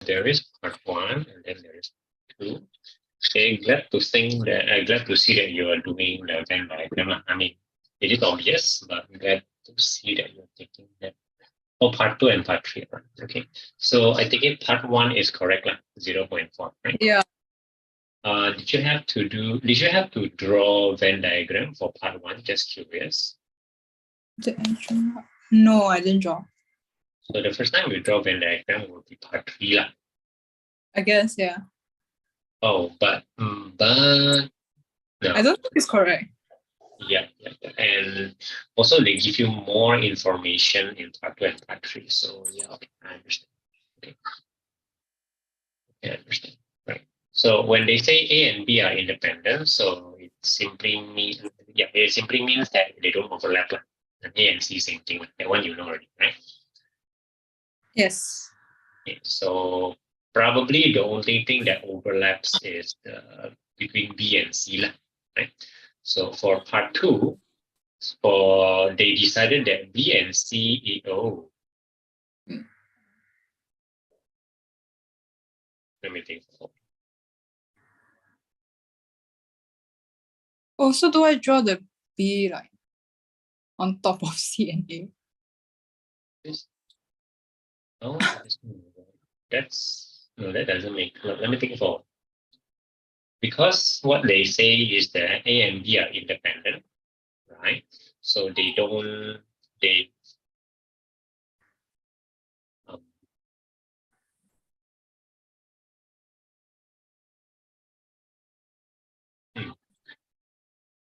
there is part 1 and then there is 2. Okay, glad to see that you are doing the Venn diagram. I mean, it is obvious, but glad to see that you're taking that. Oh, part 2 and part 3. Right? Okay, so I think part 1 is correct, 0.4, right? Yeah. Did you have to draw Venn diagram for part 1? Just curious. No, I didn't draw. So the first time we draw Venn diagram will be part 3 lah. I guess, yeah. Oh, but no. I don't think it's correct. Yeah. And also they give you more information in part 2 and part 3. So yeah, okay, I understand. Okay. I understand. Right. So when they say A and B are independent, so it simply means that they don't overlap. And A and C same thing. That one you know already, right? Yes. Okay, so probably the only thing that overlaps is between B and C, right? So for part 2, they decided that B and C, let me think. Oh, so do I draw the B like on top of C and A? No, that doesn't make. Let me think for. Because what they say is that A and B are independent, right? So they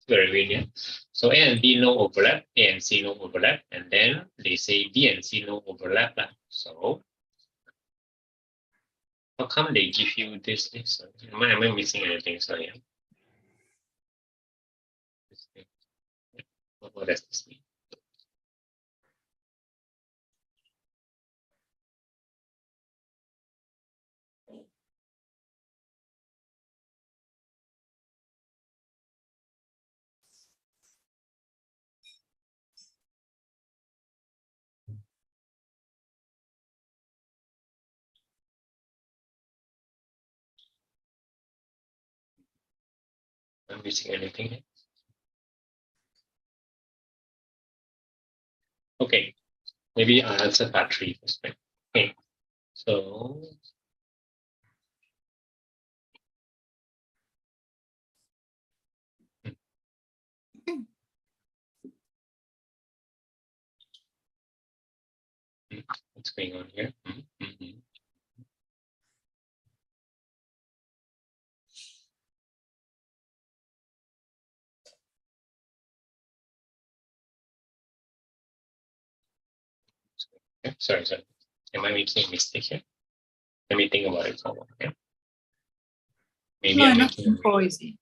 very weird. So A and B no overlap, A and C no overlap, and then they say B and C no overlap. So how come they give you this? Am I missing anything? Sorry. What does this mean? Am I missing anything here? Okay, maybe I'll answer part 3 first. Okay, so what's going on here? Sorry. Am I making a mistake here? Let me think about it for a while. Yeah? Maybe No, I'm not making simple, is it?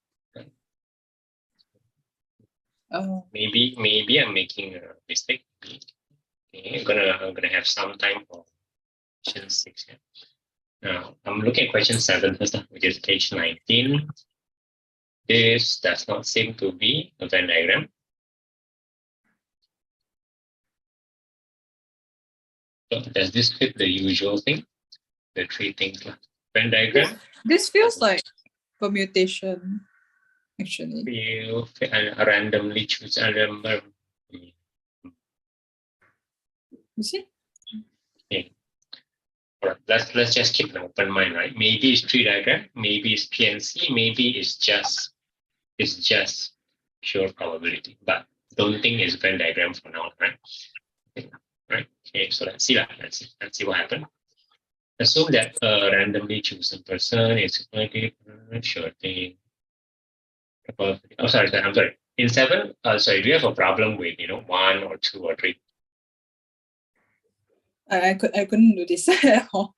Oh. Maybe I'm making a mistake. Okay, I'm gonna have some time for question 6 here. Now I'm looking at question 7 first, which is page 19. This does not seem to be a Venn diagram. So does this fit the usual thing? The 3 things, Venn diagram? This feels like permutation, actually. You randomly choose a number. You see? Okay. All right, let's just keep an open mind, right? Maybe it's tree diagram, maybe it's PNC, maybe it's just pure probability, but don't think it's Venn diagram for now, right? Right. Okay, so let's see Let's see what happened. Assume that a randomly chosen person is sure thing. Oh, sorry. I'm sorry. In 7, do you have a problem with 1 or 2 or 3? I couldn't do this at all.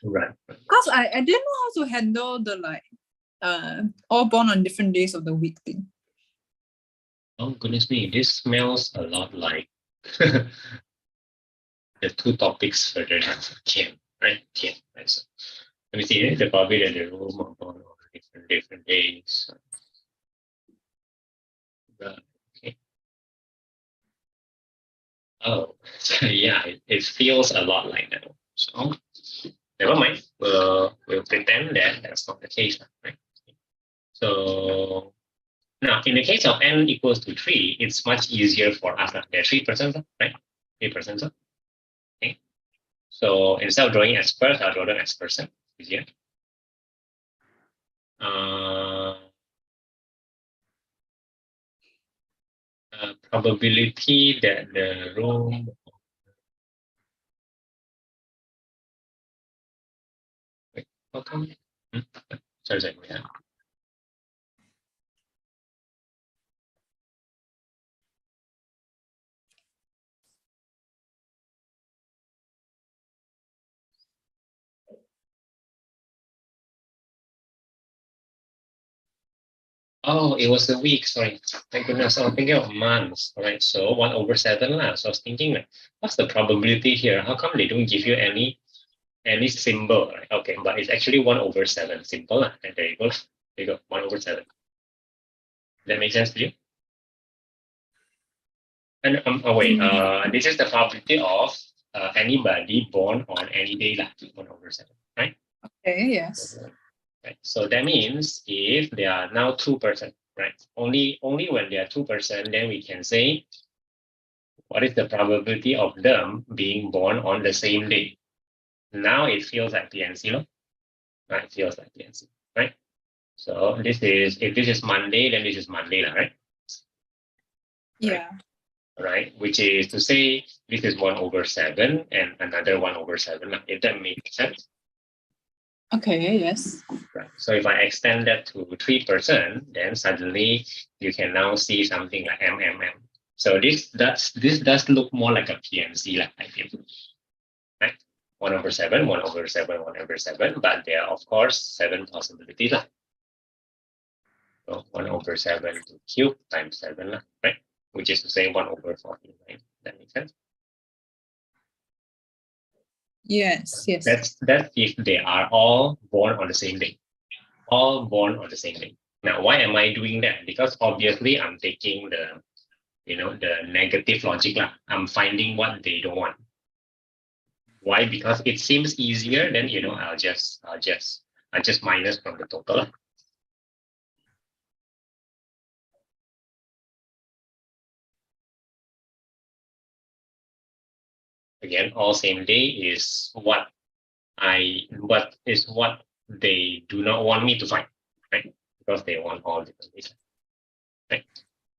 Right. Because I didn't know how to handle the all born on different days of the week thing. Oh goodness me, this smells a lot like the 2 topics further down. Right? Right. So let me see. The probability that the room are born on different days. Okay. Oh, so yeah, it feels a lot like that. So never mind. pretend that that's not the case, right? So now in the case of n equals to 3, it's much easier for us. There are 3%, right? 3%. Okay. So instead of drawing as first, I'll draw them as percent. Easier. Probability that the room. Wait, how come? Sorry, yeah. Oh, it was a week. Sorry. Thank goodness. I was thinking of months. All right. So 1/7 lah. So I was thinking, like, what's the probability here? How come they don't give you any symbol? Right? Okay, but it's actually 1/7. Simple lah. And there you go. There you go. 1/7. That makes sense to you? And wait. This is the probability of anybody born on any day lah. 1/7. Right. Okay. Yes. Right. So that means if they are now 2%, right? Only when they are 2%, then we can say what is the probability of them being born on the same day. Now it feels like PNC, no? Right? It feels like PNC, right? So this is, if this is Monday, then this is Monday, right? Yeah. Right? Which is to say this is 1/7 and another 1/7. If that makes sense. Okay. Yes. Right. So if I extend that to 3%, then suddenly you can now see something like MMM. So this does look more like a PNC, like I think. Right? 1/7, 1/7, 1/7, but there are of course 7 possibilities. So 1/7 to cube times 7, right? Which is to say 1/49. That makes sense. Yes. Yes. That's if they are all born on the same day. All born on the same day. Now, why am I doing that? Because obviously I'm taking the negative logic lah. I'm finding what they don't want. Why? Because it seems easier. Then I'll just minus from the total. Again, all same day is what they do not want me to find, right? Because they want all different ways, right?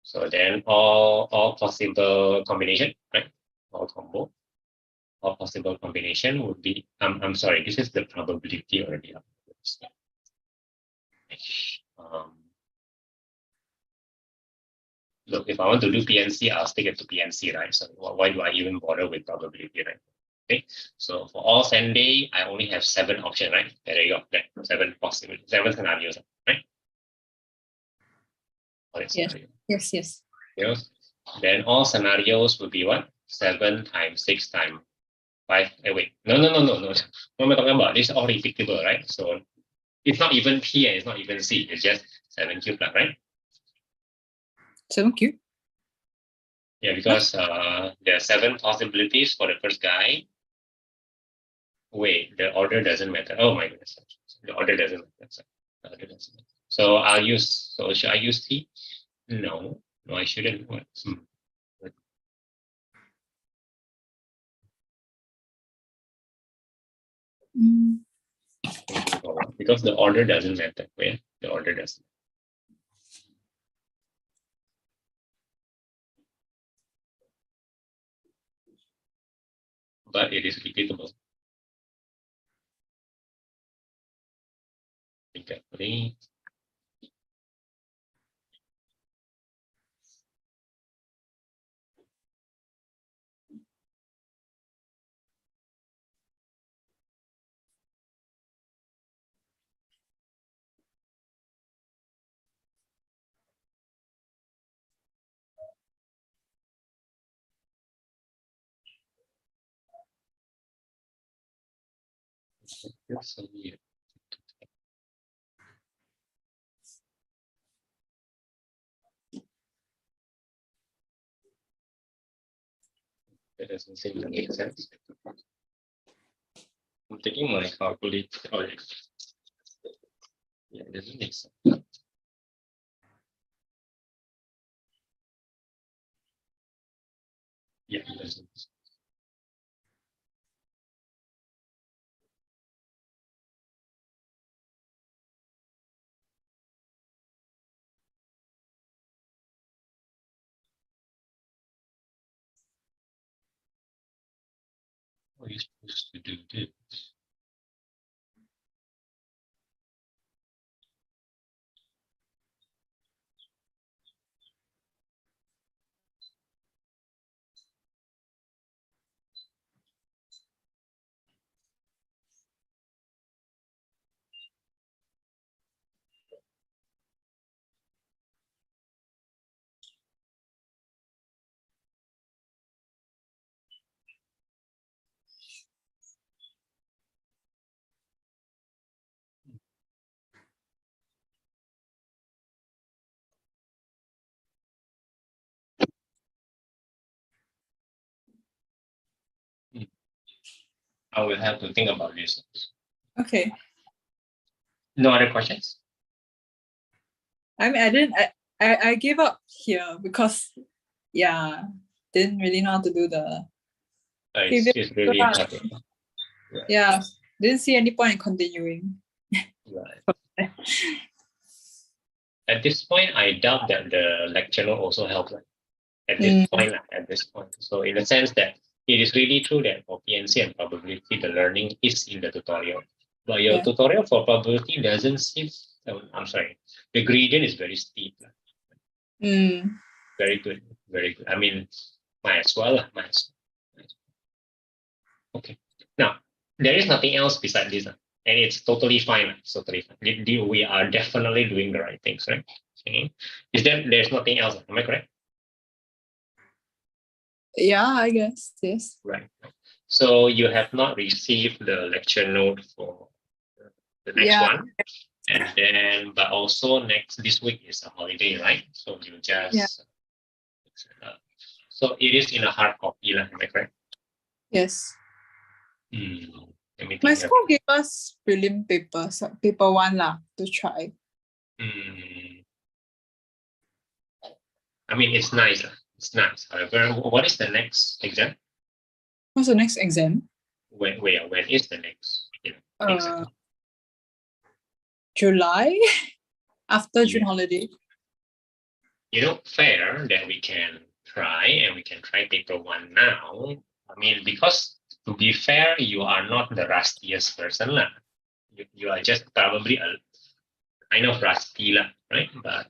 So then all possible combination, right? All possible combination would be, I'm sorry, this is the probability already. Look, if I want to do PNC, I'll stick it to PNC, right? So why do I even bother with probability, right? Okay, so for all Sunday, I only have 7 options, right? There you go. There, 7 scenarios, right? Yes. Yes. Yes. Yes. Then all scenarios would be what? 7 times 6 times 5. Wait, no. What am I talking about? This is all repeatable, right? So it's not even P and it's not even C. It's just 7 cubed, right? 7 cube. Yeah, because there are 7 possibilities for the first guy. Wait, the order doesn't matter. Oh my goodness. The order doesn't matter. So I'll use, so should I use C? No, I shouldn't. Because the order doesn't matter. Wait, the order doesn't. But it is repeatable. Carefully. So weird. That doesn't seem to make sense. I'm taking my calculator. Oh, Yeah, it doesn't make sense. Yeah, it doesn't. How are you supposed to do this? I will have to think about this. Okay. No other questions? I mean, I gave up here because, yeah, didn't really know how to do the previous. It's really class. hard. Yeah, didn't see any point in continuing. Right. At this point, I doubt that the lecturer also helps. At this point, at this point. So in the sense that it is really true that for PNC and probability, the learning is in the tutorial. But your Yeah. tutorial for probability doesn't seem, I'm sorry, the gradient is very steep. Very good, very good. I mean, might as well. Might as well. Okay. Now, there is nothing else besides this. And it's totally fine. It's totally fine. We are definitely doing the right things, right? Okay. There's nothing else? Am I correct? Yeah, I guess, yes. Right. So you have not received the lecture note for the next one. And then, but also this week is a holiday, right? So you just, so it is in a hard copy, am I correct? Yes. Let me My think. school gave us prelim papers, paper 1 lah, to try. I mean, it's nice. It's nice. However, what is the next exam? What's the next exam? When is the next exam? July, after June holiday. Fair that we can try, and we can try paper 1 now. I mean, because to be fair, you are not the rustiest person lah. You are just probably a kind of rusty lah, right? But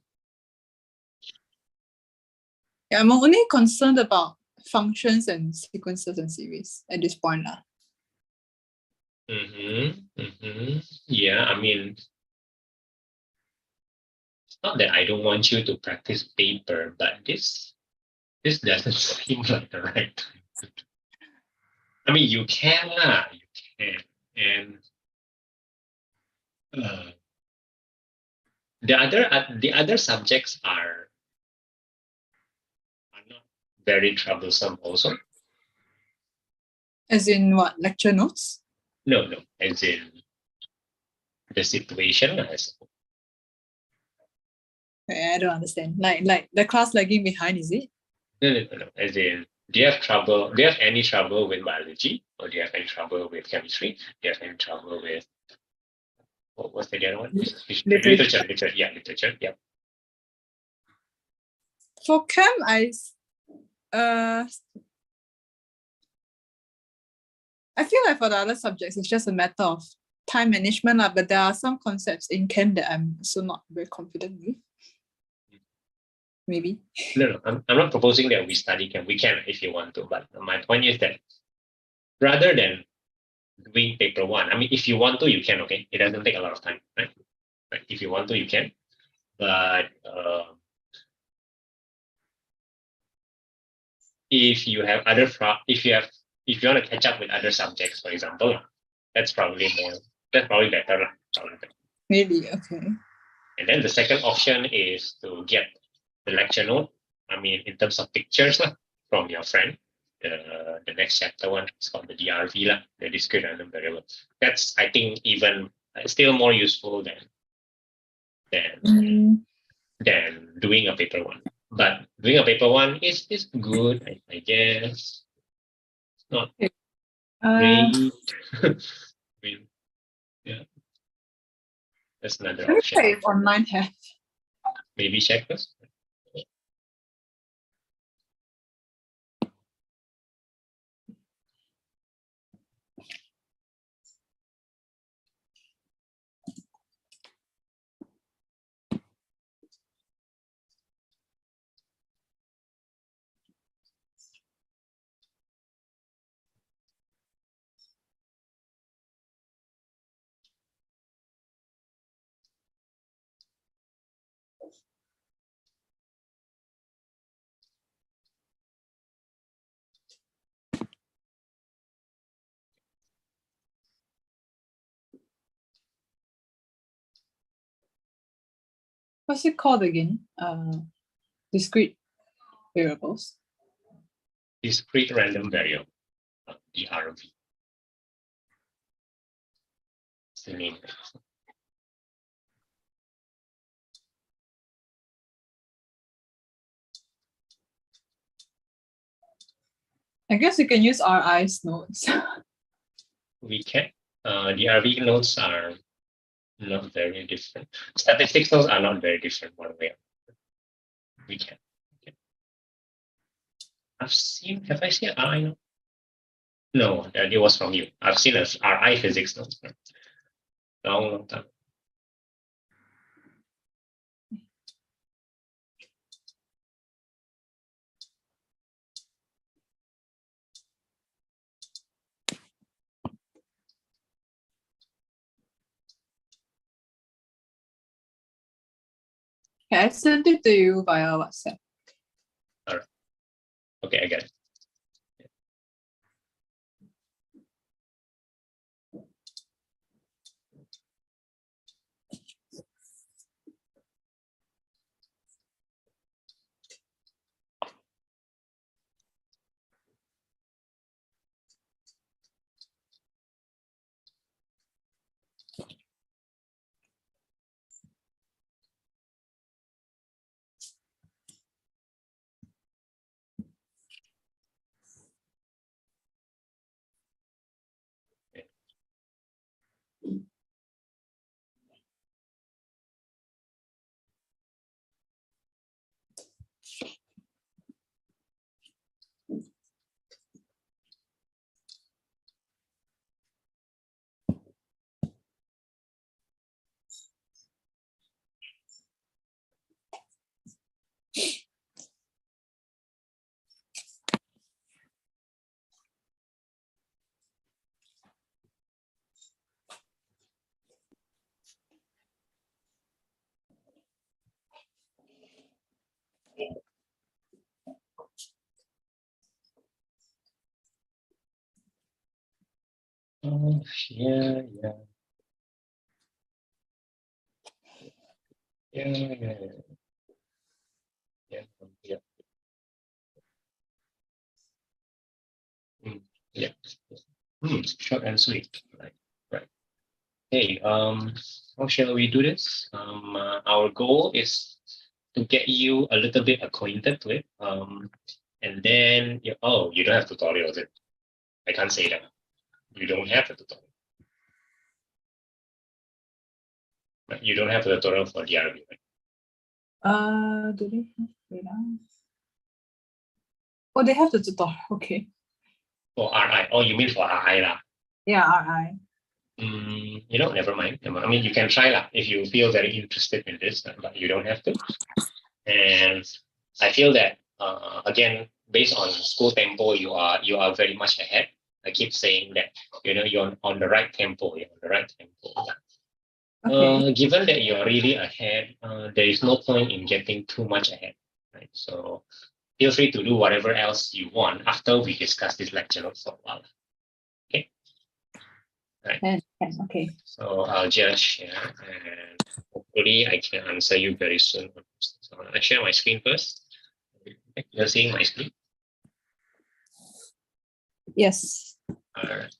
yeah, I'm only concerned about functions and sequences and series at this point lah. Yeah, I mean, it's not that I don't want you to practice paper, but this doesn't seem like the right time. I mean, you can lah, you can, and the other subjects are not very troublesome also. As in what, lecture notes? No, as in the situation. I don't understand. Like the class lagging behind, is it? No. As in, do you have any trouble with biology, or do you have any trouble with chemistry? Do you have any trouble with what's the other one? Literature. Yeah, literature. Yeah. For chem, I feel like for the other subjects, it's just a matter of time management, but there are some concepts in chem that I'm also not very confident with. Maybe. No, I'm not proposing that we study chem. We can if you want to, but my point is that rather than doing paper 1, I mean, if you want to, you can, okay? It doesn't take a lot of time, right? If you want to, you can. But if you have if you want to catch up with other subjects, for example, that's probably better. Really? Okay. And then the second option is to get the lecture note. I mean, in terms of pictures from your friend. The next chapter one is called the DRV, the discrete random variable. That's, I think, even still more useful than than doing a paper one. But doing a paper one is good, I guess. Not great. Yeah, that's another Let me option. check if online have. Maybe check first. What's it called again? Discrete variables. Discrete random variable, DRV. It's the name. I guess you can use RI's nodes. We can. DRV nodes are not very different. Statistics nodes are not very different one way. We can. Have I seen RI node? No, it was from you. I've seen a RI physics node. Long time. Okay, I sent it to you via WhatsApp. Okay, I get it. Yeah. Yeah. Short and sweet. Right. Hey, how shall we do this? Our goal is to get you a little bit acquainted with, and then you don't have tutorials. I can't say that. You don't have a tutorial. Right? You don't have a tutorial for DRV, right? Do they have? Wait, oh, they have the tutorial. Okay. For RI. Oh, you mean for RI lah? Yeah, RI. Never mind. I mean, you can try lah if you feel very interested in this, but you don't have to. And I feel that again, based on school tempo, you are very much ahead. I keep saying that you're on the right tempo. You're on the right tempo. Okay. Given that you're really ahead, there is no point in getting too much ahead, right? So feel free to do whatever else you want after we discuss this lecture notes for a while. Okay. Right. Okay. So I'll just share, and hopefully I can answer you very soon. So I share my screen first. You're seeing my screen? Yes. All right.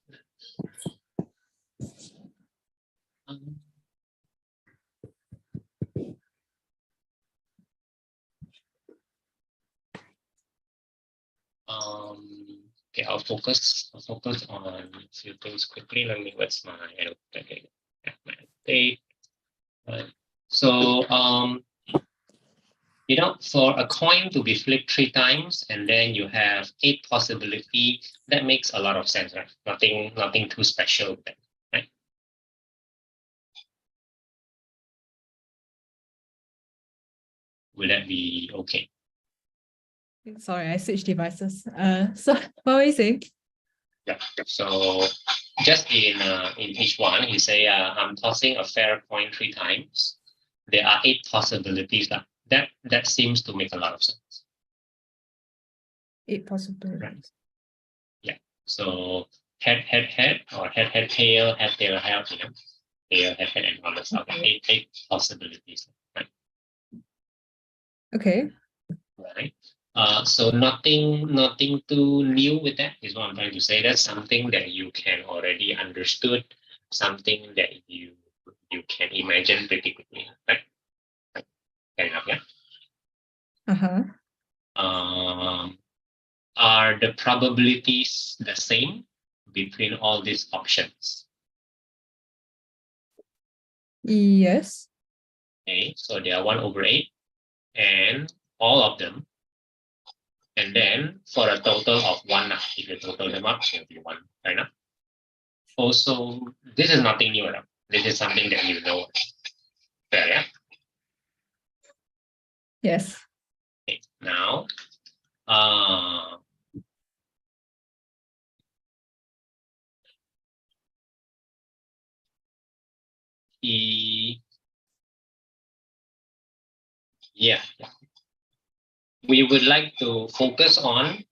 focus on a few things quickly. Let me, what's my date? So for a coin to be flipped 3 times and then you have 8 possibility, that makes a lot of sense, right? Nothing too special with that, right? Will that be okay? Sorry, I switched devices. So what were you saying? Yeah. So just in each one, you say I'm tossing a fair coin 3 times. There are 8 possibilities. That seems to make a lot of sense. 8 possibilities. Right. Yeah. So head, or head, tail, tail, tail, head, and all that stuff. Okay. 8 possibilities. Right. Okay. Right. So nothing too new with that is what I'm trying to say. That's something that you can already understood, something that you can imagine pretty quickly, right? Fair enough, yeah. Are the probabilities the same between all these options? Yes. Okay, so they are 1/8, and all of them. And then for a total of 1, if you total them up, it will be 1, fair enough. Also, this is nothing new enough. This is something that you know. Fair, yeah? Yes. Okay, now, yeah, we would like to focus on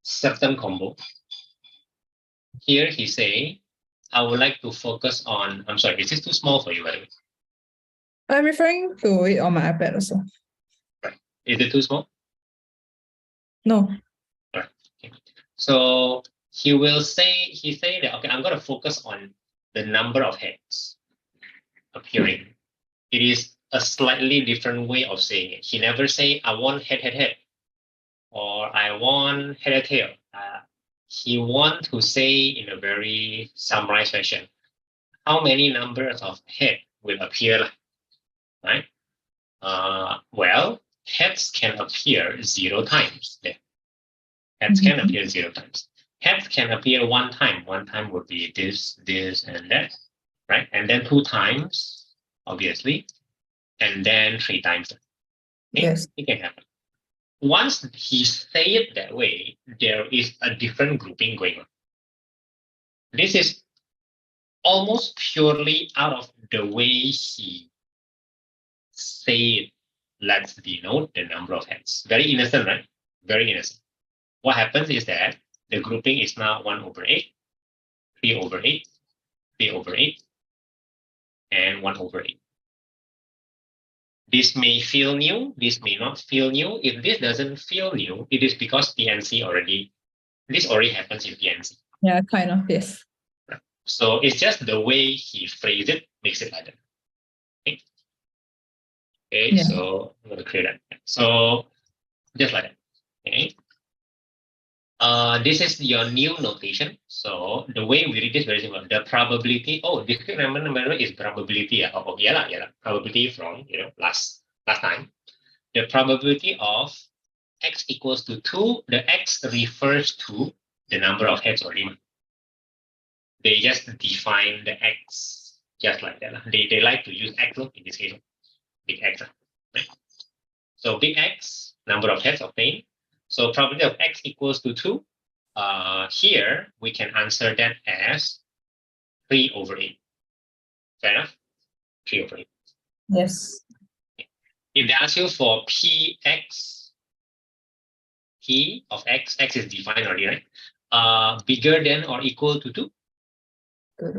certain combo. Here he say, I would like to focus on, I'm sorry, is this too small for you, by the way? I'm referring to it on my iPad also. Right. Is it too small? No. Right. Okay. So he say that, okay, I'm going to focus on the number of heads appearing. It is a slightly different way of saying it. He never say, I want head, or I want head, tail. He want to say in a very summarized fashion, how many numbers of head will appear, right? Well, heads can appear 0 times. There. Heads can appear 0 times. Heads can appear 1 time. 1 time would be this, and that, right? And then 2 times, obviously, and then 3 times. Okay? Yes. It can happen. Once he say it that way, there is a different grouping going on. This is almost purely out of the way he say it. Let's denote the number of heads. Very innocent, right? Very innocent. What happens is that the grouping is now 1/8, 3/8, 3/8, and 1/8. This may feel new, this may not feel new. If this doesn't feel new, it is because PNC this already happens in PNC. Yeah, kind of, yes. So it's just the way he phrased it makes it like that. Okay, yeah. So I'm going to create that. So just like that. Okay. This is your new notation. So the way we read this very simple. The probability. Oh, discrete number is probability. Oh, yeah, probability from last time. The probability of x equals to 2. The x refers to the number of heads already. They just define the x just like that. They like to use x in this case. Big X. Right? So big X, number of heads obtained. So probability of x equals to 2. Here we can answer that as 3/8. Fair enough? 3/8. Yes. If they ask you for Px, P of x is defined already, right? Bigger than or equal to 2,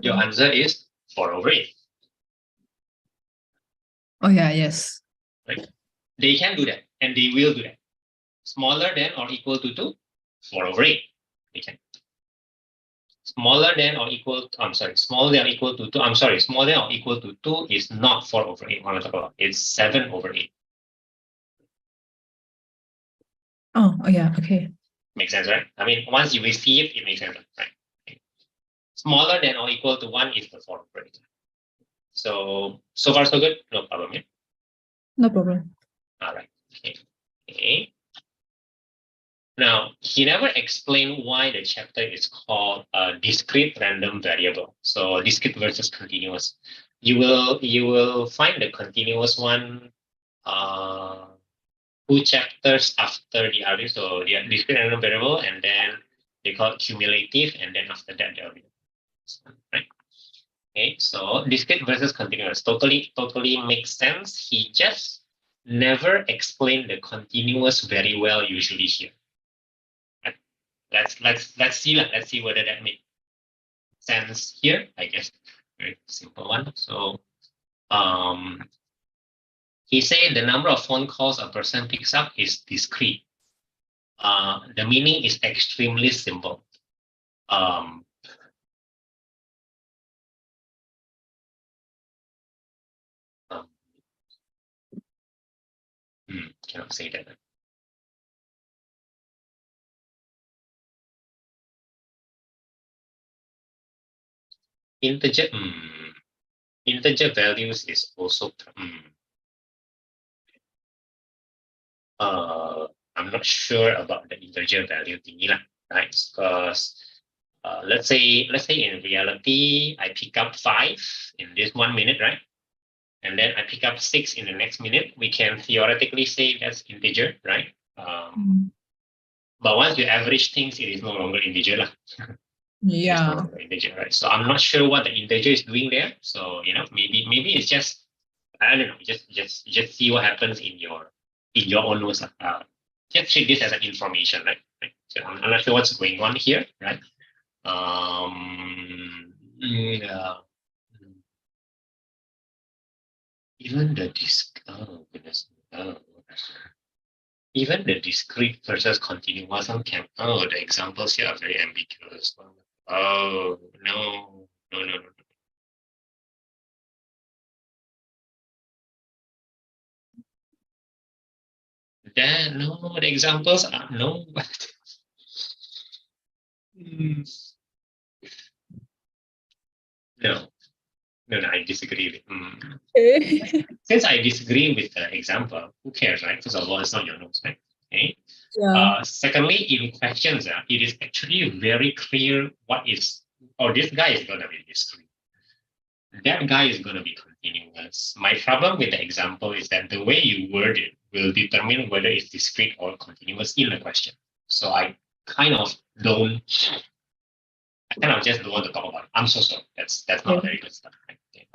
your answer is 4/8. Oh yeah, yes. Right? They can do that, and they will do that. Smaller than or equal to 2, 4/8. They can. Smaller than or equal to, smaller than or equal to 2. Smaller than or equal to 2 is not 4/8. What I'm talking about. It's 7/8. Oh yeah, okay. Makes sense, right? I mean, once you receive, it makes sense, right? Okay. Smaller than or equal to 1 is the for operator. So far so good, no problem. Yeah. No problem. All right. Okay. Now, he never explained why the chapter is called a discrete random variable. So discrete versus continuous. You will find the continuous one 2 chapters after the other. So the discrete random variable, and then they call it cumulative, and then after that there will be right. Okay, so discrete versus continuous totally makes sense. He just never explained the continuous very well usually here. Right? Let's see whether that makes sense here. I guess very simple one. So he said the number of phone calls a person picks up is discrete. The meaning is extremely simple. Cannot say that. Integer, integer values is also. I'm not sure about the integer value thingy lah, right? Because let's say in reality I pick up 5 in this 1 minute, right? And then I pick up 6 in the next minute. We can theoretically say that's integer, right? But once you average things, it is no longer integer lah. Yeah. Integer, right? So I'm not sure what the integer is doing there. So maybe it's just, I don't know, just see what happens in your own notes. Just treat this as an information, right? So I'm not sure what's going on here, right? Even the even the discrete versus continuous can. The examples here are very ambiguous. Oh no. The examples are no. No, I disagree. Since I disagree with the example, who cares, right? First of all, it's not your notes, right? Okay. Yeah. Secondly, in questions, it is actually very clear what is, this guy is going to be discrete. That guy is going to be continuous. My problem with the example is that the way you word it will determine whether it's discrete or continuous in the question. So I kind of just don't want to talk about it. I'm so sorry. That's not very good stuff. Right? Okay.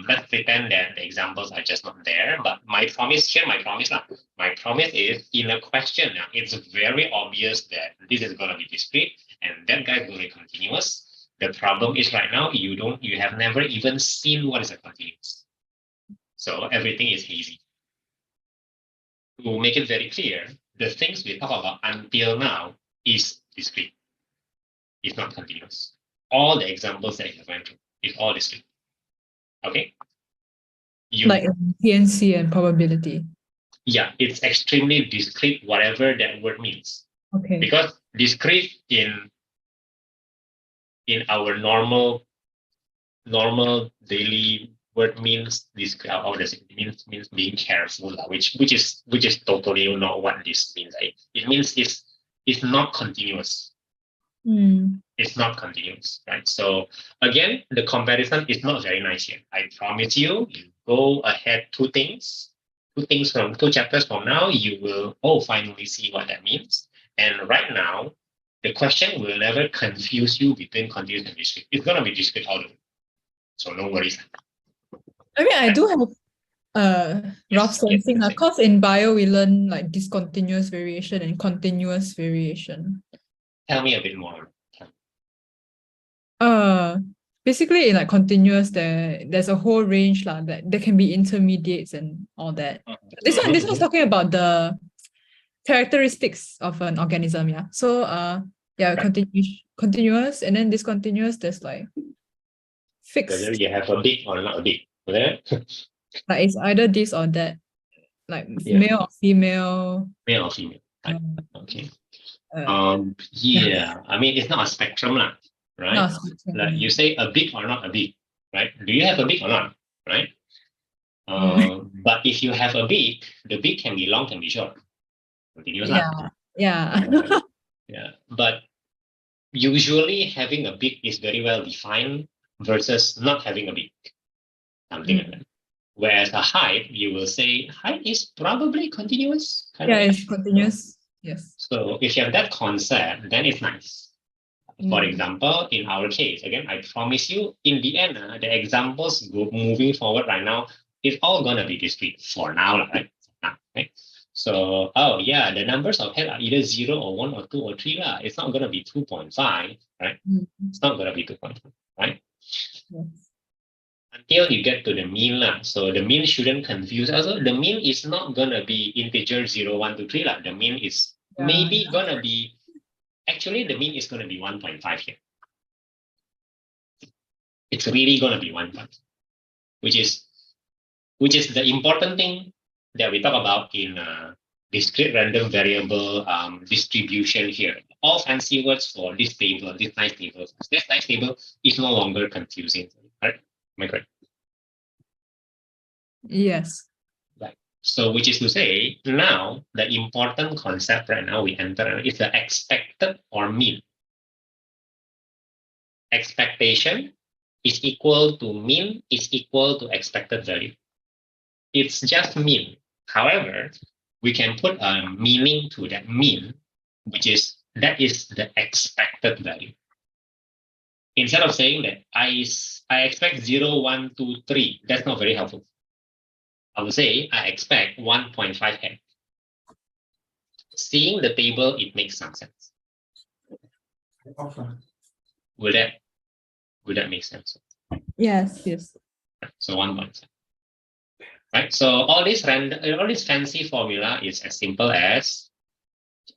Let's pretend that the examples are just not there. But my promise is in a question, it's very obvious that this is going to be discrete and that guy is going to be continuous. The problem is right now you have never even seen what is a continuous. So everything is hazy. To make it very clear, the things we talk about until now is discrete. It's not continuous. All the examples that you went through is all discrete. Okay? Like PNC and probability. Yeah, it's extremely discrete, whatever that word means. Okay. Because discrete in our normal daily word means discrete. How does it means being careful, which is totally not what this means. Right? It means it's not continuous. It's not continuous, right? So again, the comparison is not very nice here. I promise you go ahead 2 from 2 chapters from now, you will finally see what that means. And right now, the question will never confuse you between continuous and discrete. It's going to be discrete all the way. So no worries. I mean, I do have rough sensing because in bio we learn like discontinuous variation and continuous variation. Tell me a bit more. Basically in like continuous there's a whole range that there can be intermediates and all that. This one's talking about the characteristics of an organism, yeah. So continuous and then discontinuous, there's like fixed. Whether you have a big or not a big. Like it's either this or that. Like male or female. Male or female. Okay. Yeah, I mean, it's not a spectrum, lah, right? Not spectrum, Like you say a big or not a big, right? Do you have a big or not, right? But if you have a beak, the beak can be long, can be short. Continuous lah. yeah. Yeah. But usually having a beak is very well defined versus not having a beak. Something like that. Whereas a height, you will say height is probably continuous. Yeah, it's continuous. Yes. So if you have that concept, then it's nice. For example, in our case, again, I promise you, in the end, the examples moving forward right now, it's all going to be discrete for now, right? Okay. So, oh yeah, the numbers of head are either 0 or 1 or 2 or 3. It's not going to be 2.5, right? It's not going to be 2.5, right? Yes. Until you get to the mean. So the mean shouldn't confuse us. The mean is not going to be integer 0, 1, 2, 3. The mean is maybe going to be, actually the mean is going to be 1.5 here. It's really going to be 1.5, which is the important thing that we talk about in discrete random variable distribution here. All fancy words for this table, this nice table. This nice table is no longer confusing, right? Am I correct? Yes. Right. So, which is to say, now the important concept right now we enter is the expected or mean. Expectation is equal to mean is equal to expected value. It's just mean. However, we can put a meaning to that mean, which is that is the expected value. Instead of saying that I expect 0, 1, 2, 3, that's not very helpful. I would say I expect 1.5 head. Seeing the table, it makes some sense. Will that make sense? Yes. So 1.5. Right. So all this fancy formula is as simple as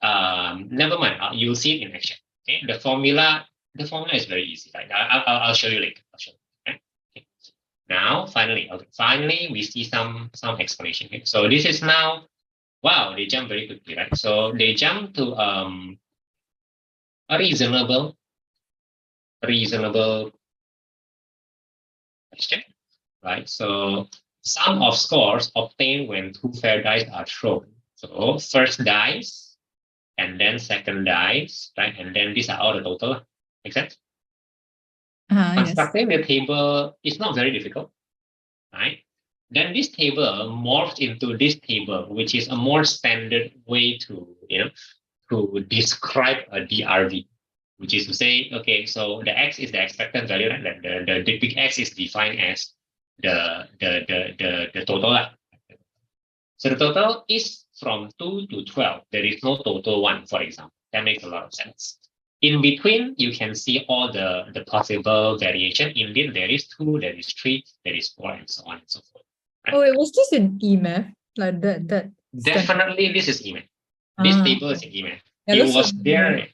never mind. You'll see it in action. Okay. The formula is very easy. Right. I'll show you later. Okay? Now finally we see some explanation here. So this is now, wow, they jump very quickly, right? So they jump to a reasonable question, right? So sum of scores obtained when 2 fair dice are thrown. So first dice, and then second dice, right? And then these are all the total. Make sense? Constructing the table is not very difficult, right? Then this table morphs into this table, which is a more standard way to describe a DRV, which is to say, okay, so the X is the expected value, right? The big X is defined as the total. So the total is from 2 to 12. There is no total 1, for example. That makes a lot of sense. In between, you can see all the possible variation. Indeed, there is 2, there is 3, there is 4, and so on and so forth. Right? Oh, it was just in EMATH, like that. Definitely, this is EMATH. This table is in EMATH. It was there.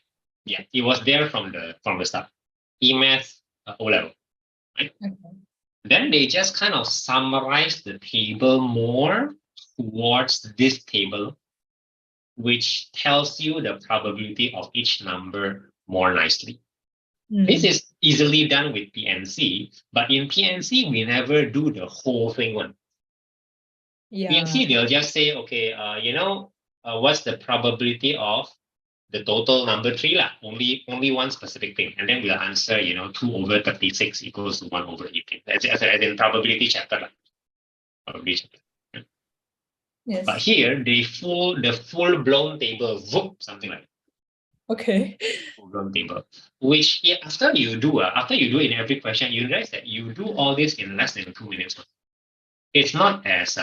Yeah, it was there from the start. EMATH O-level. Right? Okay. Then they just kind of summarize the table more towards this table, which tells you the probability of each number more nicely. This is easily done with PNC, but in PNC, we never do the whole thing one. PNC, they'll just say, okay, what's the probability of the total number 3? Only one specific thing. And then we'll answer, 2 over 36 equals to 1 over 18. As in probability chapter. Probability chapter. Yes. But here, the full-blown table, something like that. Okay. Full-blown table, which after you do in every question, you realize that you do all this in less than 2 minutes. It's not as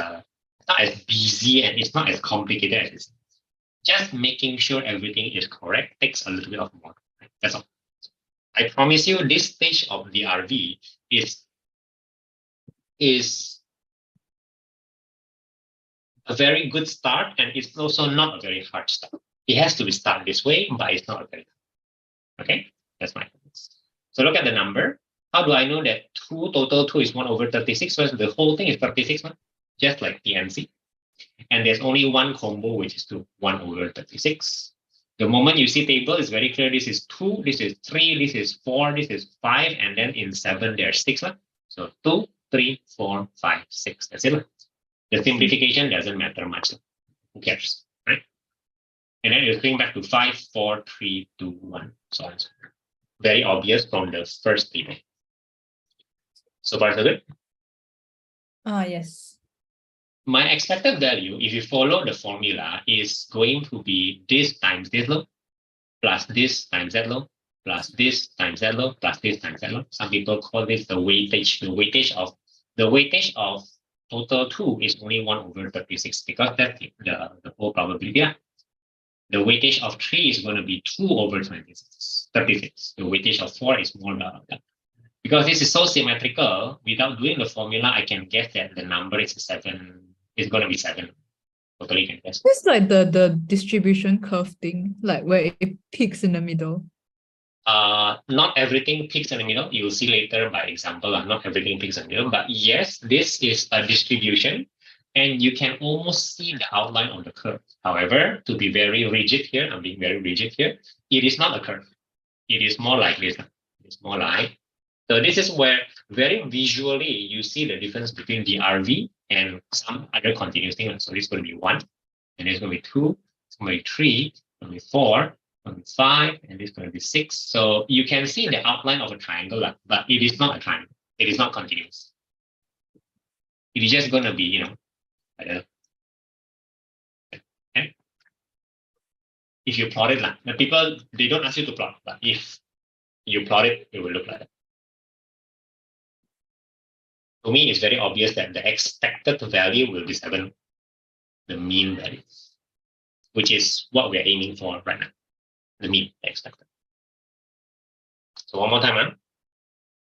busy and it's not as complicated as this. Just making sure everything is correct takes a little bit of more. Right? That's all. I promise you, this stage of the RV is a very good start, and it's also not a very hard start. It has to be started this way, but it's not very hard. Okay, that's my comments. So look at the number. How do I know that total 2 is 1 over 36? So the whole thing is 36, just like PNC. And there's only one combo, which is 1 over 36. The moment you see table, it's very clear. This is 2, this is 3, this is 4, this is 5, and then in 7, there's 6. So 2, 3, 4, 5, 6. That's it. The simplification doesn't matter much. Who cares, right? And then you bring back to 5, 4, 3, 2, 1. So on and so forth. Very obvious from the first table. So far, so good. Yes. My expected value, if you follow the formula, is going to be this times this low, plus this times that low, plus this times that low, plus this times that low. Some people call this the weightage. The weightage of total 2 is only 1/36 because that's the whole probability. The weightage of 3 is going to be 2/36. The weightage of 4 is more than that. Because this is so symmetrical, without doing the formula, I can guess that the number is 7. It's going to be 7. Totally can guess. It's like the distribution curve thing, like where it peaks in the middle. Not everything peaks in the middle. You will see later by example, not everything peaks in the middle. But yes, this is a distribution, and you can almost see the outline of the curve. However, to be very rigid here, I'm being very rigid here, it is not a curve. It is more like this. It's more like. So this is where very visually you see the difference between the RV and some other continuous thing. So this is going to be 1, and it's going to be 2, it's going to be 3, it's going to be 4, it's going to be 5, and this is going to be 6. So you can see the outline of a triangle, but it is not a triangle. It is not continuous. It is just going to be, like that. Okay? If you plot it, the people, they don't ask you to plot, but if you plot it, it will look like that. To me, it's very obvious that the expected value will be 7, the mean value, which is what we're aiming for right now, the mean expected. So one more time,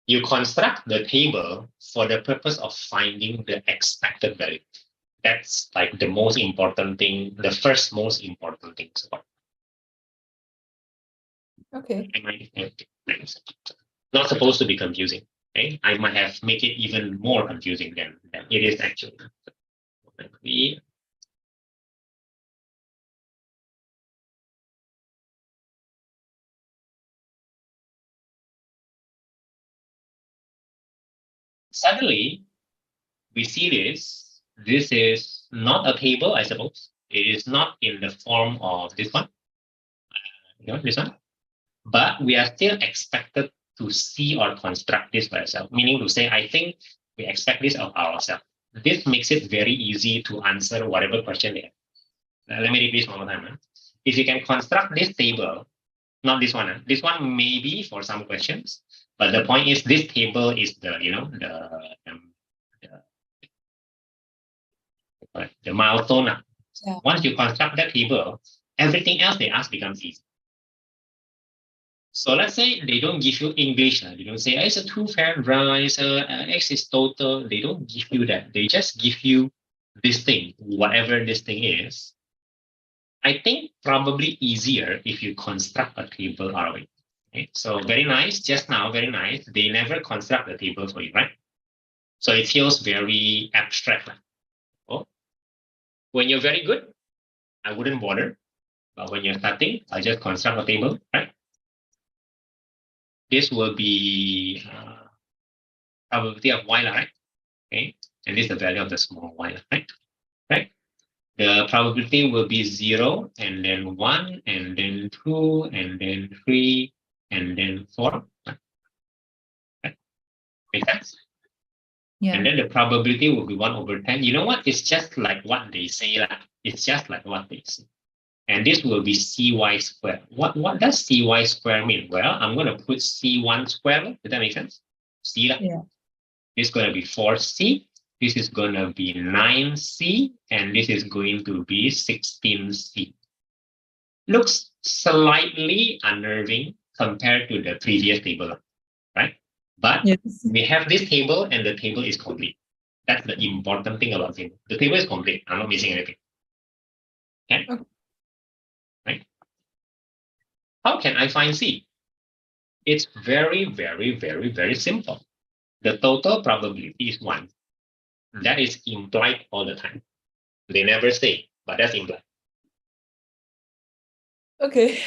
you construct the table for the purpose of finding the expected value. That's like the most important thing, the first most important thing. Okay. Not supposed to be confusing. Okay? I might have made it even more confusing than it is actually. Suddenly, we see this. This is not a table, I suppose. It is not in the form of this one. This one. But we are still expected to see or construct this by ourselves, meaning to say, I think we expect this of ourselves. This makes it very easy to answer whatever question they have. Let me read this one more time. If you can construct this table, not this one. This one maybe for some questions, but the point is this table is the milestone. Yeah. Once you construct that table, everything else they ask becomes easy. So let's say they don't give you English. They don't say it's a 2 fair rise, X is total. They don't give you that. They just give you this thing, whatever this thing is. I think probably easier if you construct a table out of it. Okay? So very nice, just now, very nice. They never construct a table for you, right? So it feels very abstract. Oh. When you're very good, I wouldn't bother. But when you're starting, I just construct a table, right? This will be probability of y, right? Okay, and this is the value of the small y, right? Right. The probability will be 0, and then 1, and then 2, and then 3, and then 4. Right? Make sense? Yeah. And then the probability will be 1/10. You know what? It's just like what they say. It's just like what they say. And this will be cy squared. What does cy squared mean? Well, I'm going to put c1 squared. Does that make sense? C. Yeah. This is going to be 4c. This is going to be 9c. And this is going to be 16c. Looks slightly unnerving compared to the previous table, right? But Yes. we have this table and the table is complete. That's the important thing about it. The table is complete. I'm not missing anything. Okay? Right? How can I find C? It's very, very, very, very simple. The total probability is 1. That is implied all the time. They never say, but that's implied. Okay.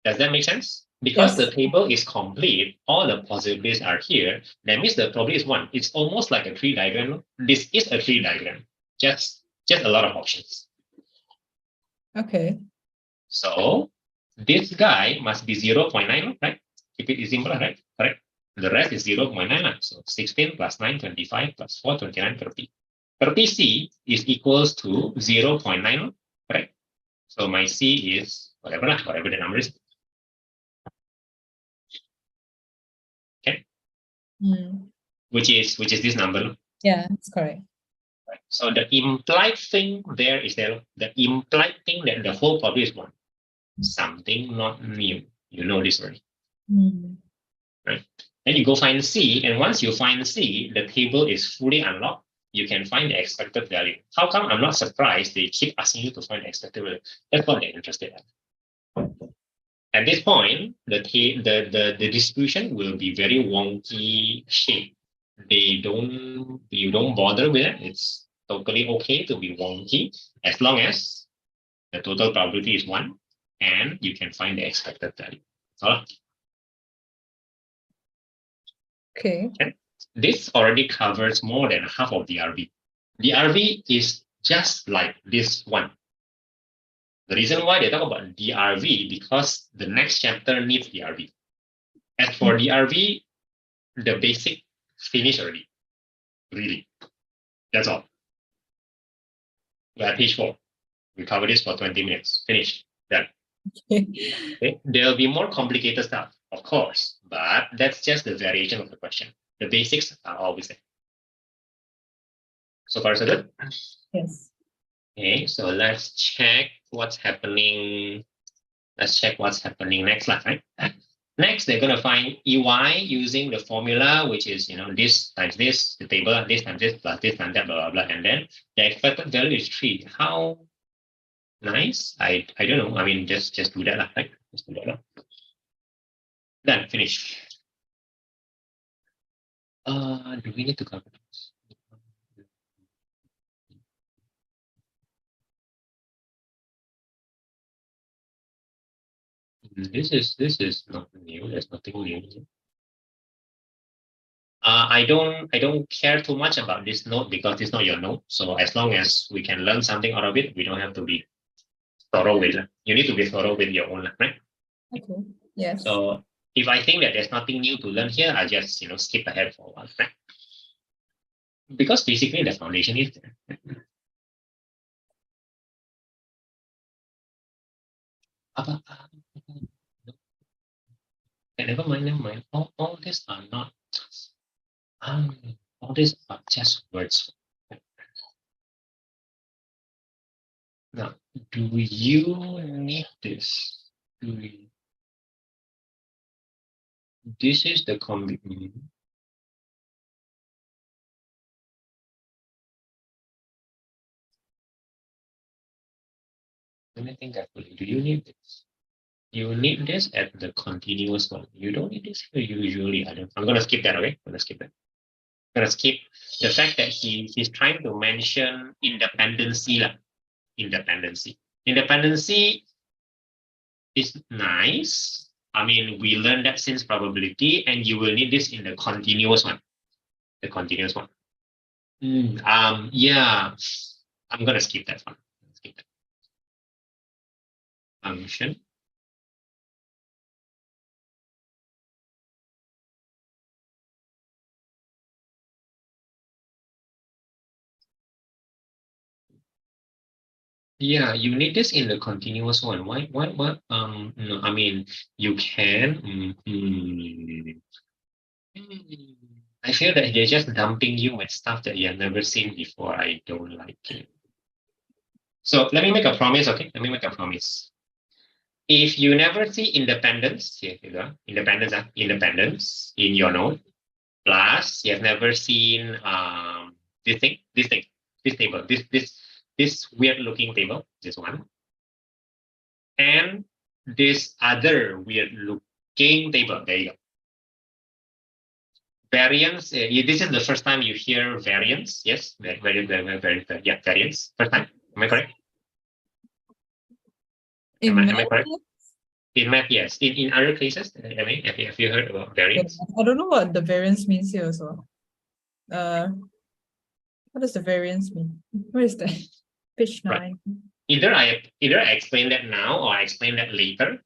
Does that make sense? Because Yes. the table is complete, all the possibilities are here. That means the probability is 1. It's almost like a tree diagram. This is a tree diagram. Just a lot of options. Okay. So this guy must be 0.9, right? Keep it simple, right? Correct. The rest is 0.9. So 16 plus 9, 25 plus 4, 29, 30. 30C is equals to 0.9, right? So my C is whatever the number is. Okay. Which is this number. Yeah, that's correct. Right. So the implied thing there is there. The implied thing that the whole probability is 1. Something not new. You know this already. Right? Then you go find C, and once you find C, the table is fully unlocked. You can find the expected value. How come I'm not surprised they keep asking you to find the expected value? That's what they're interested in. At this point, the distribution will be very wonky shape. You don't bother with it. It's totally okay to be wonky as long as the total probability is 1 and you can find the expected value. So, Okay. this already covers more than half of DRV. DRV is just like this one. The reason why they talk about DRV because the next chapter needs DRV. As for DRV, the basic finish already. Really. That's all. We're at page 4. We covered this for 20 minutes. Finish. Done. Okay. There'll be more complicated stuff, of course, but that's just the variation of the question. The basics are always there. So far, so good? Yes. Okay, so let's check what's happening. Let's check what's happening next slide, right? Next, they're going to find EY using the formula, which is, this times this, the table, this times this, plus this times that, blah, blah, blah. And then the expected value is 3. How nice? I don't know. I mean, just do that, right? Just do that. Done, finish. Do we need to cover this? This is not new. There's nothing new. I don't care too much about this note because it's not your note. So as long as we can learn something out of it, we don't have to be thorough with it. You need to be thorough with your own, right? Okay. Yes. So if I think that there's nothing new to learn here, I just skip ahead for a while, right? Because basically the foundation is there. Never mind. All these are not. All these are just words. Now, do you need this? This is the combination. Let me think carefully. Do you need this? You need this at the continuous one. You don't need this here usually. I'm gonna skip that, okay? I'm gonna skip that. I'm gonna skip the fact that he's trying to mention independency. Independency. Independency is nice. I mean, we learned that since probability, and you will need this in the continuous one. The continuous one. Yeah. I'm gonna skip that one. Skip that. Function. Yeah, you need this in the continuous one. Why? What? No, I mean, you can. I feel that they're just dumping you with stuff that you have never seen before. I don't like it. So let me make a promise, okay? Let me make a promise. If you never see independence, here you go, independence in your node, plus you have never seen this table, this weird looking table, this one, and this other weird looking table. There you go. Variance. This is the first time you hear variance. Yes, very, yeah, variance. First time. Am I correct? In Am I math, correct? In math, yes. In other cases, I mean, have you heard about variance? I don't know what the variance means here also. What does the variance mean? Where is that? Page 9. Either I explain that now or I explain that later.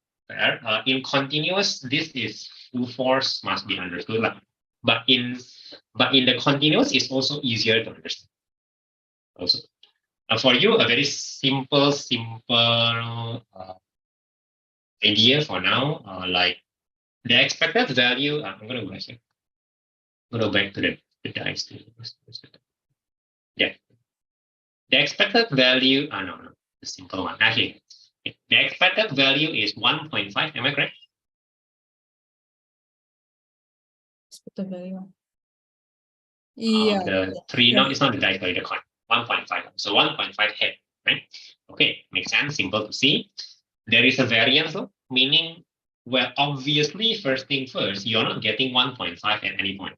In continuous, this is full force must be understood. But in the continuous, it's also easier to understand. Also, for you, a very simple idea for now, like the expected value. I'm gonna go back here. Go back to the dice. Yeah, the expected value. No, the simple one. Actually, the expected value is 1.5. Am I correct? Expected value. Yeah. The 3, no, it's not the dice, sorry, the coin. 1.5. So 1.5 head, right? Okay, makes sense, simple to see. There is a variance, meaning, well, obviously, first thing first, you're not getting 1.5 at any point.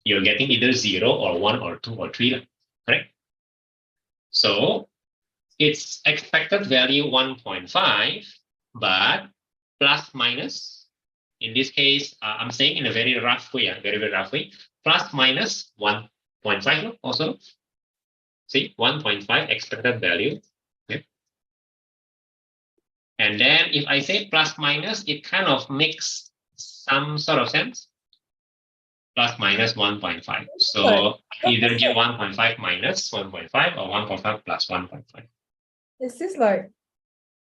You're getting either 0 or 1 or 2 or 3, correct? So it's expected value 1.5, but plus minus. In this case, I'm saying in a very rough way, very rough way, plus minus 1.5 also. See, 1.5 expected value. Okay. And then if I say plus minus, it kind of makes some sort of sense. Plus minus 1.5. So either get 1.5 minus 1.5 or 1.5 plus 1.5. Is this like,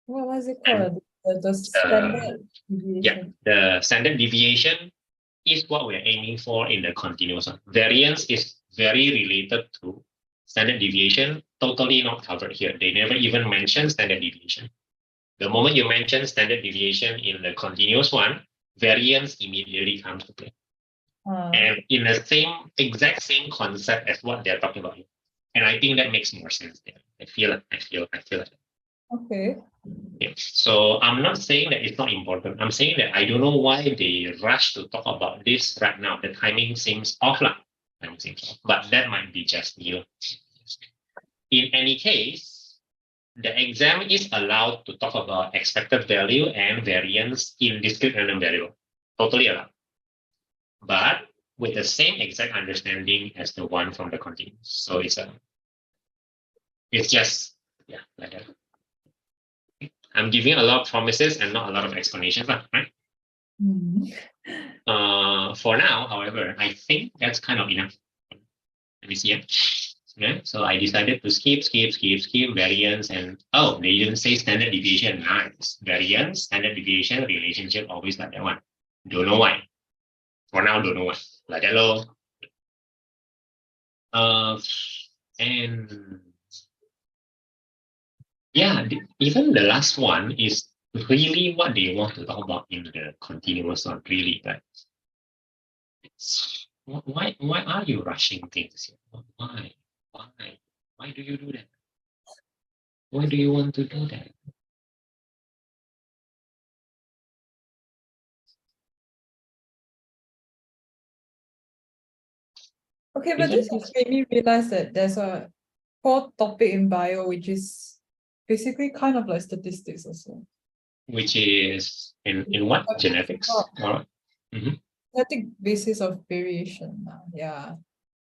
what is it called? The standard deviation. Yeah, the standard deviation is what we're aiming for in the continuous one. Variance is very related to standard deviation, totally not covered here. They never even mention standard deviation. The moment you mention standard deviation in the continuous one, variance immediately comes to play. And in the exact same concept as what they're talking about. And I think that makes more sense there. I feel it. Okay. Yeah. So I'm not saying that it's not important. I'm saying that I don't know why they rush to talk about this right now. The timing seems off, but that might be just me. In any case, the exam is allowed to talk about expected value and variance in discrete random variable. Totally allowed. But with the same exact understanding as the one from the continuous. So it's just, yeah, like that. I'm giving a lot of promises and not a lot of explanations, right? For now, however, I think that's kind of enough. Let me see it. Yeah, so I decided to skip variance, and they didn't say standard deviation. Nice. Variance, standard deviation relationship, always like that one. Don't know why. For now, don't know why. Like that low. And yeah, even the last one is really what they want to talk about in the continuous one, really. But why are you rushing things here? Why do you do that? Why do you want to do that? Okay, but this has made me realize that there's a core topic in bio which is basically kind of like statistics also. Which is in what? Genetics? Genetic basis of variation. Yeah.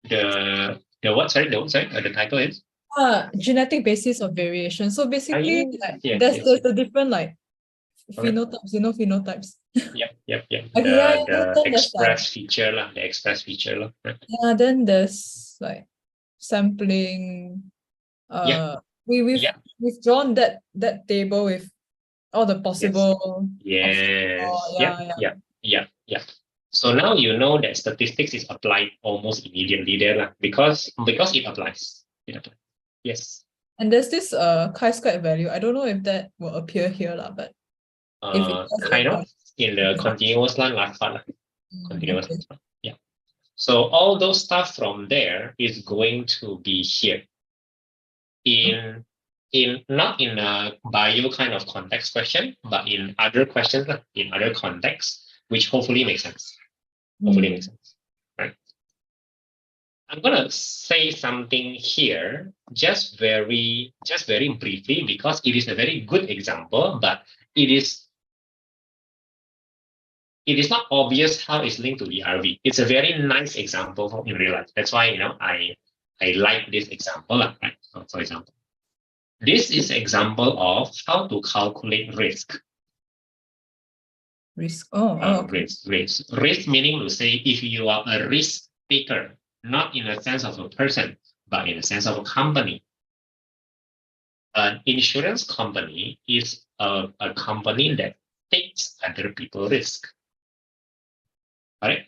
The what? Sorry, the title is? Genetic basis of variation. So basically, there's a different like phenotypes, phenotypes. Yep. Okay, the express feature, the express feature. Yeah, then there's like sampling. We've drawn that table with all the possible. Yeah. So now you know that statistics is applied almost immediately there, because it applies. Yes. And there's this chi-squared value. I don't know if that will appear here, but if it does, kind of in the continuous line last part. Continuous. Yeah. So all those stuff from there is going to be here. Not in a bio kind of context question, but in other questions, in other contexts, which hopefully makes sense. Right? I'm gonna say something here, just very briefly, because it is a very good example, but it is not obvious how it's linked to the RV. It's a very nice example in real life. That's why I like this example, right? So, for example, this is an example of how to calculate risk. Risk. Okay. Risk meaning to say if you are a risk taker, not in the sense of a person, but in the sense of a company. An insurance company is a company that takes other people's risk, right?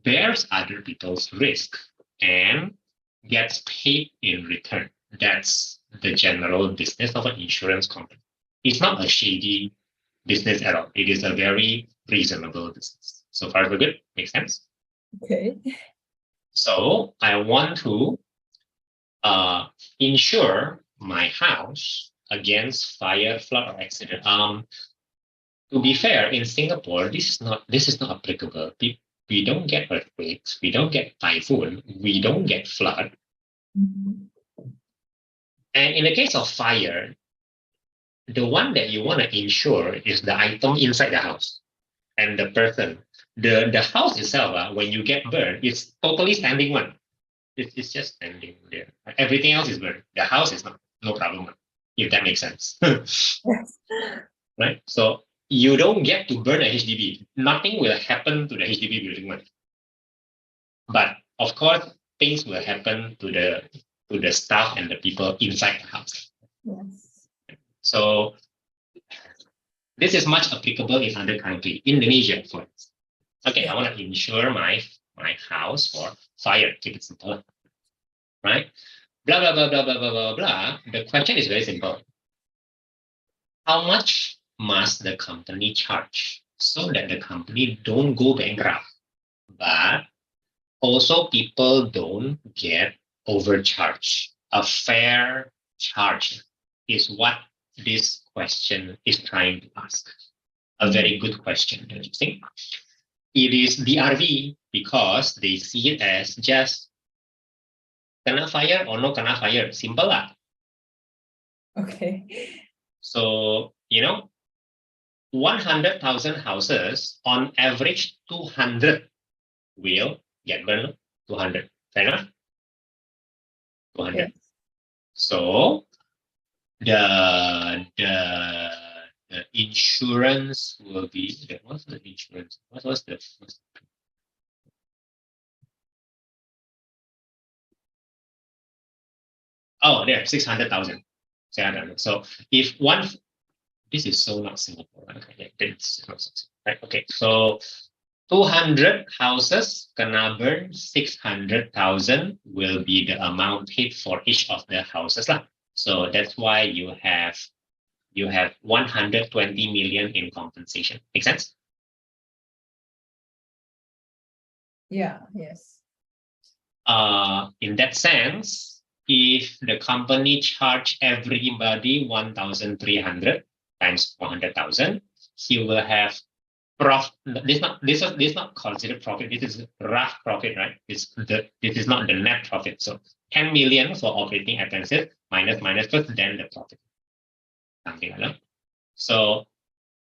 Bears other people's risk and gets paid in return. That's the general business of an insurance company. It's not a shady business at all. It is a very reasonable business. So far, so good. Makes sense? Okay. So I want to insure my house against fire, flood, or accident. To be fair, in Singapore, this is not applicable. We don't get earthquakes, we don't get typhoon, we don't get flood. And in the case of fire, the one that you want to insure is the item inside the house and the person. The house itself, when you get burned, it's totally standing one. It's just standing there. Everything else is burned. The house is not, no problem, if that makes sense. Yes. Right? So you don't get to burn a HDB. Nothing will happen to the HDB building. But of course, things will happen to the staff and the people inside the house. Yes. So this is much applicable in other countries. Indonesia, for instance. Okay, I want to insure my house for fire. Keep it simple, right? Blah blah blah blah blah blah blah blah. The question is very simple. How much must the company charge so that the company don't go bankrupt, but also people don't get overcharged? A fair charge is what this question is trying to ask. A very good question, don't you think? It is DRV because they see it as just kena fire or no kena fire. Simple lah. Okay. So, 100,000 houses, on average, 200 will get burned. 200. Fair enough? 200. Yes. So, the insurance will be, what's the insurance? What's the oh, there, 600,000. So if one, this is so not Singapore, right? Okay, it's not Singapore, right? Okay, so 200 houses gonna burn, 600,000 will be the amount paid for each of the houses lah. So that's why you have 120 million in compensation. Make sense? Yeah. Yes. In that sense, if the company charge everybody 1,300 times 400,000, he will have profit. This is not considered profit. This is rough profit, right? This is not the net profit. So 10 million for operating expenses minus first, then the profit. Something like that. So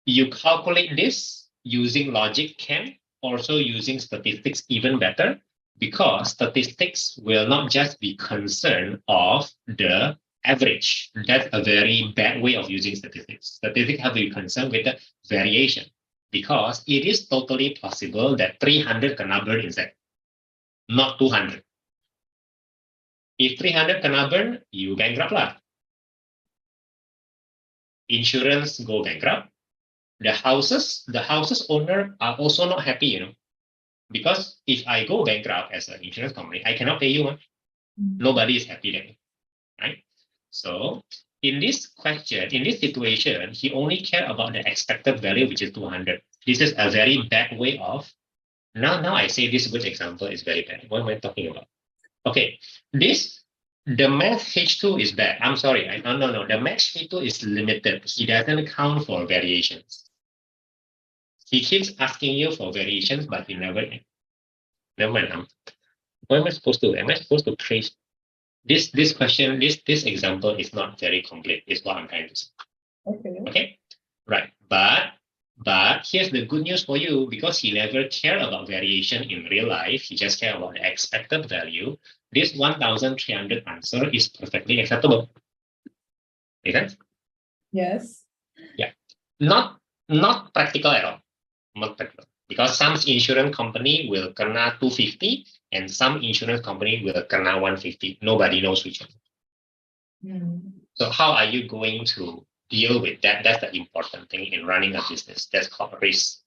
you calculate this using logic can, also using statistics even better, because statistics will not just be concerned of the average. That's a very bad way of using statistics. Statistics have to be concerned with the variation, because it is totally possible that 300 kena burn inside, not 200. If 300 kena burn, you bankrupt lah. Insurance go bankrupt. The houses owner are also not happy, because if I go bankrupt as an insurance company, I cannot pay you. Nobody is happy then, right? So in this question, in this situation, he only cared about the expected value, which is 200. This is a very bad way of, now I say this good example is very bad. What am I talking about? Okay, the math H2 is bad. I'm sorry. No. The math H2 is limited. He doesn't count for variations. He keeps asking you for variations, but he never mind. What am I supposed to? Am I supposed to trace this question? This example is not very complete. Is what I'm trying to say. Okay. Okay, right. But here's the good news for you, because he never cared about variation in real life. He just cared about the expected value. This 1,300 answer is perfectly acceptable. Make sense? Yes. Not practical at all. Not practical. Because some insurance company will kena 250 and some insurance company will kena 150. Nobody knows which one. So how are you going to deal with that? That's the important thing in running a business. That's called risk.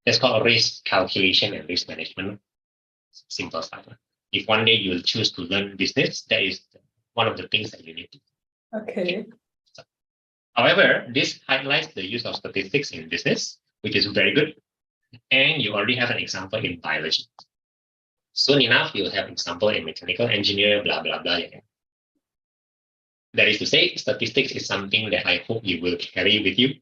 That's called risk calculation and risk management. Simple stuff. If one day you will choose to learn business, that is one of the things that you need to do. Okay. However, this highlights the use of statistics in business, which is very good. And you already have an example in biology. Soon enough, you'll have an example in mechanical engineer, blah, blah, blah. That is to say, statistics is something that I hope you will carry with you.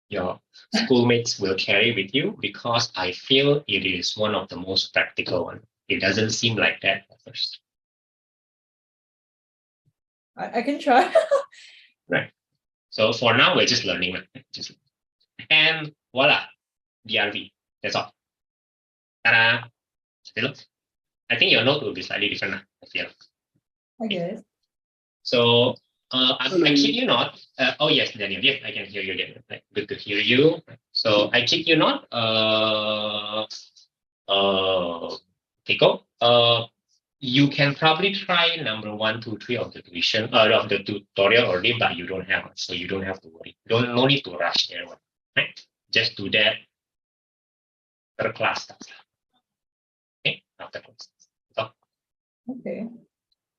Your schoolmates will carry with you, because I feel it is one of the most practical ones. It doesn't seem like that at first. I can try. Right. So for now, we're just learning. And voila, DRV. That's all. Ta-da. I think your note will be slightly different. I feel. I guess. So I kid you not. Oh yes, Daniel. Yes, I can hear you, Daniel. Right. Good to hear you. So I kid you not. Keiko. You can probably try number 1, 2, 3 of the tutorial already, but you don't have it, so you don't have to worry. No need to rush there. Right? Just do that after class starts. Okay, after class. So, Okay.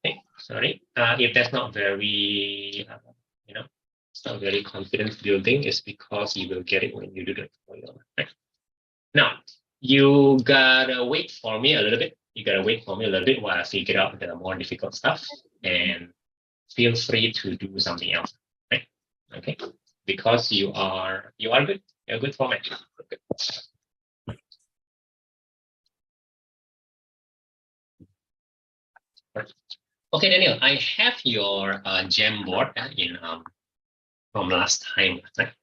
okay, sorry. If that's not very, it's not very confidence building, it's because you will get it when you do the tutorial. Right? Now, you gotta wait for me a little bit. While I figure out the more difficult stuff, and feel free to do something else. Right? Okay. Because you are good. You're good for match. Good. Okay, Daniel, I have your Jamboard in from last time. Right?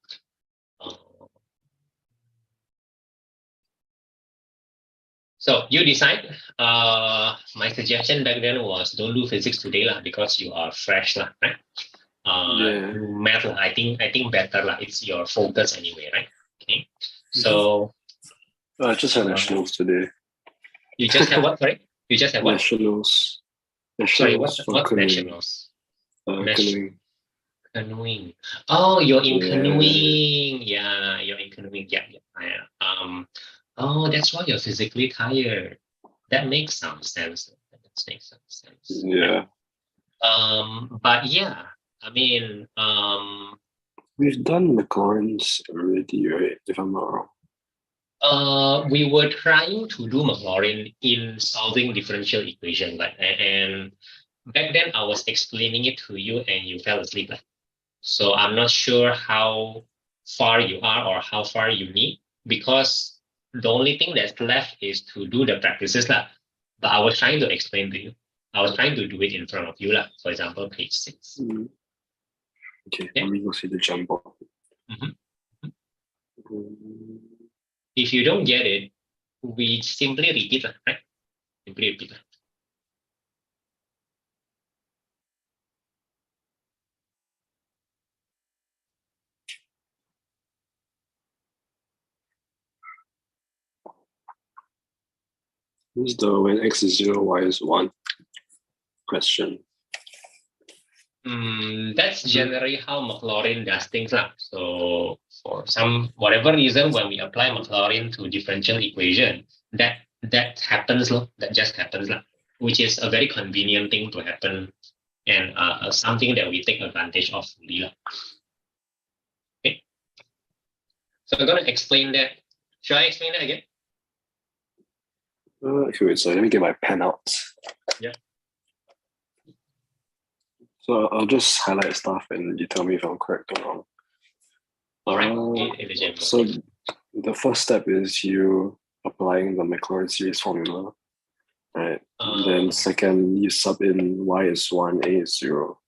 So you decide. My suggestion back then was don't do physics today lah, because you are fresh lah, right? Math lah, I think better lah. It's your focus anyway, right? Okay. So I just had nationals today. You just have what? Sorry, you just have what? Nationals. Sorry, what nationals? Canoeing. Oh, you're in canoeing. Yeah, you're in canoeing. Yeah. Oh, that's why you're physically tired. That makes some sense. Yeah. But yeah, I mean, we've done Maclaurin's already, right? If I'm not wrong. We were trying to do Maclaurin in solving differential equation, and back then I was explaining it to you and you fell asleep. So I'm not sure how far you are or how far you need, because the only thing that's left is to do the practices. But I was trying to explain to you. I was trying to do it in front of you. For example, page 6. Okay, let me go see the Jamboard. If you don't get it, we simply repeat, right? Simply repeat. This is the when x is 0, y is 1 question. That's generally how Maclaurin does things. So for some whatever reason, when we apply Maclaurin to differential equation, that happens. That just happens, which is a very convenient thing to happen, and something that we take advantage of. Okay. So I'm gonna explain that. Should I explain that again? Okay, wait, so let me get my pen out. Yeah. So I'll just highlight stuff and you tell me if I'm correct or wrong. All right. So the first step is you applying the Maclaurin series formula. right? Then second, you sub in y is 1, a is 0.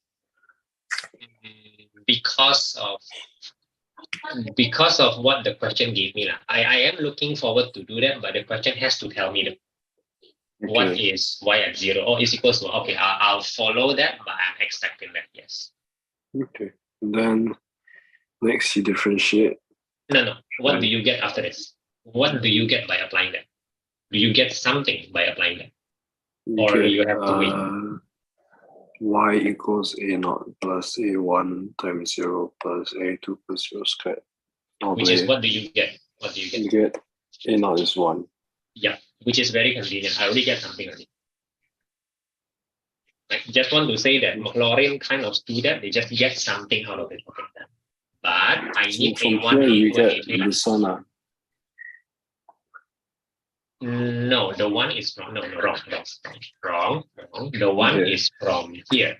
Because of what the question gave me. I am looking forward to do that, but the question has to tell me what is y at 0 or is equals to, okay, I'll follow that, but I'm expecting that, yes. Okay. Then next you differentiate. No. What do you get after this? What do you get by applying that? Do you get something by applying that? Or you have to wait? Y equals a0 plus a1 times 0 plus a2 plus 0 squared. Which is, what do you get? What do you get? You get a0 is 1. Yeah, which is very convenient. I already get something already. I just want to say that Maclaurin kind of do that. They just get something out of it. Okay, but I need from A1, here you A2, get and A3. this one. No, the one is wrong. No, wrong. The one is from here.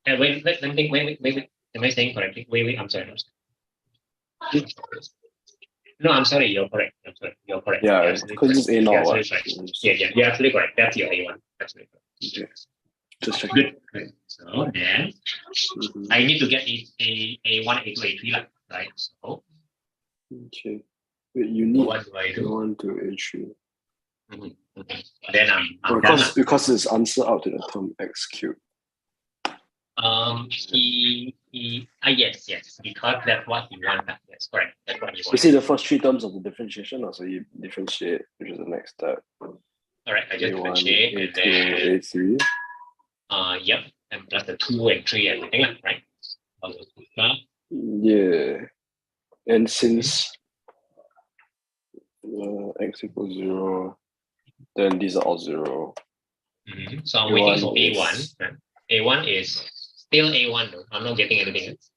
Wait. Am I saying correctly? Wait. I'm sorry. No, I'm sorry. You're correct. You're correct. Yeah, because it's A0. Right. Yeah. You're absolutely correct. That's your A1. Absolutely correct. Okay. Just check. Good. So then I need to get A1, A2, A3, right? So okay. Wait, you need what do I do? A1 to A3. Then I'm done. Because it's answer out to the term x cubed. Yes, because that's what he wanted. Yes, correct. That's what he wanted. You see the first 3 terms of the differentiation, so you differentiate, which is the next step. All right, I just A1, differentiate A2, and then A3. Yep, and plus the 2 and 3 and everything, right? All those stuff. Yeah, and since x equals 0, then these are all 0. So I'm waiting for A1. A1 is still A1 though. I'm not getting anything else.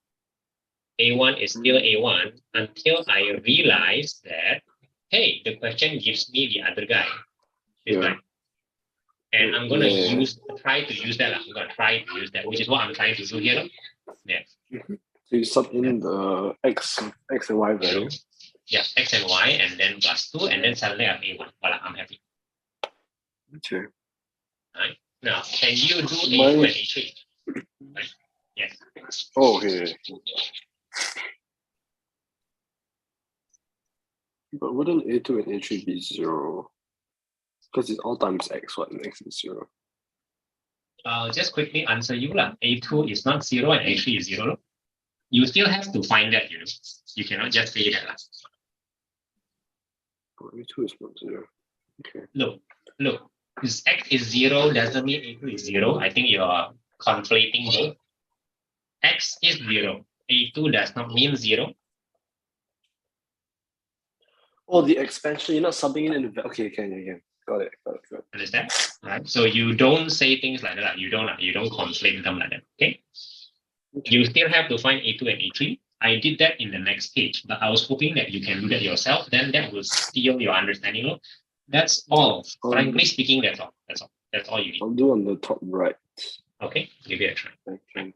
A1 is still A1 until I realize that, hey, the question gives me the other guy. This guy. And I'm gonna try to use that. I'm gonna try to use that, which is what I'm trying to do here. Yes. So you sub in the x and y value. Yeah, x and y, and then plus 2, and then suddenly I have A1. Voila, I'm happy. Okay. Right. Now, can you do A2 and A3? Right? Yes. Oh, okay. But wouldn't A2 and A3 be 0? Because it's all times x, what? And x is 0. I'll just quickly answer you. A2 is not 0 and A3 is 0. You still have to find that, You cannot just say that. Oh, A2 is not 0. Okay. Look. If x is 0 doesn't mean A2 is 0. I think you're conflating both. X is 0. A2 does not mean 0. Oh, the expansion, you're not subbing in the... Okay, again. Got it. Understand? Right. So you don't say things like that. You don't conflate them like that. Okay. You still have to find A2 and A3. I did that in the next stage, but I was hoping that you can do that yourself. Then that will steal your understanding. That's all. Frankly speaking, that's all. That's all you need. I'll do on the top right. Okay, give it a try. Okay.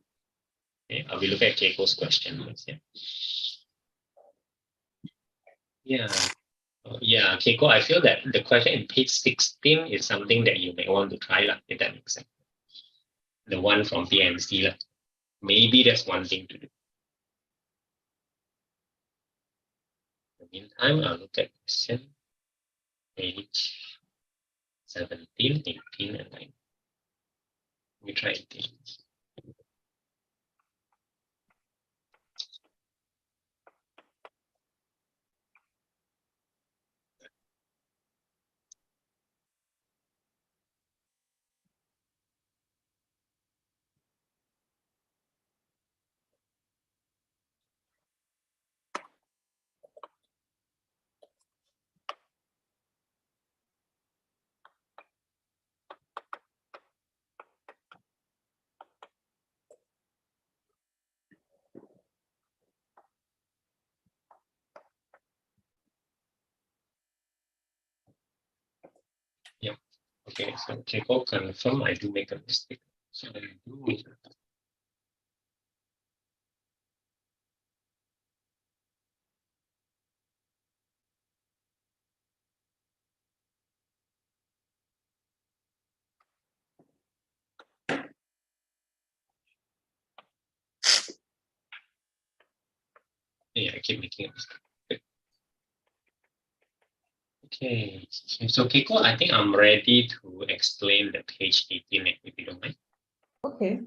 I'll be looking at Keiko's question. Yeah, Keiko, I feel that the question in page 16 is something that you may want to try, if that makes sense. The one from PMC. Maybe that's one thing to do. In the meantime, I'll look at question page 17, 18, and 19. Let me try 18. Yeah. Okay, so Keiko confirm I do make a mistake. So I do make a Yeah, I keep making a mistake. Okay, so Keiko, I think I'm ready to explain the page 18 if you don't mind. Okay.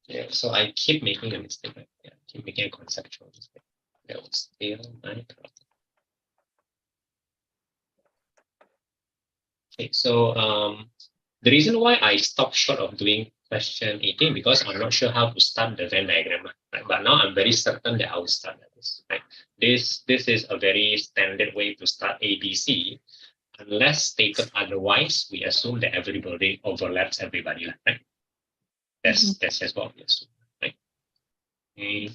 Yeah, so I keep making a mistake. Right? Yeah, keep making a conceptual mistake. That was still my problem. Okay, so the reason why I stopped short of doing question 18 because I'm not sure how to start the Venn diagram. Right? But now I'm very certain that I will start like this. Right? This is a very standard way to start ABC. Unless stated otherwise, we assume that everybody overlaps everybody. Right? That's just what we assume. Right? Okay.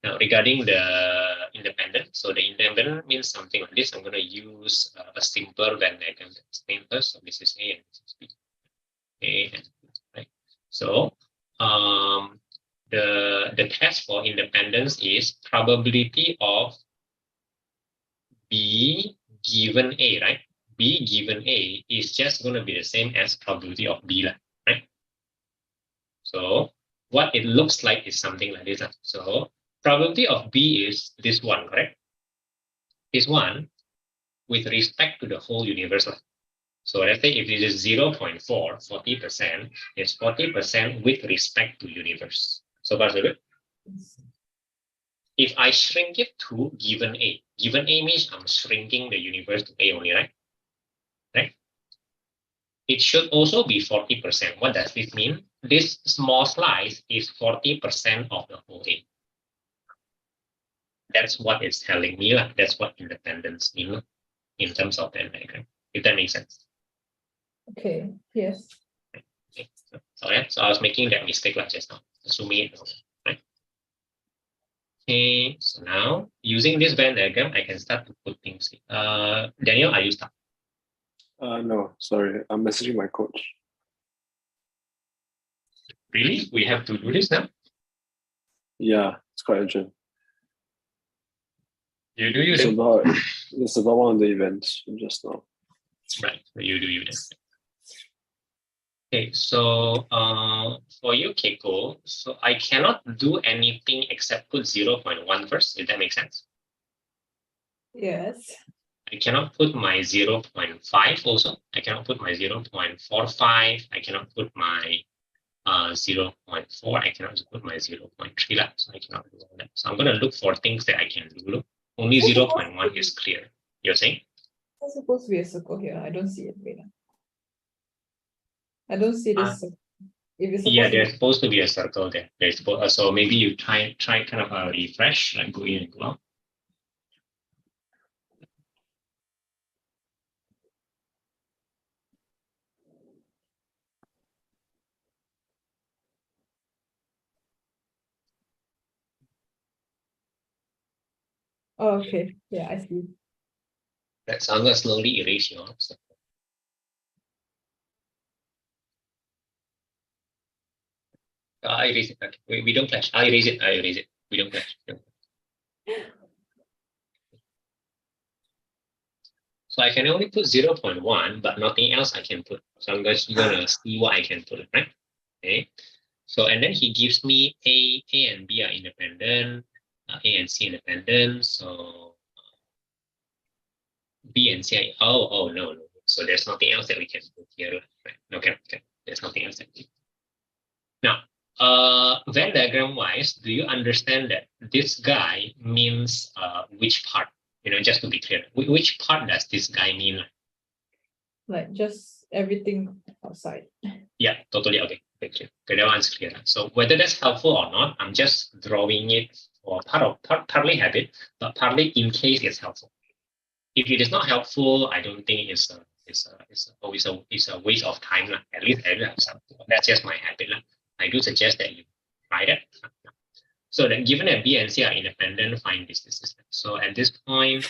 Now, regarding the independent, so the independent means something like this. I'm going to use a simpler Venn diagram. So this is A and this is B. A and B, right? So the test for independence is probability of B given A, right? B given A is just going to be the same as probability of B, right? So what it looks like is something like this. So probability of B is this one, correct? This one with respect to the whole universe. So let's say if it is 0.4, 40%, it's 40% with respect to universe. So far so good. If I shrink it to given A means I'm shrinking the universe to A only, right? Right? It should also be 40%. What does this mean? This small slice is 40% of the whole A. That's what it's telling me. That's what independence means in terms of Venn diagram, if that makes sense. Okay. Yes. Okay. So I was making that mistake just now, assuming it. Right? Okay, so now using this Venn diagram, I can start to put things in. Daniel, are you stuck? No, sorry. I'm messaging my coach. Really? We have to do this now? Yeah, it's quite urgent. You do you It's then. about one of the events from just now. Right, you do you then. Okay, so for you, Keiko, so I cannot do anything except put 0.1 first, if that makes sense. Yes. I cannot put my 0.5 also. I cannot put my 0.45. I cannot put my 0.4. I cannot put my 0.3. So I cannot do all that. So I'm going to look for things that I can do. Look. Only 0.1 is clear. You're saying? There's supposed to be a circle here. I don't see it. Wait. I don't see this. If it's Yeah, supposed to there's be. supposed to be a circle there. There's so maybe you try kind of a refresh, like go in and go out. Oh, okay. Yeah, I see. So I'm going to slowly erase yours. I erase it. Okay. We don't clash. I erase it. We don't clash. So I can only put 0.1, but nothing else I can put. So I'm just going to see what I can put, right? Okay. So, and then he gives me A and B are independent, A and C independent. So B and C are, no. So there's nothing else that we can put here, right? Okay. There's nothing else that we Now, Venn diagram wise, do you understand that this guy means which part? Just to be clear, which part does this guy mean? Like just everything outside. Yeah, totally okay. Okay, that one's clear. So whether that's helpful or not, I'm just drawing it for partly habit, but partly in case it's helpful. If it is not helpful, I don't think it's a waste of time. At least I do have something. That's just my habit. I do suggest that you try that. So that given that B and C are independent, find this. So at this point,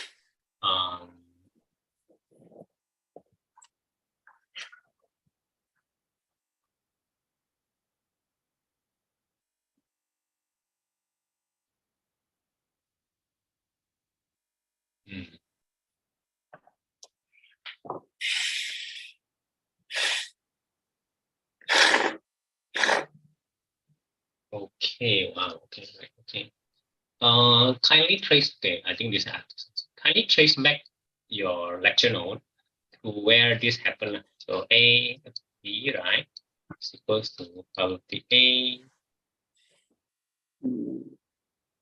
okay, wow, okay. Kindly trace, okay, I think this happens. Kindly trace back your lecture note to where this happened. So A, B, right, is equals to probability A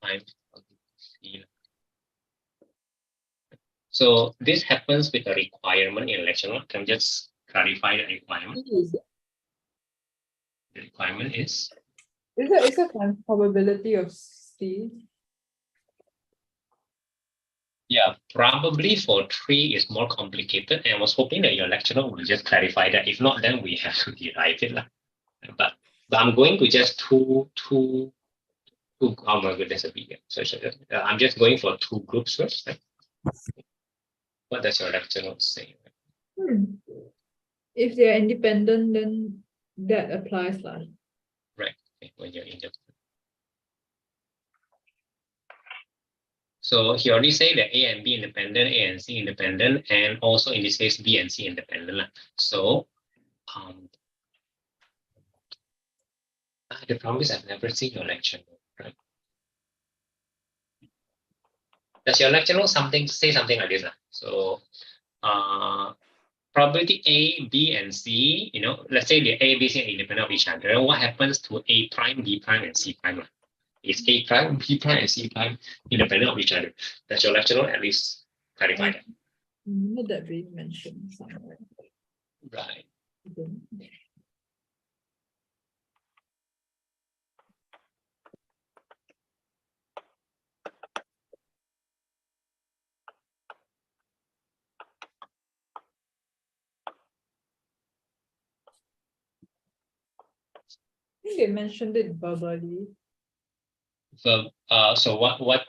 times probability C. So this happens with a requirement in lecture note. Can just clarify the requirement? The requirement is? Is a probability of C? Yeah, probably for 3 is more complicated, and I was hoping that your lecturer will just clarify that. If not, then we have to derive it. But I'm going to just two, oh my goodness, a big. So I'm just going for 2 groups first. Right? What does your lecturer say? If they're independent, then that applies. Right, okay, when you're in the. So he already say that A and B independent, A and C independent, and also in this case B and C independent. So the problem is I've never seen your lecture note, right? Does your lecture note say something like this? So probability A, B, and C, let's say the A, B, C are independent of each other. What happens to A prime, B prime, and C prime? Is A prime, B prime, and C prime independent of each other? Does your lecture note at least clarify that? Not that we mentioned somewhere. Right. I think they mentioned it verbally. So, what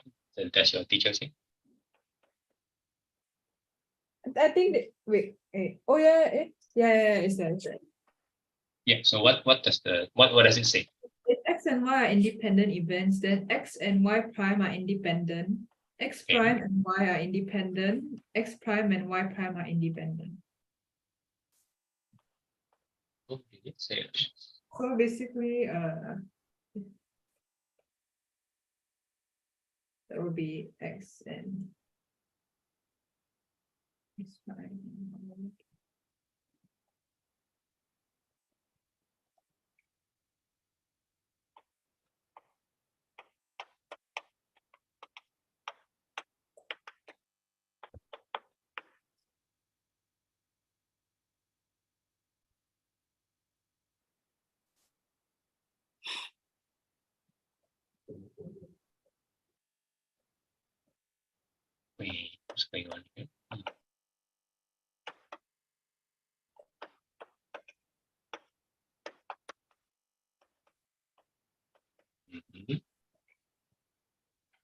does your teacher say? I think wait. Oh yeah, it's that. Yeah. So what does it say? If X and Y are independent events, then X and Y prime are independent. X prime and Y are independent. X prime and Y prime are independent. Oh, did it say it? So basically, that would be X and X prime. Wait, what's going on here?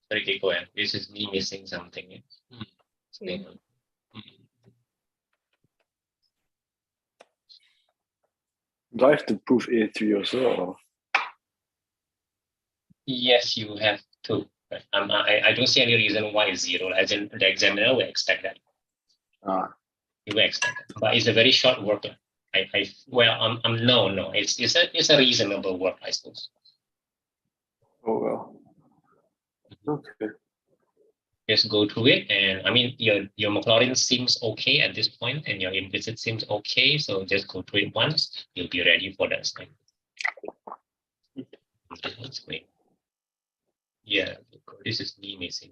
Sorry, Keiko, this is me missing something. What's going on? Do I have to prove A3 also? Or? Yes, you have to. I don't see any reason why it's 0. As in, the examiner will expect that. You will expect that. But it's a very short work. No. It's a reasonable work, I suppose. Oh well. Okay. Just go through it, and I mean your Maclaurin seems okay at this point, and your implicit seems okay. So just go through it once. You'll be ready for that assignment. That's great. Yeah, this is me missing.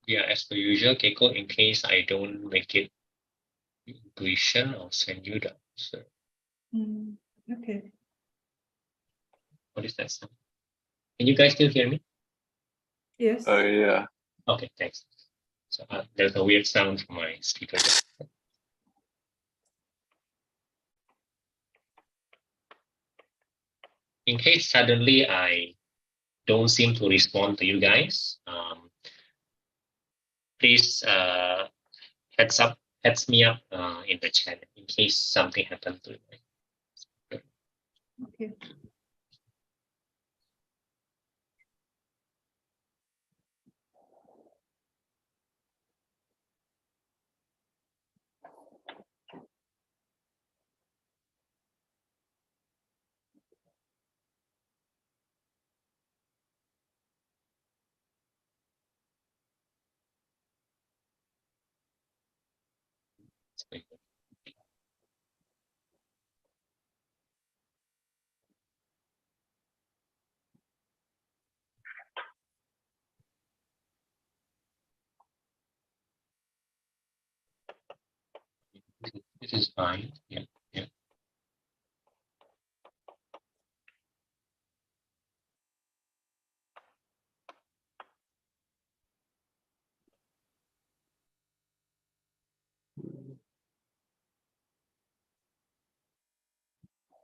Yeah, as per usual, Keiko, in case I don't make it intuition, I'll send you the answer. Okay. What is that sound? Can you guys still hear me? Yes. Oh yeah. Okay, thanks. So there's a weird sound from my speaker. In case suddenly I don't seem to respond to you guys, please heads me up in the chat in case something happened to me. Okay. This is fine. Yeah. Yeah.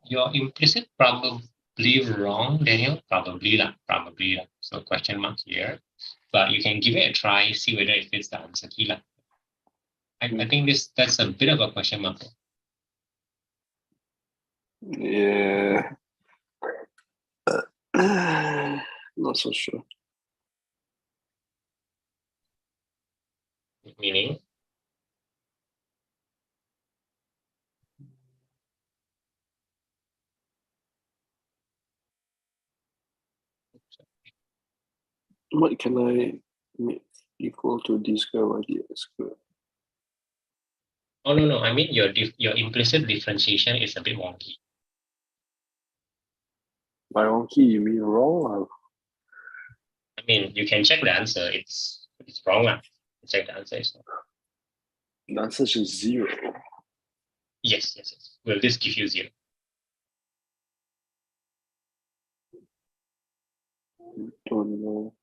Your implicit probably wrong, Daniel. Probably lah. Probably lah. So question mark here. But you can give it a try, see whether it fits the answer key lah. I think that's a bit of a question mark. Yeah. Not so sure. Meaning? What can I make equal to d squared by dx squared? Oh no, I mean your implicit differentiation is a bit wonky. By wonky, you mean wrong? I mean, you can check the answer. It's wrong lah. Check the answer is wrong. The answer is just 0. Yes. Will this give you 0? Don't know.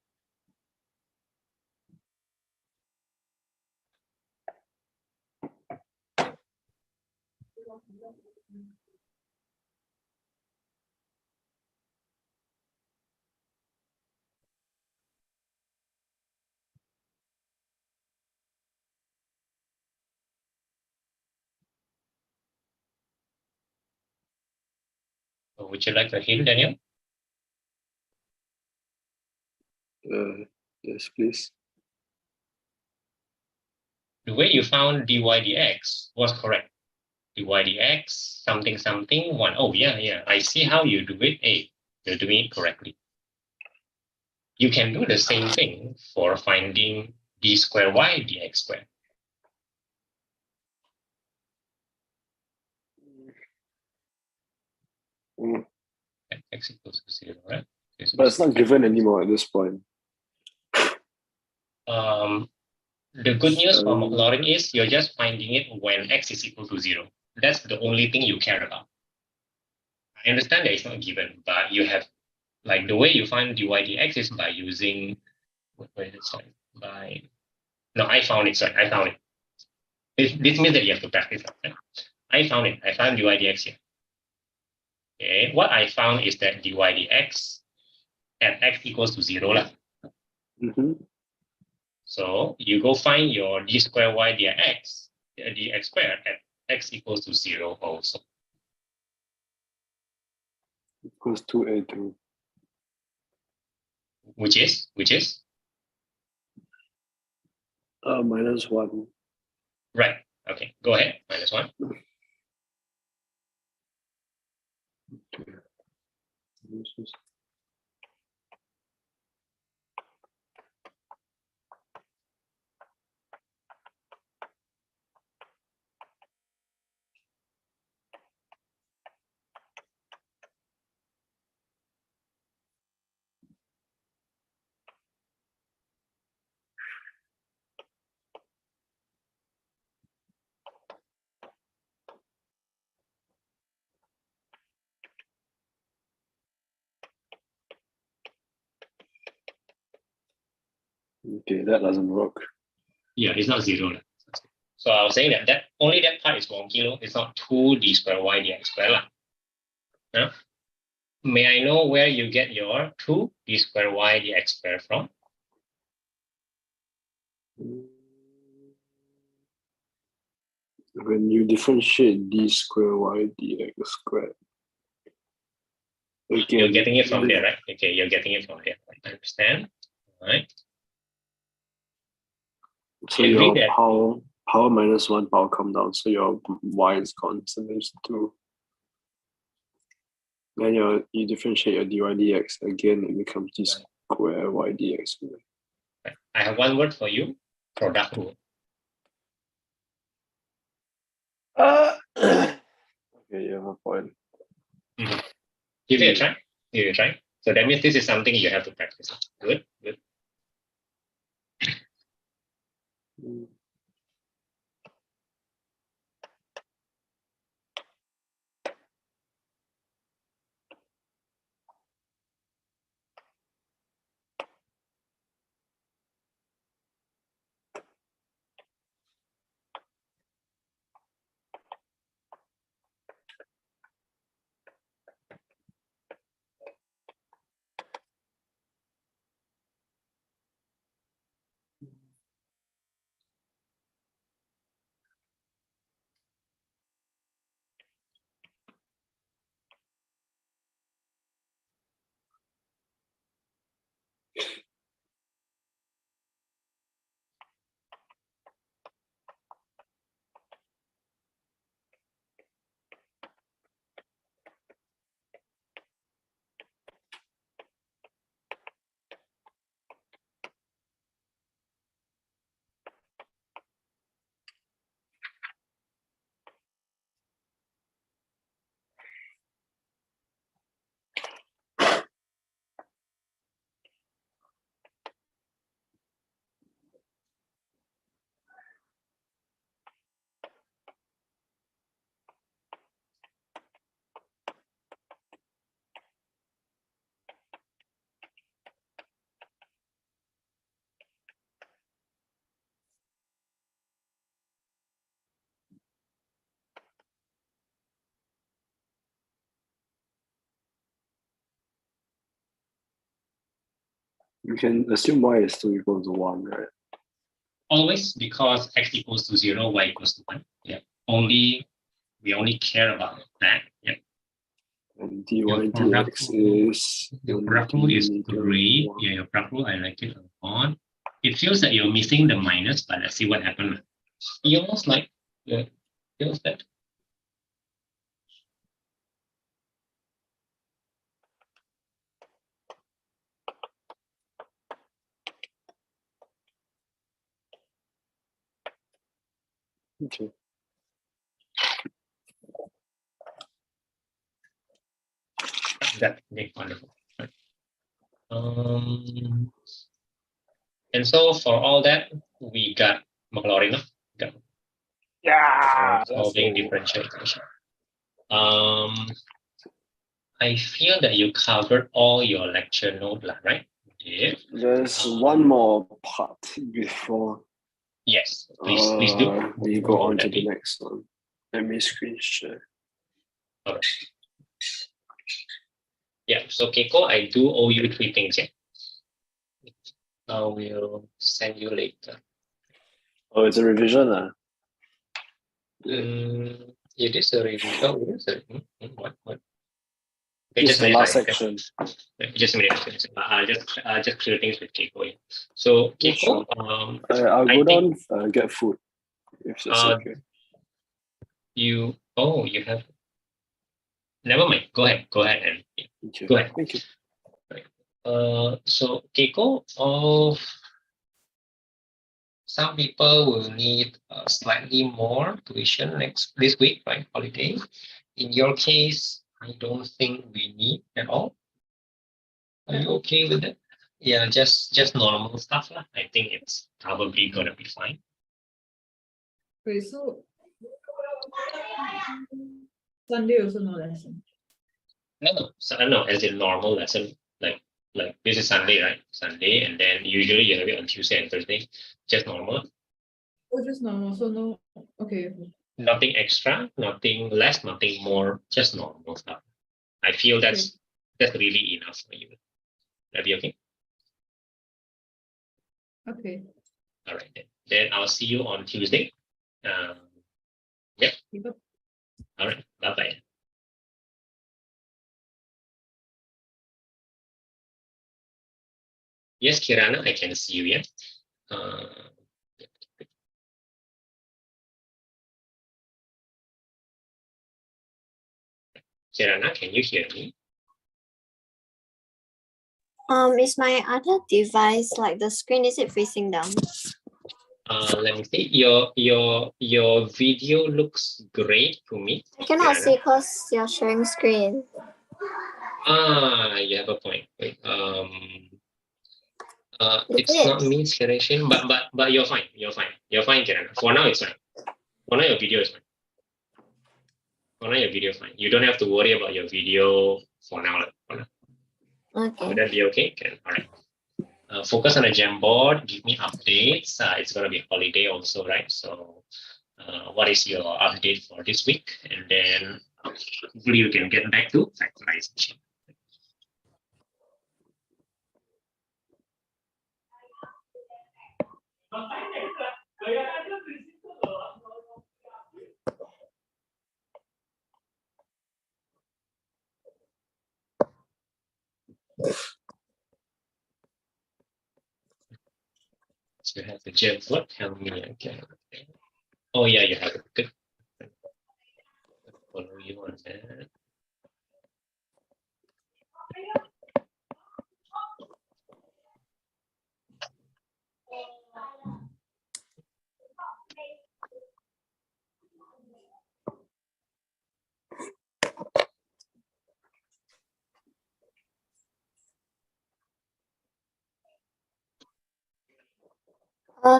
So would you like a hint, Daniel? Yes, please. The way you found dy dx was correct. Dy dx something 1. Oh yeah. I see how you do it. Hey, you're doing it correctly. You can do the same thing for finding d square y dx squared. X equals to 0, right? Okay, so But it's not given anymore at this point. The good news for Loring is you're just finding it when x is equal to 0. That's the only thing you care about. I understand that it's not given, but you have, like, the way you find dy dx is by using, where is it? Sorry, I found it. This means that you have to practice. Right? I found it. I found dy dx here. Okay, what I found is that dy dx at x equals to 0 lah. So you go find your d square y dx squared at x equals to 0 also. Equals 2a2. Which is? -1. Right. Okay. Go ahead. -1. Okay, that doesn't work. Yeah, it's not 0. So I was saying that only that part is wonky. It's not 2d square y dx squared. Huh? May I know where you get your 2d square y dx squared from? When you differentiate d square y dx squared, You're getting it from there, right? Okay, you're getting it from there. I understand. All right. So I agree your that- power minus 1 power come down, so your y is constant, is 2. Then you differentiate your dy dx, again it becomes d square y dx. I have one word for you, product rule. Okay, you have a point. Give it a try. Give it a try. So that means this is something you have to practice. Good, good. Mm. You can assume y is still equal to 1, right? Always, because x equals to 0, y equals to 1. Yeah. We only care about that. Yeah. And dy Your product dx rule- is Your product rule is great. Yeah, your product rule, I like it a lot. It feels that you're missing the minus, but let's see what happens. Feels like feels that. Okay. That's wonderful. And so for all that, we got Maclaurin. Got Yeah. solving differential equation. I feel that you covered all your lecture note, right? Yeah. There's one more part before Yes, please do. we go on to the next one. Let me screen share. All right. Yeah, so Keiko, I do owe you 3 things. Yeah. I will send you later. Oh, it's a revision. It is a revision. Oh, it is a, what? Okay, It's just a the minute. last sorry. section. Just a minute. I'll just clear things with Keiko. Yeah. So Yeah, Keiko, sure. I'll I go think, down, get food, if that's okay. you have. Never mind. Go ahead. And Okay. go ahead. Thank you. So Keiko, some people will need slightly more tuition this week, right? Holiday. In your case, I don't think we need at all. Are you okay with it? Yeah, just normal stuff. I think it's probably gonna be fine. Wait, so Sunday also no lesson. No, as in normal lesson, like this is Sunday, right? Sunday, and then usually you have it on Tuesday and Thursday, just normal. Oh, just normal. So no. Okay. Nothing extra, nothing less, nothing more, just normal stuff. I feel that's really enough for you. That be okay? Okay. All right then. Then I'll see you on Tuesday. Yep. Keep up. All right. Bye bye. Yes, Kirana, I can see you. Yeah. Kirana, can you hear me? Is my other device like the screen? Is it facing down? Let me see. Your video looks great to me. I cannot Kirana. see because you're sharing screen. You have a point. Wait, it's not me, Shiration, but you're fine. You're fine, Kirana. For now, it's fine. For now, your video is fine. For now, your video is fine. You don't have to worry about your video for now. Okay. Would that be okay? Okay. All right. Focus on the Jamboard. Give me updates. It's gonna be holiday also, right? So, what is your update for this week? And then hopefully you can get back to factorization. So you have the Jamboard. Tell me again. Oh yeah, you have it. Good. Follow you on that.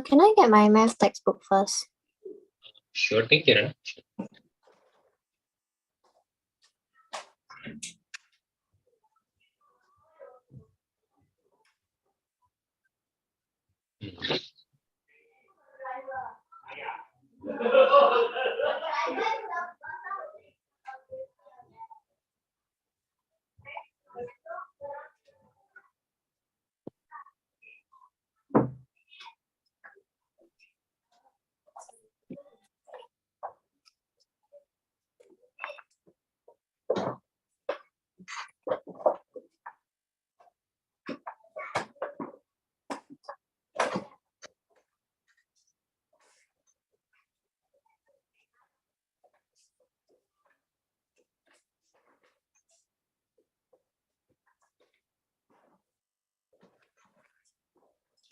Can I get my math textbook first? Sure thing, Kiran.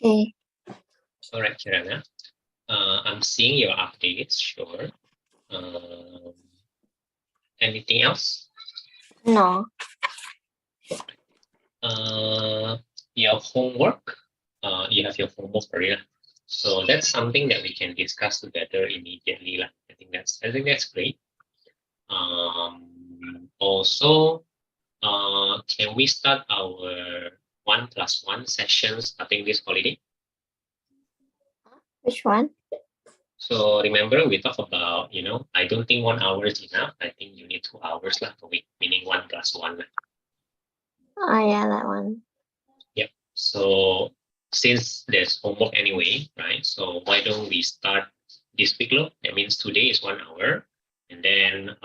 Okay. All right, Kirana. I'm seeing your updates. Sure. Anything else? No. Your homework. You have your homework already. So that's something that we can discuss together immediately. I think that's great. Also, can we start our 1+1 session starting this holiday? Which one? So remember we talked about, I don't think 1 hour is enough. I think you need 2 hours per week, meaning 1+1. Yeah, that one. Yep. So since there's homework anyway, right? So why don't we start this week? That means today is 1 hour, and then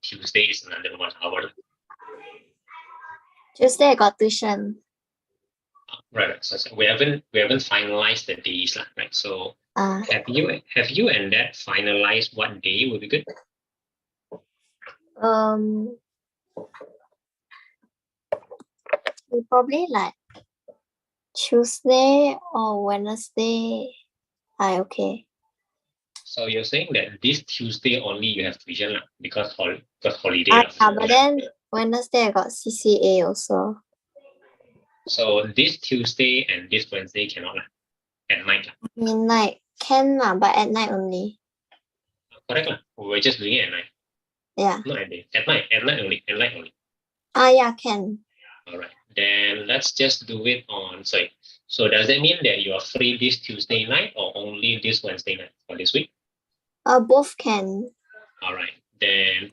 Tuesday is another 1 hour. Tuesday I got tuition. Right. So we haven't finalized the days, right? So have you and that finalized what day would be good? We probably like Tuesday or Wednesday. Okay. So you're saying that this Tuesday only you have tuition because holiday. But then Wednesday I got CCA also. So this Tuesday and this Wednesday cannot at night. Midnight can but at night only. Correct we're just doing it at night. Yeah. Not at day. At night only. Yeah, can. All right. Then let's just do it on. So does that mean that you are free this Tuesday night or only this Wednesday night for this week? Both can. All right. Then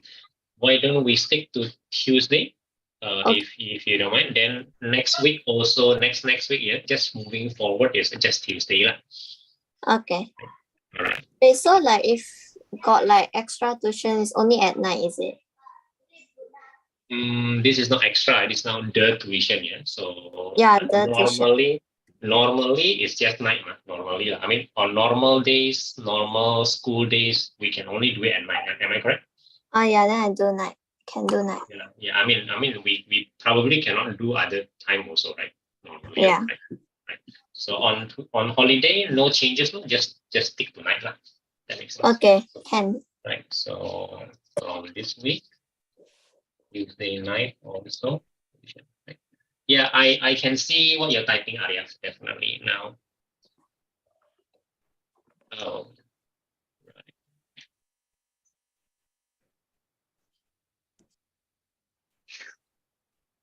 why don't we stick to Tuesday? Okay. If you don't mind, then next week also next week, yeah, just moving forward is just Tuesday. Okay. All right. Okay, so like if got like extra tuition is only at night, is it? This is not extra, it is now the tuition, yeah. So yeah, the normally normally it's just night. Normally, I mean, on normal days, normal school days, we can only do it at night. Am I correct? Oh yeah, then I do night. Can do night. Yeah. I mean, we probably cannot do other time also, right? Normally, Yeah. Right. So on holiday, no changes. No, just stick to night, lah. That makes sense. Okay, can. Right. So from this week, Tuesday night also. Right. Yeah, I can see what you're typing, Arya, definitely now. Oh, right.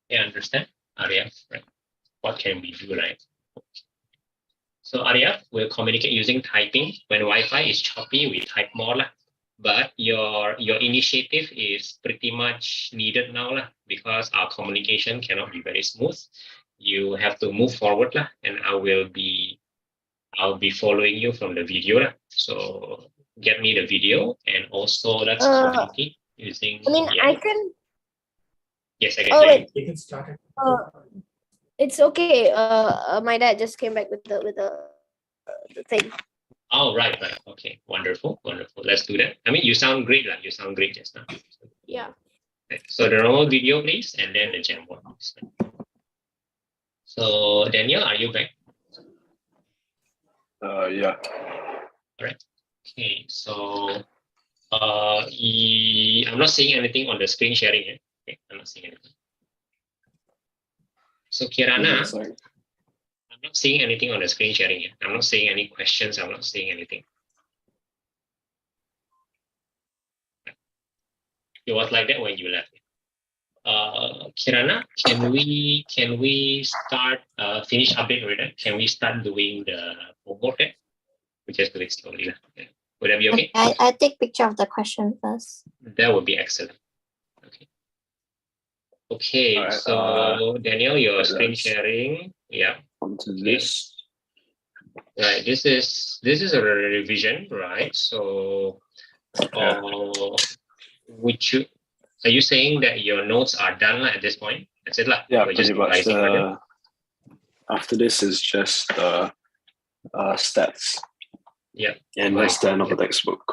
Yeah, understand, Arya, right? What can we do, right? So Arya will communicate using typing. When Wi-Fi is choppy, we type more lah. But your initiative is pretty much needed now lah, because our communication cannot be very smooth. You have to move forward lah, and I'll be following you from the video lah. So get me the video, and also let's communicate using. I mean, yeah. I can. Yes, I can. Oh hear wait, you. You can start it. it's okay. My dad just came back with the thing. Oh, right. Okay, wonderful. Let's do that. I mean, you sound great, lah. You sound great just now. Yeah. Okay, so the normal video, please, and then the Jamboard. So Daniel, are you back? Yeah. Okay, so I'm not seeing anything on the screen sharing. Okay, I'm not seeing anything. So Kirana, Sorry. I'm not seeing anything on the screen sharing yet. I'm not seeing any questions. I'm not seeing anything. It was like that when you left. Kirana, can we start finish update already? Can we start doing the homework? We just do it slowly. Okay. Would that be okay? I take picture of the question first. That would be excellent. Okay. Okay, Alright, so Daniel, your screen let's- sharing. Yeah. Onto Okay. this. Right. This is a revision, right? So Yeah. are you saying that your notes are done at this point? That's it, lah. Yeah, We're just pretty much. revising for them. After this is just stats. Yeah. And Right. that's the end of the textbook.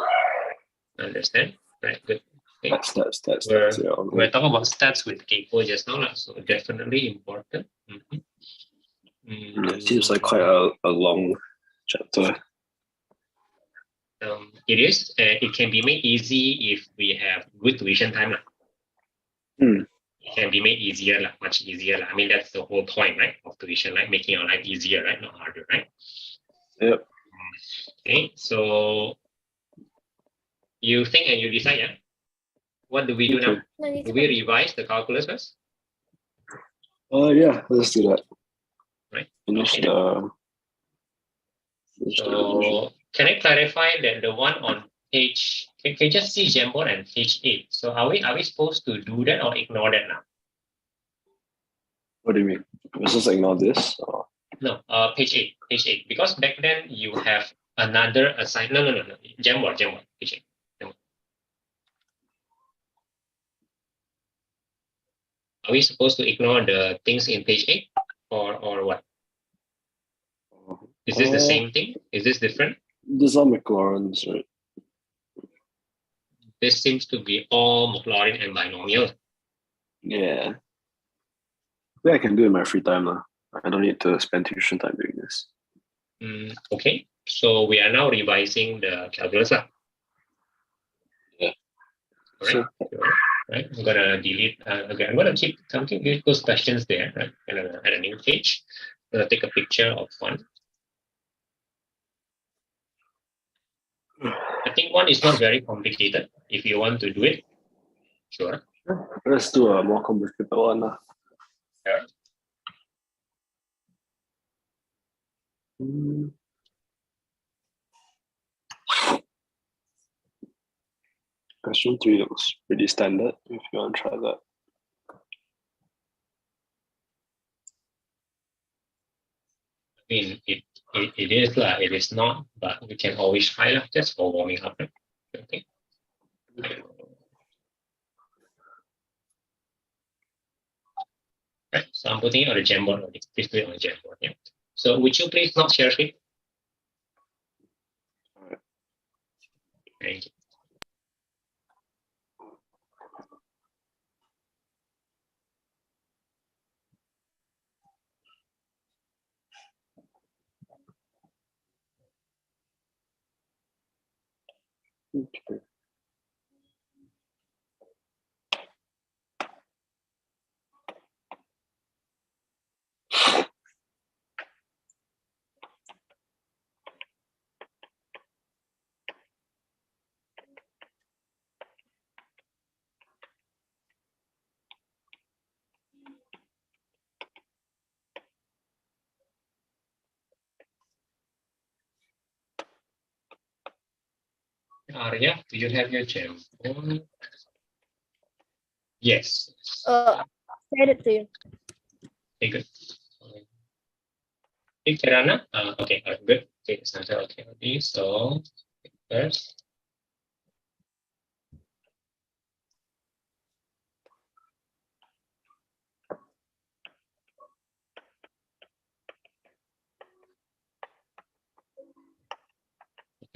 Understand? Right. Good. Okay. Stats. We're- Yeah, all We're good. talking about stats with Keiko just now, lah. So definitely important. It seems like quite a long chapter. It is. It can be made easy if we have good tuition time, lah. Hmm. It can be made easier, lah, much easier, lah. I mean, that's the whole point, right, of tuition, right? Making your life easier, right, not harder, right? Yep. Okay, so you think and you decide, yeah? What do we do now? No, need Do to we go. revise the calculus first? Yeah, let's do that. Right. Finish Okay. the. finish the revision. So can I clarify that the one on page, can you just see Jamboard and page 8? So are we supposed to do that or ignore that now? What do you mean? Let's just ignore this. Or... No, page 8, because back then you have another assignment. No. Jamboard, page 8. Jamboard. Are we supposed to ignore the things in page 8 or what? Is this the same thing? Is this different? These are Maclaurens, right? This seems to be all Maclaurin and binomial. Yeah. Yeah, I can do it in my free time now. I don't need to spend tuition time doing this. Okay, so we are now revising the calculus. Yeah. Correct. Right. I'm gonna delete. Okay, I'm gonna keep those questions there. Right. And add a new page. I'm gonna take a picture of one. I think one is not very complicated. If you want to do it, sure. Let's do a more complicated one now. Yeah. Question 3 looks pretty standard if you want to try that. I mean, it is lah. It is not, but we can always try lah, just for warming up. Right? Okay. Right. So I'm putting it on the Jamboard already. Please do it on the Jamboard. Yeah. So would you please not share screen? Alright. Thank you. Okay. Arya, do you have your gem? Yes. Send it to you. Okay, good. Hey, Kirana. Okay, good. Okay, Sandra, okay. So first.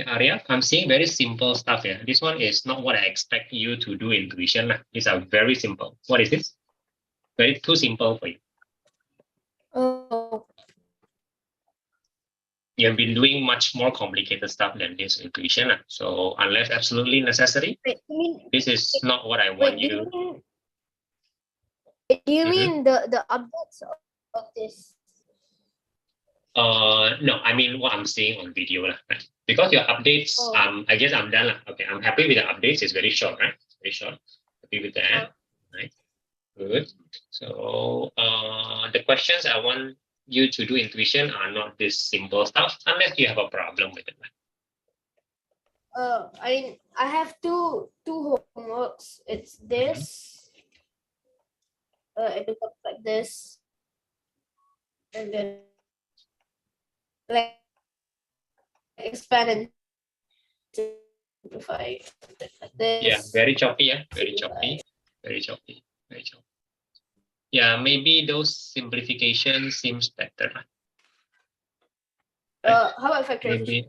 Arya, I'm seeing very simple stuff here. This one is not what I expect you to do in tuition. These are very simple. What is this? Very too simple for you. Oh, You have been doing much more complicated stuff than this in tuition. So unless absolutely necessary, wait, you mean, this is not what I wait, want do you you. mean, do you Mhm. mean the updates of this? No, I mean what I'm seeing on video, right? Because your updates, Oh. I guess I'm done. Okay, I'm happy with the updates. It's very short, right? Very short. Happy with that. Right. Good. So the questions I want you to do in tuition are not this simple stuff, unless you have a problem with it. I mean, I have two homeworks. It's this. It looks like this, and then like expand and simplify like this. Yeah, very choppy. Yeah, very choppy. Very choppy. Very choppy. Yeah, maybe those simplifications seems better. How about factorization?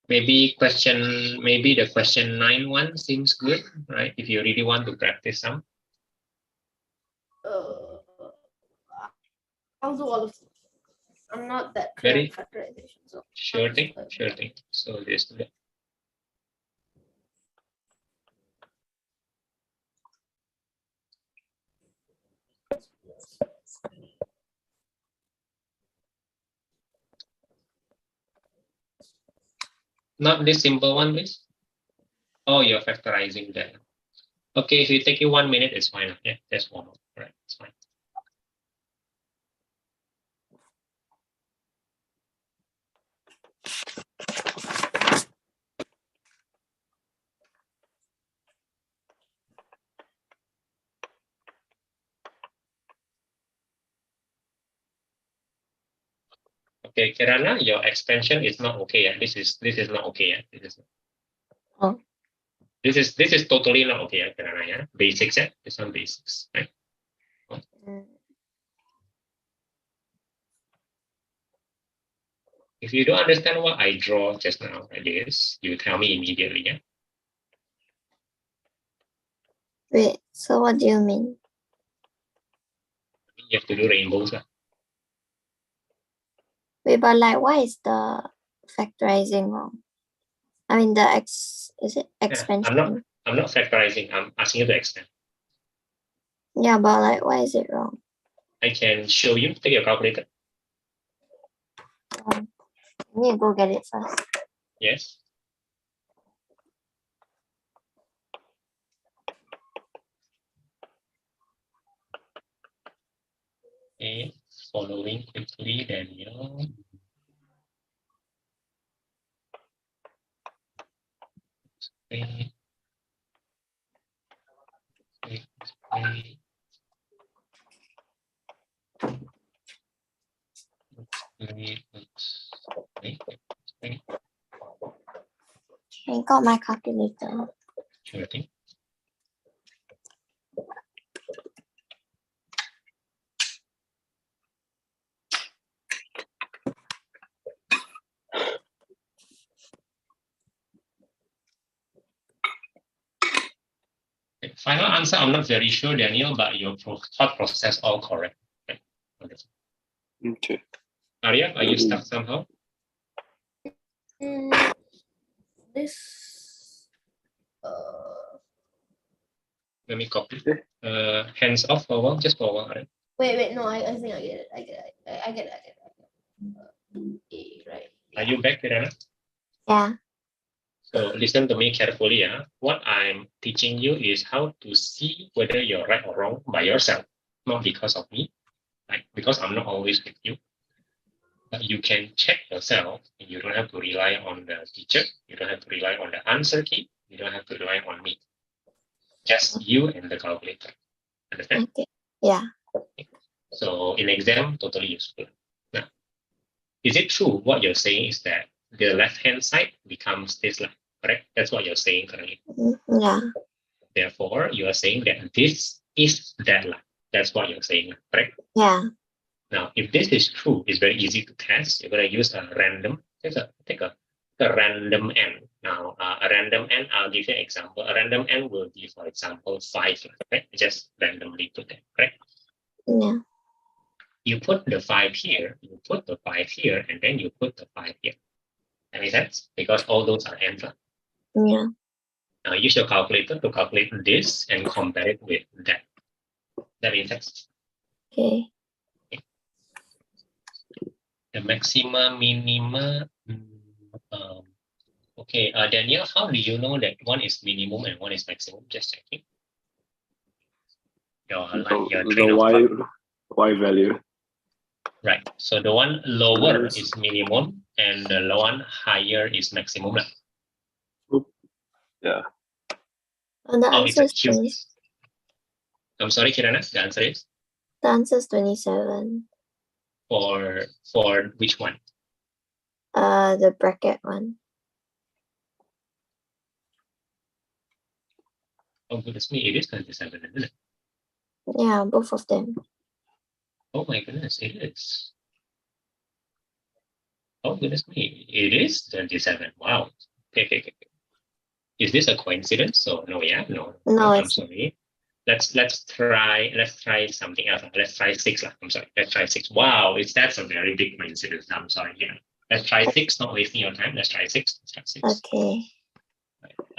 Maybe the question 9 one seems good, right? If you really want to practice some. I'll do all of them. I'm not that Very clear on factorization, so sure thing. So this. Not this simple one, please. Oh, you're factorizing that. Okay, if you take you 1 minute, it's fine. Yeah, that's one. Right, it's fine. Okay, Kirana, your expansion is not okay. Yeah? This is not okay. Yeah? This is not. Oh. This is totally not okay, yeah, Kirana. Yeah, basics. Yeah, this one basics. Right? If you don't understand what I draw just now, like this, you tell me immediately. Yeah. Wait, so what do you mean? You have to do rainbows. Wait, but like, why is the factorizing wrong? I mean, is it expansion? I'm not factorizing. I'm asking you to expand. Yeah, but like, why is it wrong? I can show you. Take your calculator. I need to go get it first. Yes. Okay. Following quickly, Daniel. Okay. Okay. I got my calculator. Sure thing. Okay, final answer, I'm not very sure, Daniel, but your thought process all correct. Okay. Wonderful. Okay. Arya, are you stuck somehow? This. Let me copy. Okay. Hands off for a while, just for a while. Arya. Wait, no, I think I get it. I get it. A, right. Are you back, Kirana? Yeah. So listen to me carefully. What I'm teaching you is how to see whether you're right or wrong by yourself, not because of me, right? Because I'm not always with you. But you can check yourself, and you don't have to rely on the teacher. You don't have to rely on the answer key. You don't have to rely on me. Just you and the calculator. Understand? Okay. Yeah. So in exam, totally useful. Now, is it true what you're saying is that the left-hand side becomes this line, correct? That's what you're saying currently. Yeah. Therefore, you are saying that this is that line. That's what you're saying, correct? Yeah. Now, if this is true, it's very easy to test. You're going to use a random, take a random n. Now, a random n, I'll give you an example. A random n will be, for example, 5, right? Just randomly put that, correct? Yeah. You put the 5 here, you put the 5 here, and then you put the 5 here. That makes sense? Because all those are n's. Yeah. Now, use your calculator to calculate this and compare it with that. That makes sense? Okay. The maxima, minima. Okay, Daniel, how do you know that one is minimum and one is maximum? Just checking. Your train The of y thought. y value. Right. So the one lower Yes. is minimum and the one higher is maximum. Yeah. And the Oh, it's answer a is cube. I'm sorry, Kirana. The answer is 27. for which one? The bracket one. Oh goodness me, it is 27, isn't it? Yeah, both of them. Oh my goodness, it is. Oh goodness me, it is 27. Wow. Okay. Is this a coincidence? So no, yeah, no. No, I'm it's sorry. Let's try something else. Let's try 6. I'm sorry. Let's try 6. Wow, that's a very big coincidence. I'm sorry. Yeah. Let's try 6. Not wasting your time. Let's try 6. Let's try 6. okay.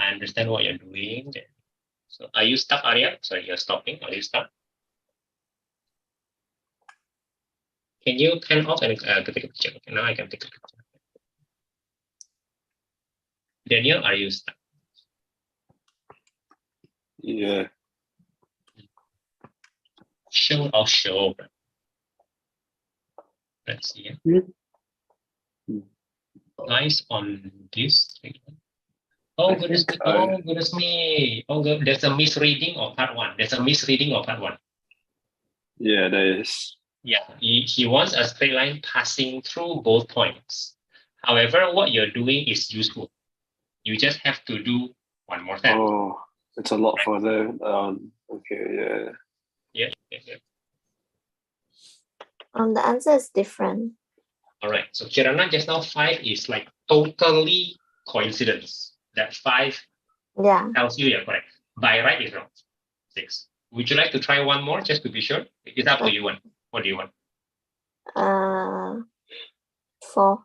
I understand what you're doing. So are you stuck, Arya? Sorry, you're stopping. Are you stuck? Can you turn off and take a picture? Okay, now I can take a picture. Daniel, are you stuck? Yeah. Show or show? Let's see. Nice on this. Oh goodness me! Oh goodness me! Oh good. There's a misreading of part 1. Yeah, there is. Yeah, he wants a straight line passing through both points. However, what you're doing is useful. You just have to do one more time. Oh, it's a lot further. Okay, yeah. Yeah. The answer is different. All right. So Kirana, just now 5 is like totally coincidence. That 5 Yeah. tells you you're correct. By right is wrong. 6. Would you like to try one more just to be sure? It's up to you. What do you want? 4.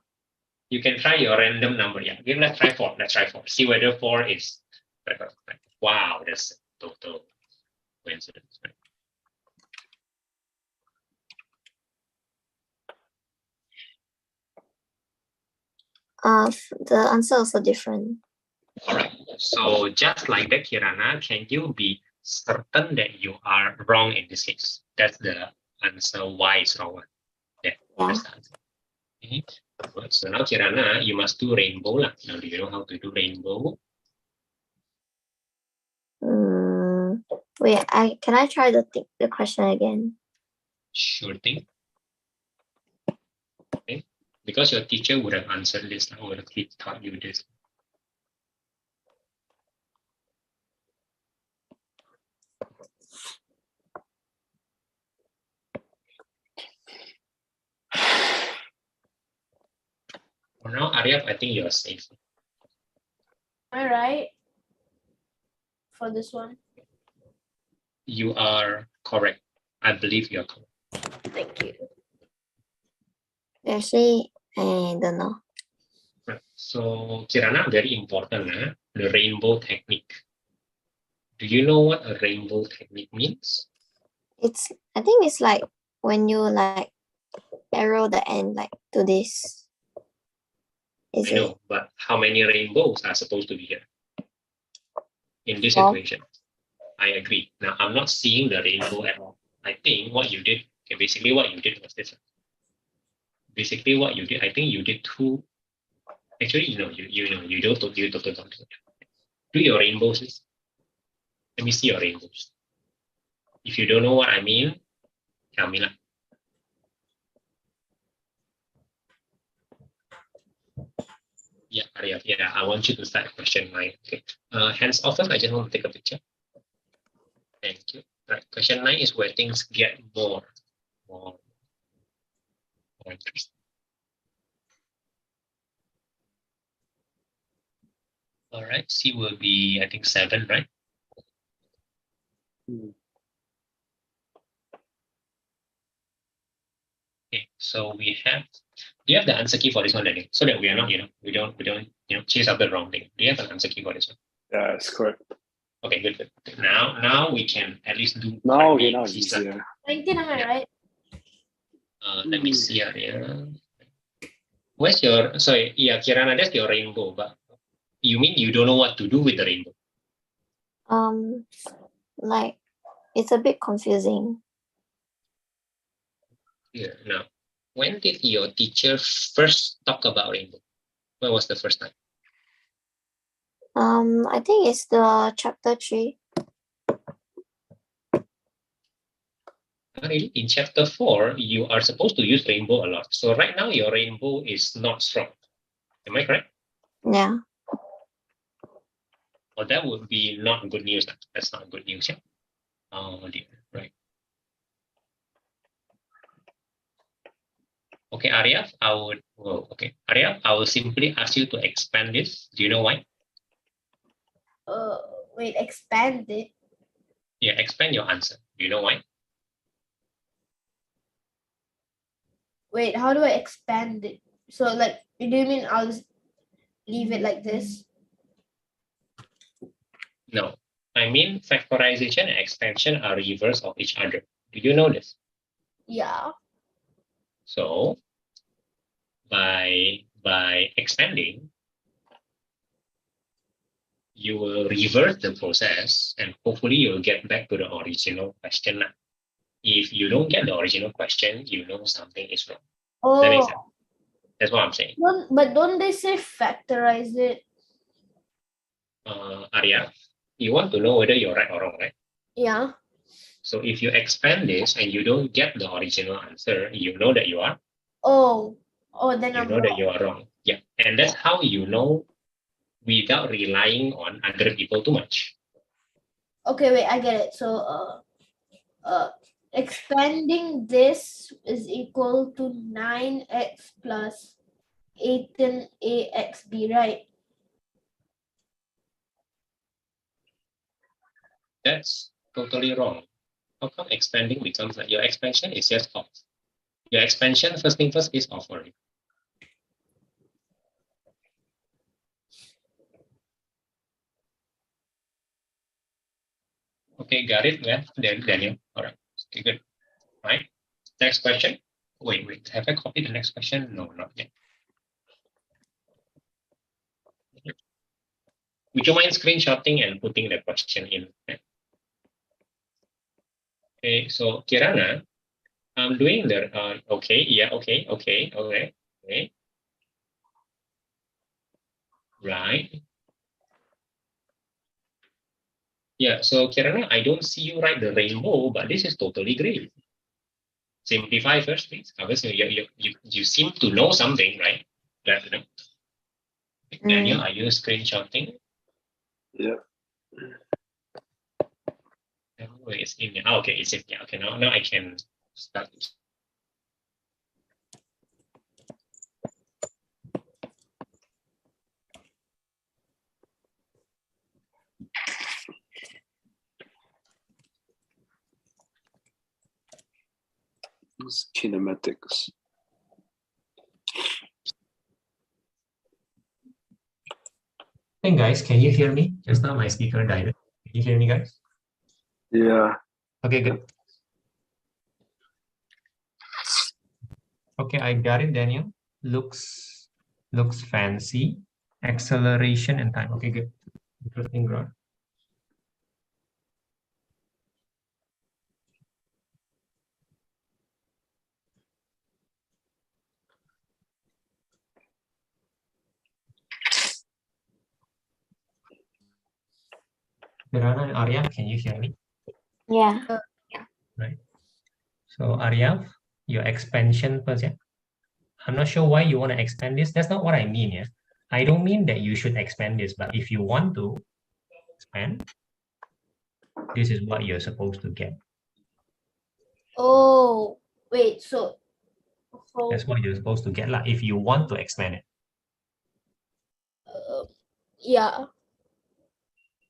You can try your random number. Yeah. Let's try 4. See whether 4 is better. Wow, that's a total coincidence. Right? The answer also different. All right. So just like that, Kirana, can you be certain that you are wrong in this case? That's the answer. Why is wrong? That's the answer. Okay. Good. So now, Kirana, you must do rainbow. Now, do you know how to do rainbow? Wait, can I try the question again? Sure thing. Okay. Because your teacher would have answered this, I would have taught you this. For now, Arya, I think you're safe. Am I right? For this one? you are correct. I believe you are correct. Thank you. Actually, I don't know. Right. So Kirana, very important, the rainbow technique. Do you know what a rainbow technique means? I think it's like when you like arrow the end like to this. Is I it? know, but how many rainbows are supposed to be here in this Four. situation? I agree. Now, I'm not seeing the rainbow at all. I think what you did, okay, basically what you did was this. Basically what you did, I think you did two. Actually, you don't do your rainbows. Please. Let me see your rainbows. If you don't know what I mean, tell me lah. Yeah, Arya, yeah, I want you to start question 9. Okay. Hands off first, I just want to take a picture. Thank you. Right. Question 9 is where things get more interesting. All right. C will be, I think, 7, right? Okay. So we have. Do you have the answer key for this one, Daniel? So that we are not, we don't, chase after the wrong thing. Do you have an answer key for this one? Yeah, that's correct. Okay, good. Now we can at least do. Now it's easier. 19, am I Yeah. right? Let me see, Arya. Where's your, sorry, yeah, Kirana, that's your rainbow, but you mean you don't know what to do with the rainbow? Like it's a bit confusing. Yeah. Now, when did your teacher first talk about rainbow? When was the first time? I think it's the chapter 3. Really? In chapter 4, you are supposed to use rainbow a lot. So right now your rainbow is not strong. Am I correct? Yeah. Well, that would be not good news. That's not good news. Yeah. Oh dear. Right. Okay, Arya, Arya, I will simply ask you to expand this. Do you know why? Wait, expand it. Yeah, expand your answer. Do you know why? Wait, how do I expand it? So like, do you mean I'll just leave it like this? No. I mean factorization and expansion are reverse of each other. Do you know this? Yeah. So by expanding, you will reverse the process and hopefully you'll get back to the original question. If you don't get the original question, you know something is wrong. That makes sense. That's what I'm saying. But don't they say factorize it? Arya, you want to know whether you're right or wrong, right? Yeah. So if you expand this and you don't get the original answer, you know that you are. Oh, then You I'm know that wrong. you are wrong. Yeah, and that's how you know without relying on other people too much. Okay, wait, I get it. So, expanding this is equal to 9x plus 18axb, right? That's totally wrong. How come expanding becomes like your expansion is just off? Your expansion, first thing first, is off already. Okay, got it. Yeah, Daniel. All right. Okay, good. All right. Next question. Wait. Have I copied the next question? No, not yet. Would you mind screenshotting and putting the question in? Okay, so Kirana, I'm doing the, okay, yeah, okay. Right. Yeah, so Kirana, I don't see you write the rainbow, but this is totally great. Simplify first, please. Obviously, you seem to know something, right? That, Daniel, are you screenshotting? Yeah. Wait, it's in. Oh, okay, it's in. Yeah, okay. Now I can start. It's kinematics. Hey guys, can you hear me? Just now my speaker died. Can you hear me, guys? Yeah. Okay, good. Okay, I got it, Daniel. Looks fancy. Acceleration and time. Okay, good. Interesting, Grant. Kirana and Arya, can you hear me? Yeah. Right. So Arya, your expansion first, yeah? I'm not sure why you want to expand this. That's not what I mean, yeah? I don't mean that you should expand this, but if you want to expand, this is what you're supposed to get. Oh, wait, so That's what you're supposed to get lah, if you want to expand it. yeah.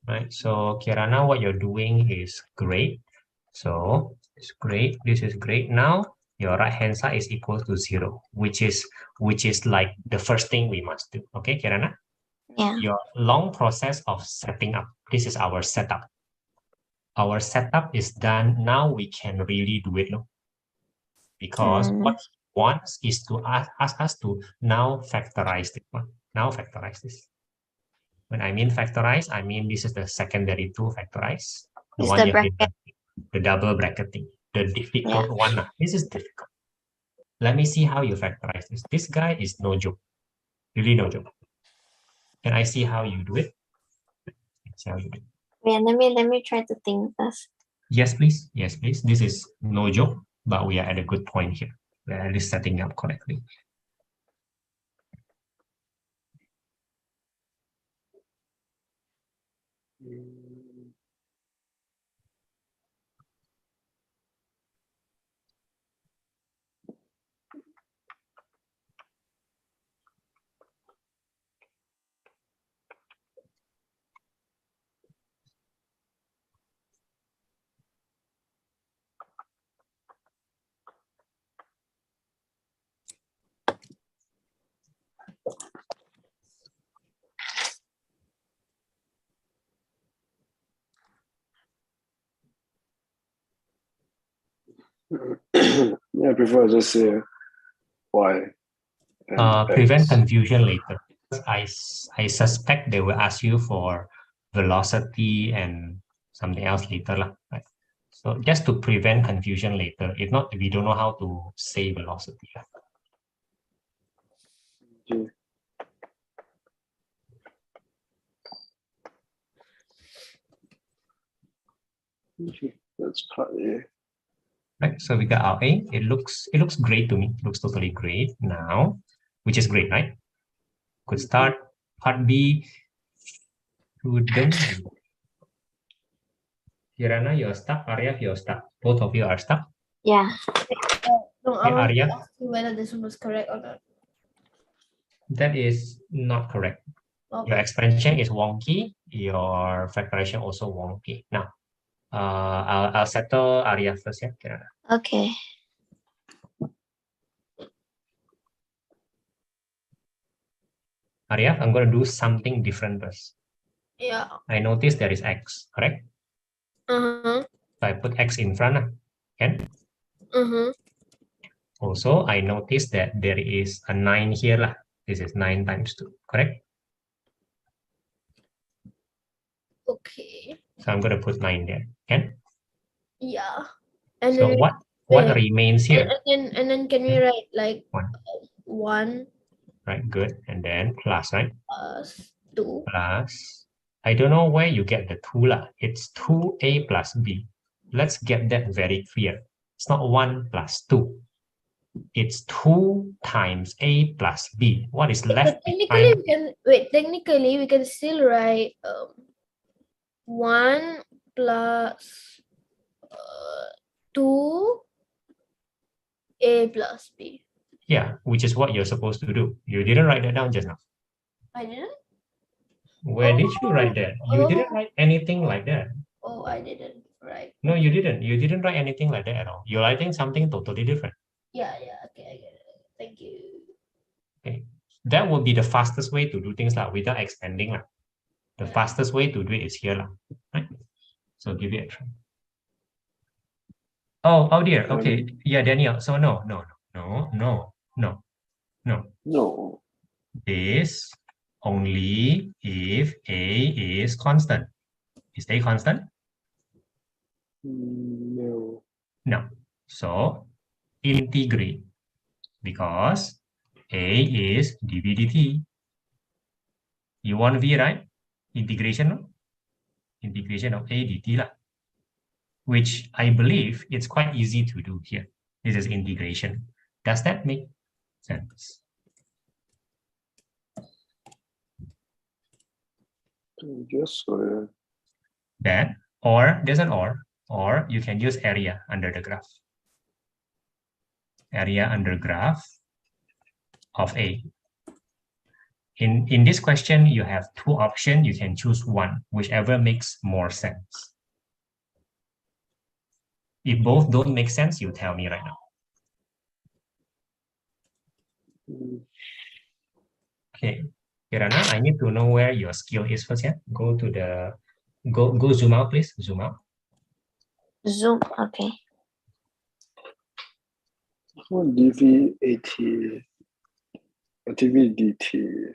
Right. So Kirana, what you're doing is great. So it's great. This is great. Now your right hand side is equal to 0, which is like the first thing we must do. Okay, Kirana? Yeah. Your long process of setting up. This is our setup. Our setup is done. Now we can really do it. No? Because what he wants is to ask us to now factorize this one. Now factorize this. When I mean factorize, I mean this is the secondary to factorize. The It's one the you have bracket. the double bracketing, the difficult one. This is difficult. Let me see how you factorize this. This guy is no joke. Really no joke. Can I see how you do it? See how you do it. Yeah, let me try to think first. Yes, please. Yes, please. This is no joke, but we are at a good point here. We are at least setting up correctly. Yeah, I prefer just say y. and Prevent x. confusion later. I suspect they will ask you for velocity and something else later lah. Right? So just to prevent confusion later. If not, we don't know how to say velocity. Okay. Okay, that's part A. Right, so we got our A. It looks great to me. It looks totally great now, which is great, right? Could start part B. Shouldn't. Kirana, you're stuck. Arya, you're stuck. Both of you are stuck. Yeah. No, Okay, I want Arya, to ask you whether this one was correct or not. that is not correct. Okay. Your expansion is wonky. Your factorization also wonky. Now, I'll settle Arya first. Yeah, Kirana. Okay. Arya, I'm going to do something different first. Yeah. I notice there is X, correct? Uh-huh. So I put X in front. Okay. Uh-huh. Also, I notice that there is a 9 here. Lah. This is 9 times 2, correct? Okay. So I'm going to put 9 there. Okay. Yeah. And So then what wait, remains here? and then can we write like 1. 1 Right, good. And then plus, right? plus 2. Plus, I don't know where you get the 2 lah. It's 2a plus b. Let's get that very clear. It's not 1 plus 2. It's 2 times a plus b. What is left Technically, behind? technically we can still write 1 plus 2 a plus b. Yeah, which is what you're supposed to do. You didn't write that down just now. I didn't? Where did you write that? You didn't Oh. write anything like that. Oh, I didn't. Right. No, you didn't. You didn't write anything like that at all. You're writing something totally different. Yeah, okay, I get it. Thank you. Okay, that will be the fastest way to do things like without expanding. The fastest way to do it is here, right? So give it a try. Oh dear. Okay, yeah, Daniel. So no. No. This only if A is constant. Is A constant? No. No. So integrate because A is dv dt. You want V, right? Integration, no? Integration of A dt lah. Which I believe it's quite easy to do here. This is integration. Does that make sense? Yes, so That, or there's an or you can use area under the graph. Area under graph of A. In this question, you have two options. You can choose one, whichever makes more sense. If both don't make sense, you tell me right now. Okay, Kirana, I need to know where your skill is first. Yeah, go to the go zoom out, please. Zoom out. Zoom. Okay. dv dt.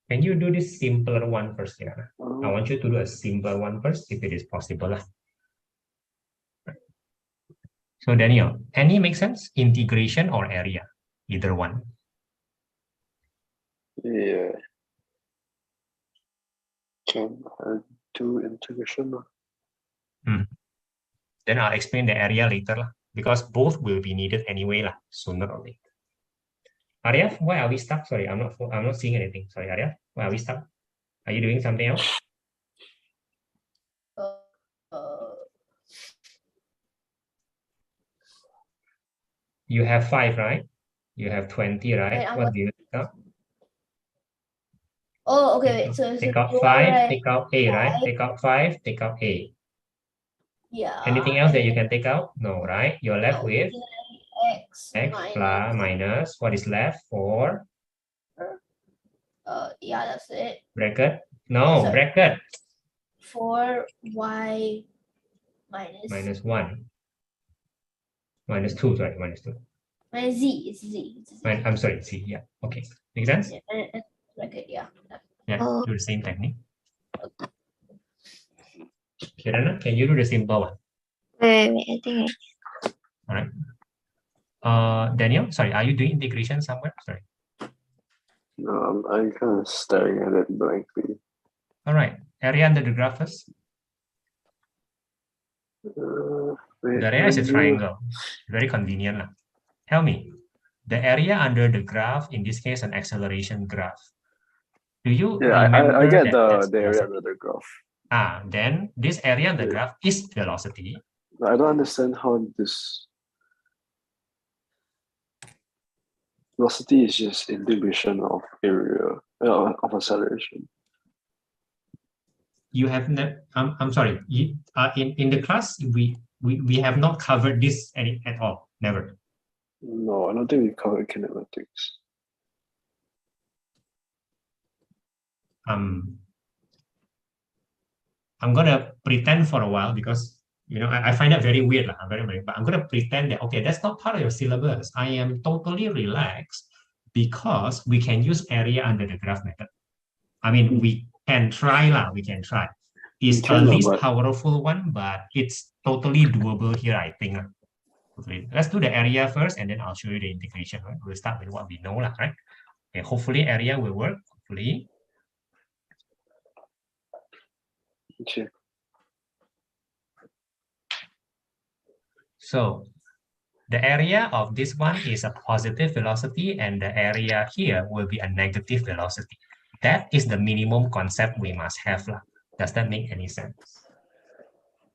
Can you do this simpler one first, Kirana? I want you to do a simple one first, if it is possible. So Daniel, any make sense? Integration or area? Either one. Yeah. Can I do integration? Then I'll explain the area later, because both will be needed anyway, sooner or later. Arya, why are we stuck? Sorry, I'm not seeing anything. Sorry, Arya, why are we stuck? Are you doing something else? You have 5, right? You have 20, right? What do you take out? Oh, okay, wait. So take out you 5, wanna take out A, right? Take out 5, take out A. Yeah. Anything else that you can take out? No, right? You're left with X plus minus. What is left? 4. Yeah, that's it. Bracket? No, Sorry. bracket. 4y minus 1. Minus 2, sorry, minus 2. Minus z, it's z. It's z. I'm sorry, C, yeah. Okay. Make sense? Yeah, bracket, yeah. Yeah, do the same technique. Kirana, can you do the simple one? Wait, I think All right. Daniel, sorry, are you doing integration somewhere? Sorry. No, I'm kind of staring at it blankly. All right. Area under the graph first. Wait, The area is a triangle. Very convenient. Tell me, the area under the graph, in this case, an acceleration graph. Do you remember I get that the area under the graph. Then this area under the graph is velocity. I don't understand how this velocity is just integration of area of acceleration. You have I'm sorry. In the class we have not covered this at all. Never. No, I don't think we covered kinematics. I'm gonna pretend for a while because I find that very weird, but I'm gonna pretend that okay, that's not part of your syllabus. I am totally relaxed because we can use area under the graph method. I mean, we can try. It's a least powerful one, but it's totally doable here, I think. Let's do the area first, and then I'll show you the integration. Right? We'll start with what we know, right? Okay, hopefully area will work. Hopefully. Okay. So the area of this one is a positive velocity, and the area here will be a negative velocity. That is the minimum concept we must have. Does that make any sense?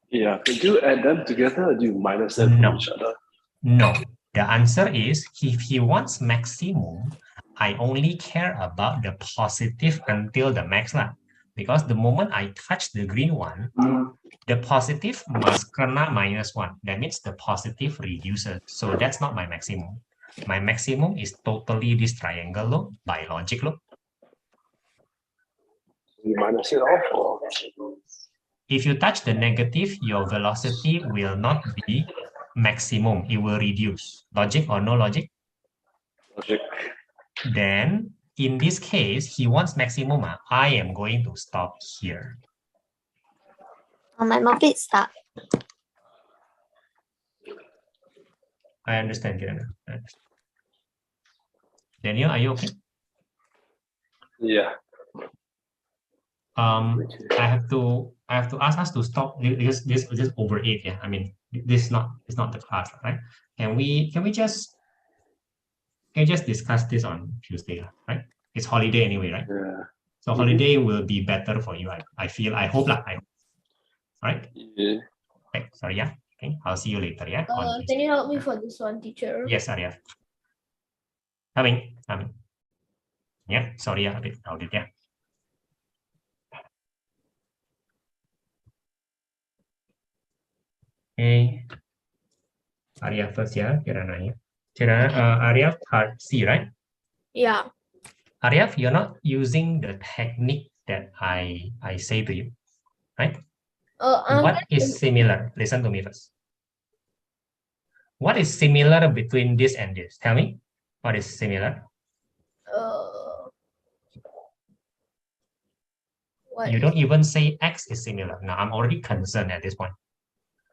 Yeah. Could you add them together or do you minus them from each other? No. The answer is if he wants maximum, I only care about the positive until the max. Because the moment I touch the green one, the positive must kena -1. That means the positive reduces. So that's not my maximum. My maximum is totally this triangle loh, by logic loh. You minus it off or If you touch the negative, your velocity will not be maximum. It will reduce. Logic or no logic? logic? Then in this case, he wants maximum. I am going to stop here. Oh, my mouth is stuck. I understand, Kirana. I understand. Daniel, are you okay? Yeah. I have to ask us to stop because this is over 8. Yeah, I mean this is not, it's not the class, right? Can we just discuss this on Tuesday, right? It's holiday anyway, right? Yeah. So holiday will be better for you. I feel, I hope lah. Right? Yeah. Okay, sorry, yeah. Okay, I'll see you later, yeah. on Can Tuesday. you help me for this one, teacher? Yes, Arya. Coming. Yeah, sorry, yeah, a bit crowded, yeah. Okay. Arya first, yeah. Kirana, yeah. Kirana, Arya part C, right? Yeah. Arya, you're not using the technique that I say to you, right? What is similar? Listen to me first. What is similar between this and this? Tell me, what is similar? What You don't even say X is similar. Now I'm already concerned at this point.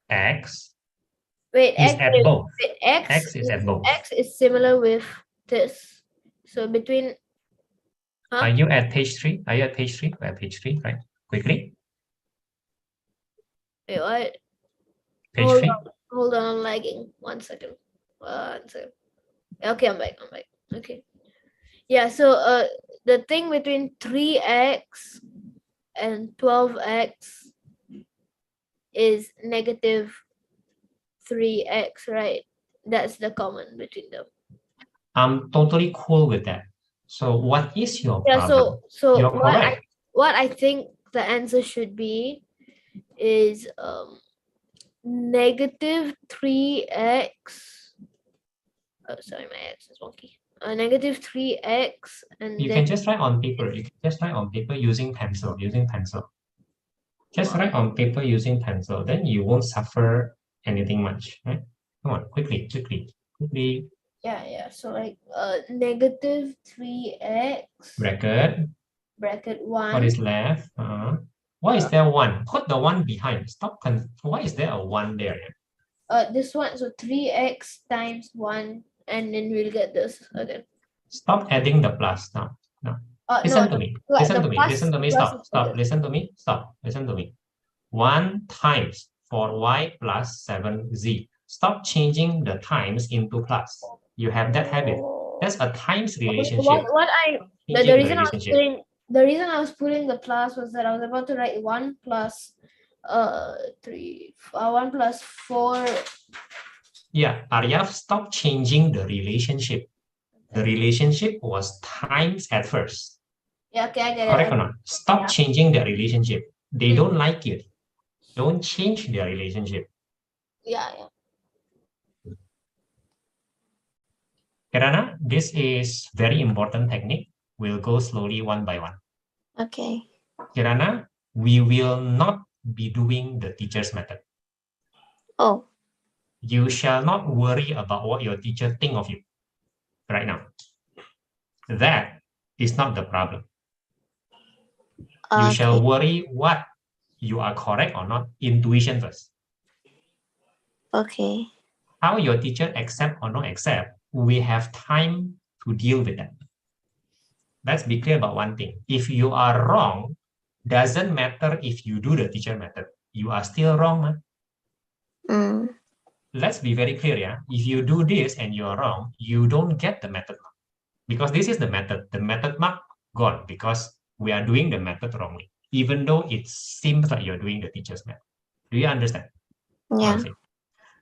X wait, is at both. wait, X is at both. X is similar with this. So between Are you at page 3? Are you at page 3? We're at page 3, right? Quickly. wait, what? Page Hold 3. on. Hold on, I'm lagging. 1 second. 1 second. Okay, I'm back. Okay. Yeah, so the thing between 3x and 12x is negative 3x, right? That's the common between them. I'm totally cool with that. So what is your Yeah, problem? so You're correct. what I think the answer should be is negative 3x. Oh, sorry, my x is wonky. Negative 3x, and You then can just write on paper. You can just write on paper using pencil. Just write on paper using pencil. Then you won't suffer anything much, right? Come on, quickly. yeah. So like negative 3x Bracket. 1. What is left? Why is there 1? Put the 1 behind. Why is there a 1 there? This one, so 3x times 1, and then we'll get this again. Stop adding the plus now. Listen to me. Listen to me. 1 times 4y plus 7z. Stop changing the times into plus. You have that habit. That's a times relationship. The reason I was putting the plus was that I was about to write 1 plus 1 plus 4. Yeah, Arya, stop changing the relationship. The relationship was times at first. Yeah, okay, I get it. Correct or not? Stop changing the relationship. They don't like it. Don't change their relationship. Yeah. Kirana, this is very important technique. We'll go slowly one by one. Okay. Kirana, we will not be doing the teacher's method. Oh. You shall not worry about what your teacher think of you right now. That is not the problem. You shall worry what you are correct or not. Intuition first. Okay. How your teacher accept or not accept, we have time to deal with that. Let's be clear about one thing. If you are wrong, doesn't matter if you do the teacher method. You are still wrong. Let's be very clear, yeah. If you do this and you are wrong, you don't get the method mark. Because this is the method. The method mark gone because we are doing the method wrongly, even though it seems like you're doing the teacher's method. Do you understand? Yeah.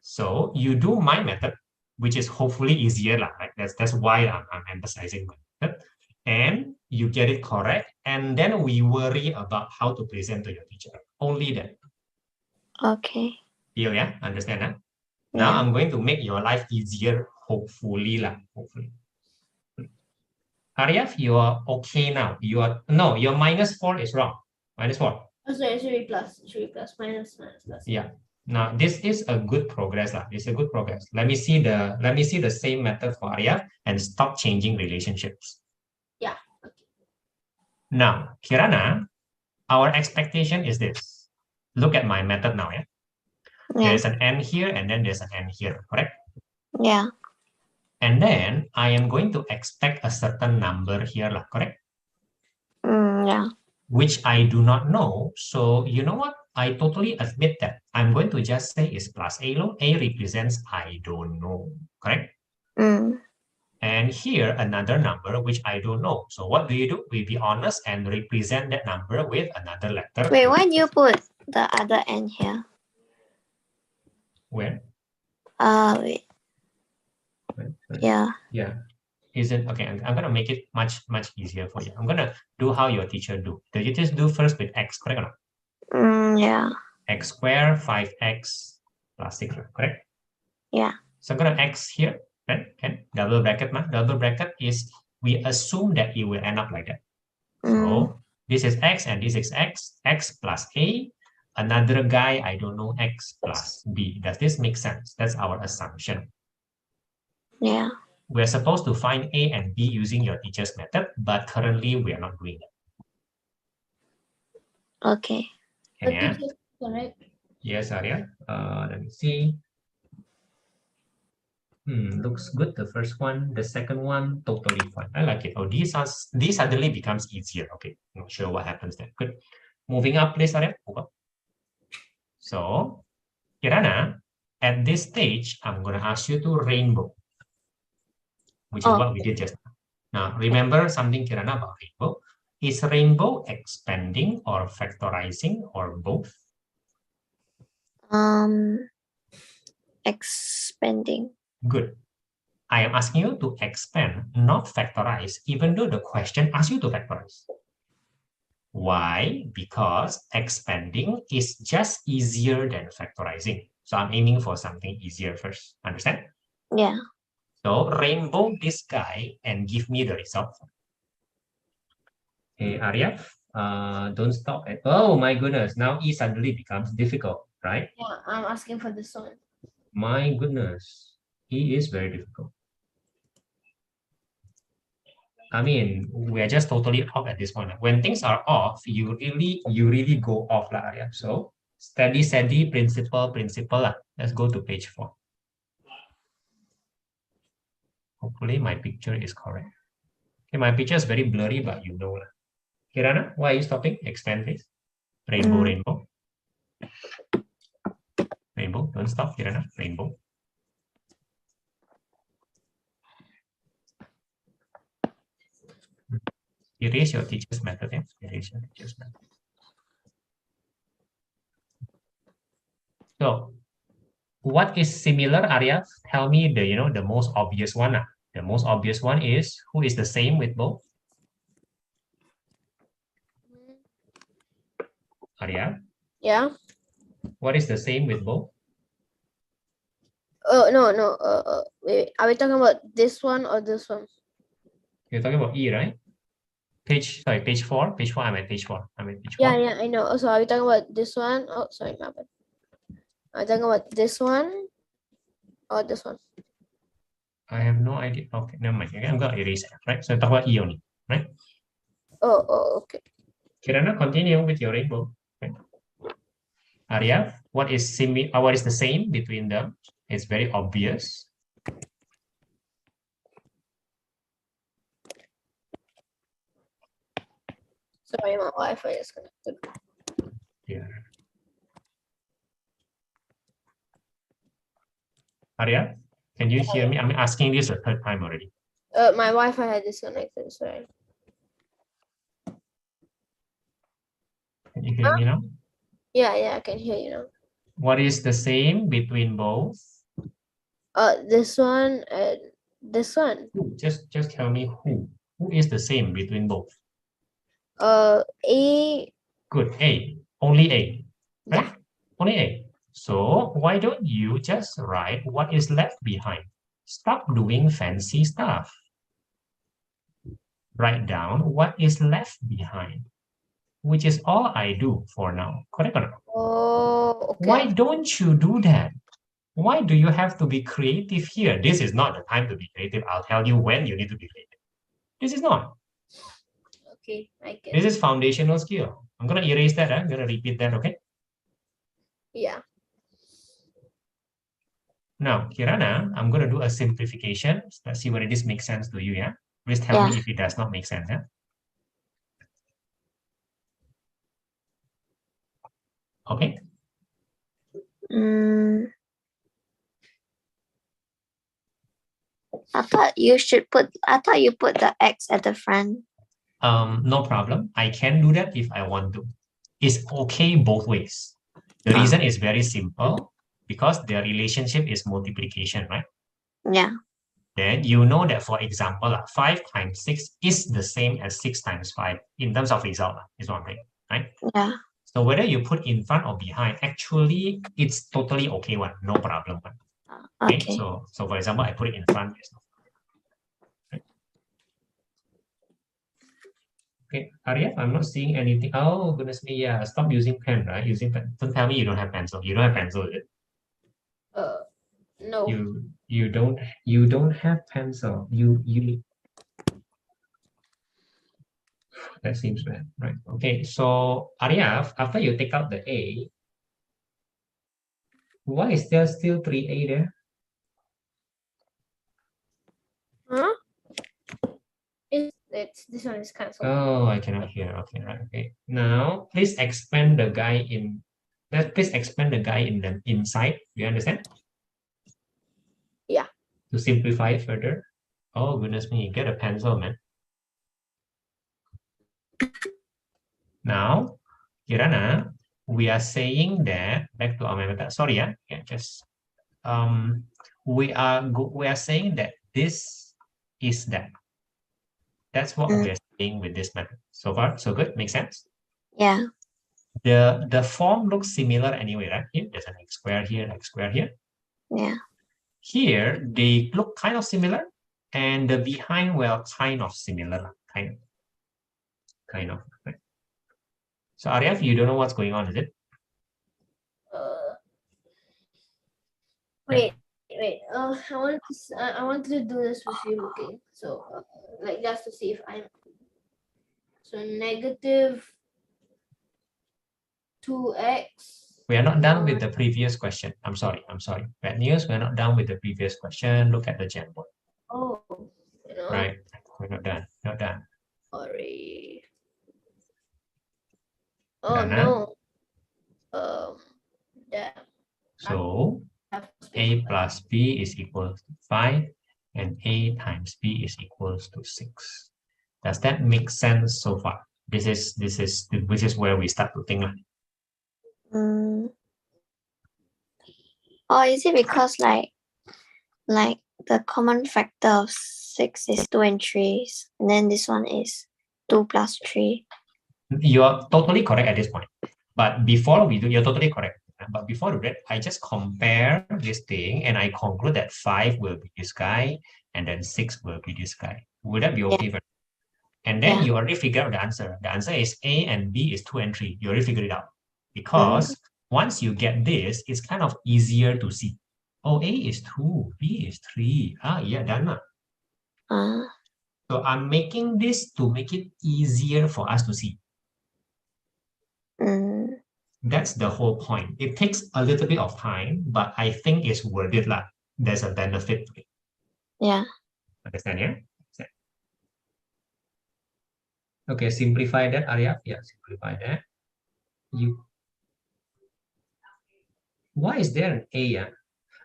So you do my method, which is hopefully easier, right? That's why I'm emphasizing my method. And you get it correct, and then we worry about how to present to your teacher. Only then. Okay. Deal, yeah? Understand that? Yeah. Now I'm going to make your life easier, hopefully lah, hopefully. Aryav, you are okay now. Your -4 is wrong. -4. Oh, sorry, it should be plus, minus. Yeah. Now this is a good progress lah. It's a good progress. Let me see the same method for Aryav and stop changing relationships. Yeah. Okay. Now, Kirana, our expectation is this. Look at my method now, yeah? Yeah. There's an n here and then there's an n here, correct? Yeah. And then I am going to expect a certain number here, lah, correct? Yeah. Which I do not know. So you know what? I totally admit that. I'm going to just say is plus A low. A represents I don't know, correct? And here another number which I don't know. So what do? We be honest and represent that number with another letter. Wait, why do you put the other n here? Where? Wait. Yeah. Yeah. Isn't okay. I'm gonna make it much easier for you. I'm gonna do how your teacher do. The teachers do first with x, correct or not? Yeah. X squared 5x plus 6, correct? Yeah. So I'm gonna x here, right? Okay. Double bracket, double bracket is we assume that it will end up like that. So this is x and this is x plus a. Another guy, I don't know, x plus b. Does this make sense? That's our assumption. Yeah. We're supposed to find a and b using your teacher's method, but currently we are not doing that. Okay. Yeah. Correct. Yes, Arya. Let me see. Looks good. The first one, the second one, totally fine. I like it. Oh, these suddenly becomes easier. Okay, not sure what happens there. Good. Moving up, please, Arya. Move up. So, Kirana, at this stage, I'm going to ask you to rainbow, which is what we did just now. Now, remember something, Kirana, about rainbow. Is rainbow expanding or factorizing or both? Expanding. Good. I am asking you to expand, not factorize, even though the question asks you to factorize. Why? Because expanding is just easier than factorizing. So I'm aiming for something easier first. Understand? Yeah. So rainbow this guy and give me the result. Okay, Arya, don't stop at, oh my goodness, now E suddenly becomes difficult, right? Yeah, I'm asking for this one. My goodness, E is very difficult. I mean, we're just totally off at this point. When things are off, you really go off, lah, Arya. So steady, principle. Lah. Let's go to page 4. Hopefully my picture is correct. Okay, my picture is very blurry, but you know. Kirana, why are you stopping? Expand, please. Rainbow. Rainbow, don't stop, Kirana. Rainbow. Erase your teacher's method, yeah? Erase your teacher's method. So, what is similar, Arya? Tell me the most obvious one. The most obvious one is who is the same with both? Arya? Yeah. What is the same with both? Oh no. Wait. Are we talking about this one or this one? You're talking about E, right? Page 4. Page 4. I'm at page 4. Yeah, I know. So are we talking about this one? Oh, sorry, my bad. Are we talking about this one or this one? I have no idea. Okay, never mind. Okay, I'm gonna erase it, right? So talk about E only, right? Oh, okay. Kirana, continue with your rainbow. Okay. Arya, what is the same between them? It's very obvious. Sorry, my Wi-Fi is connected. Yeah. Arya, can you hear me? I'm asking this a third time already. My Wi-Fi had disconnected. Sorry. Can you hear me now? Yeah, I can hear you now. What is the same between both? This one and this one. Just tell me who. Who is the same between both? A. Good. A. Only A. Right? Yeah. Only A. So why don't you just write what is left behind? Stop doing fancy stuff. Write down what is left behind, which is all I do for now. Correct or not? Oh, okay. Why don't you do that? Why do you have to be creative here? This is not the time to be creative. I'll tell you when you need to be creative. This is not. Okay, I get This is foundational skill. I'm going to erase that. I'm going to repeat that, okay? Yeah. Now, Kirana, I'm going to do a simplification. Let's see whether this makes sense to you, yeah? Please tell me if it does not make sense, yeah? Okay. I thought you put the X at the front. No problem. I can do that if I want to. It's okay both ways. The reason is very simple, because the relationship is multiplication, right? Yeah. Then you know that, for example, 5 times 6 is the same as 6 times 5 in terms of result, is one thing, right? Yeah. So whether you put in front or behind, actually, it's totally okay one, no problem one. Okay. So for example, I put it in front. Right? Okay, Arya, I'm not seeing anything. Oh, goodness me, yeah, stop using pen, right? Using pen. Don't tell me you don't have pencil. You don't have pencil, is it? No. You don't have pencil. You that seems bad, right? Okay, so Arya, after you take out the A, why is there still 3A there? Huh? This one is cancelled. Oh, I cannot hear. Okay, right. Okay. Now, please expand the guy in. Please expand the guy in the inside. You understand? Yeah. To simplify it further. Oh goodness me! Get a pencil, man. Now, Kirana, we are saying that back to our method. Sorry, yeah, just we are saying that this is that. That's what we are saying with this method. So far, so good. Makes sense? Yeah. The form looks similar anyway, right? Here, there's an x squared here, x squared here. Yeah. Here, they look kind of similar, and the behind, well, kind of similar, kind of. Right? So Arya, you don't know what's going on, is it? Wait. I wanted to do this with you looking. So, like, just to see if I'm. So negative 2x. We are not done with the previous question. I'm sorry. Bad news. We're not done with the previous question. Look at the Jamboard. Oh, right. We're not done. Not done. Sorry. Oh Done, no. Yeah. So A plus B is equal to 5, and A times B is equals to 6. Does that make sense so far? This is where we start to think. Or is it because like the common factor of 6 is 2 and 3, and then this one is 2 plus 3? You are totally correct at this point. But before we do, you're totally correct. But before that, I just compare this thing and I conclude that 5 will be this guy and then 6 will be this guy. Would that be okay? Yeah. And then you already figure out the answer. The answer is A and B is 2 and 3. You already figured it out. Because once you get this, it's kind of easier to see. Oh, A is 2, B is 3. Yeah, done. So I'm making this to make it easier for us to see. That's the whole point. It takes a little bit of time, but I think it's worth it. Like, there's a benefit to it. Yeah. Understand, yeah? Okay, simplify that, Arya. Yeah, simplify that. Why is there an A? Yeah?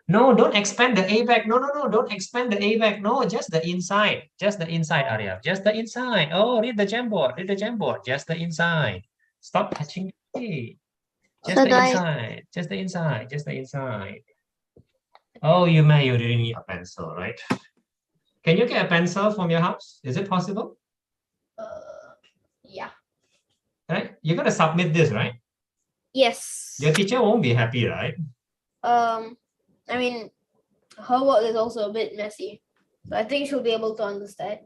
No, don't expand the A back. No, don't expand the A back. No, just the inside. Just the inside, Arya. Just the inside. Oh, read the Jamboard. Read the Jamboard. Just the inside. Stop touching the A. Just the inside. Just the inside. Just the inside. Oh, you really need a pencil, right? Can you get a pencil from your house? Is it possible? Yeah. Right? You're gonna submit this, right? Yes. Your teacher won't be happy, right? I mean, her work is also a bit messy. So I think she'll be able to understand.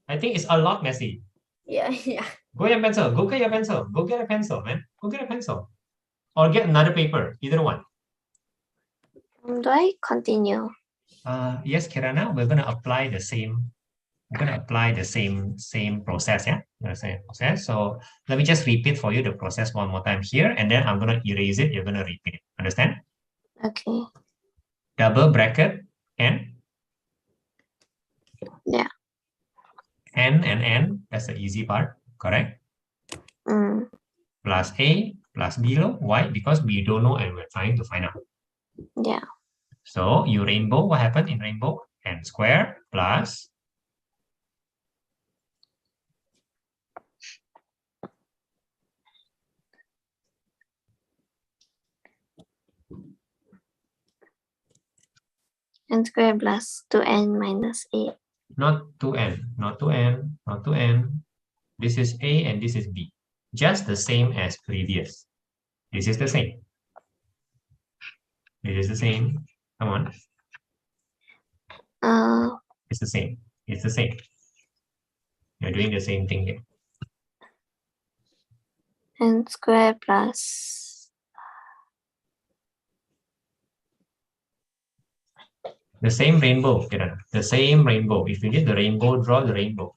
I think it's a lot messy. Yeah, yeah. Go get your pencil. Go get your pencil. Go get a pencil, man. Go get a pencil. Or get another paper. Either one. Do I continue? Yes, Kirana, we're gonna apply the same. We're gonna apply the same process, yeah. The same process. So let me just repeat for you the process one more time here, and then I'm gonna erase it. You're gonna repeat it. Understand? Okay. Double bracket n. Yeah. N and n. That's the easy part. Correct. Mm. Plus a plus below. Why? Because we don't know and we're trying to find out. Yeah. So you rainbow, what happened in rainbow? N square plus N squared plus 2n minus 8. not 2n, not 2n, not 2n. This is A and this is B. Just the same as previous. This is the same. This is the same. Come on. It's the same. It's the same. You're doing the same thing here. N squared plus the same rainbow, Kiran. The same rainbow. If you need the rainbow, draw the rainbow.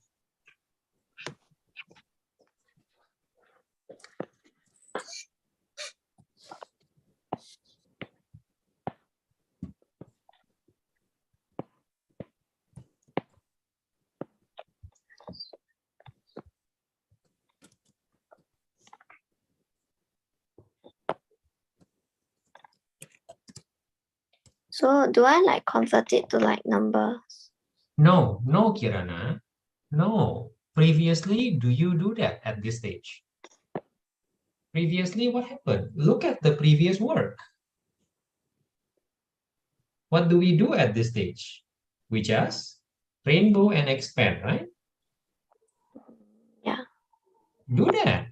So do I like convert it to like numbers? No, no, Kirana. No. Previously, do you do that at this stage? Previously, what happened? Look at the previous work. What do we do at this stage? We just rainbow and expand, right? Yeah. Do that.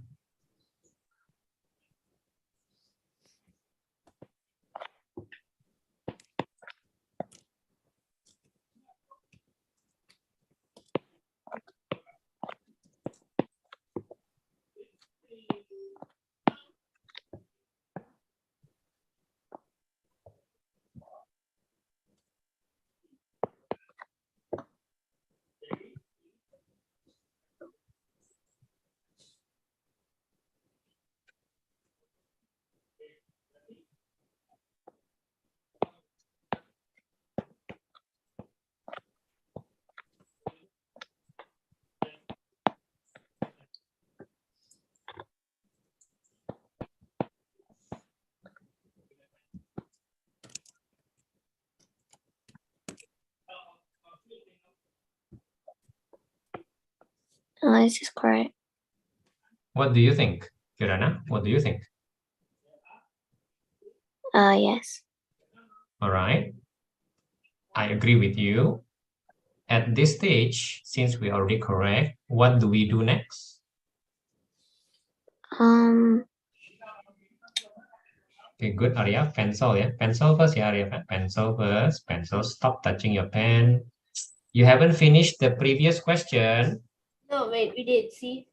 This is correct. What do you think, Kirana? What do you think? Yes. All right. I agree with you. At this stage, since we are already correct, what do we do next? Okay, good, Arya. Pencil, yeah. Pencil first, yeah, Arya. Pencil first. Pencil, stop touching your pen. You haven't finished the previous question. No, wait, we did. See?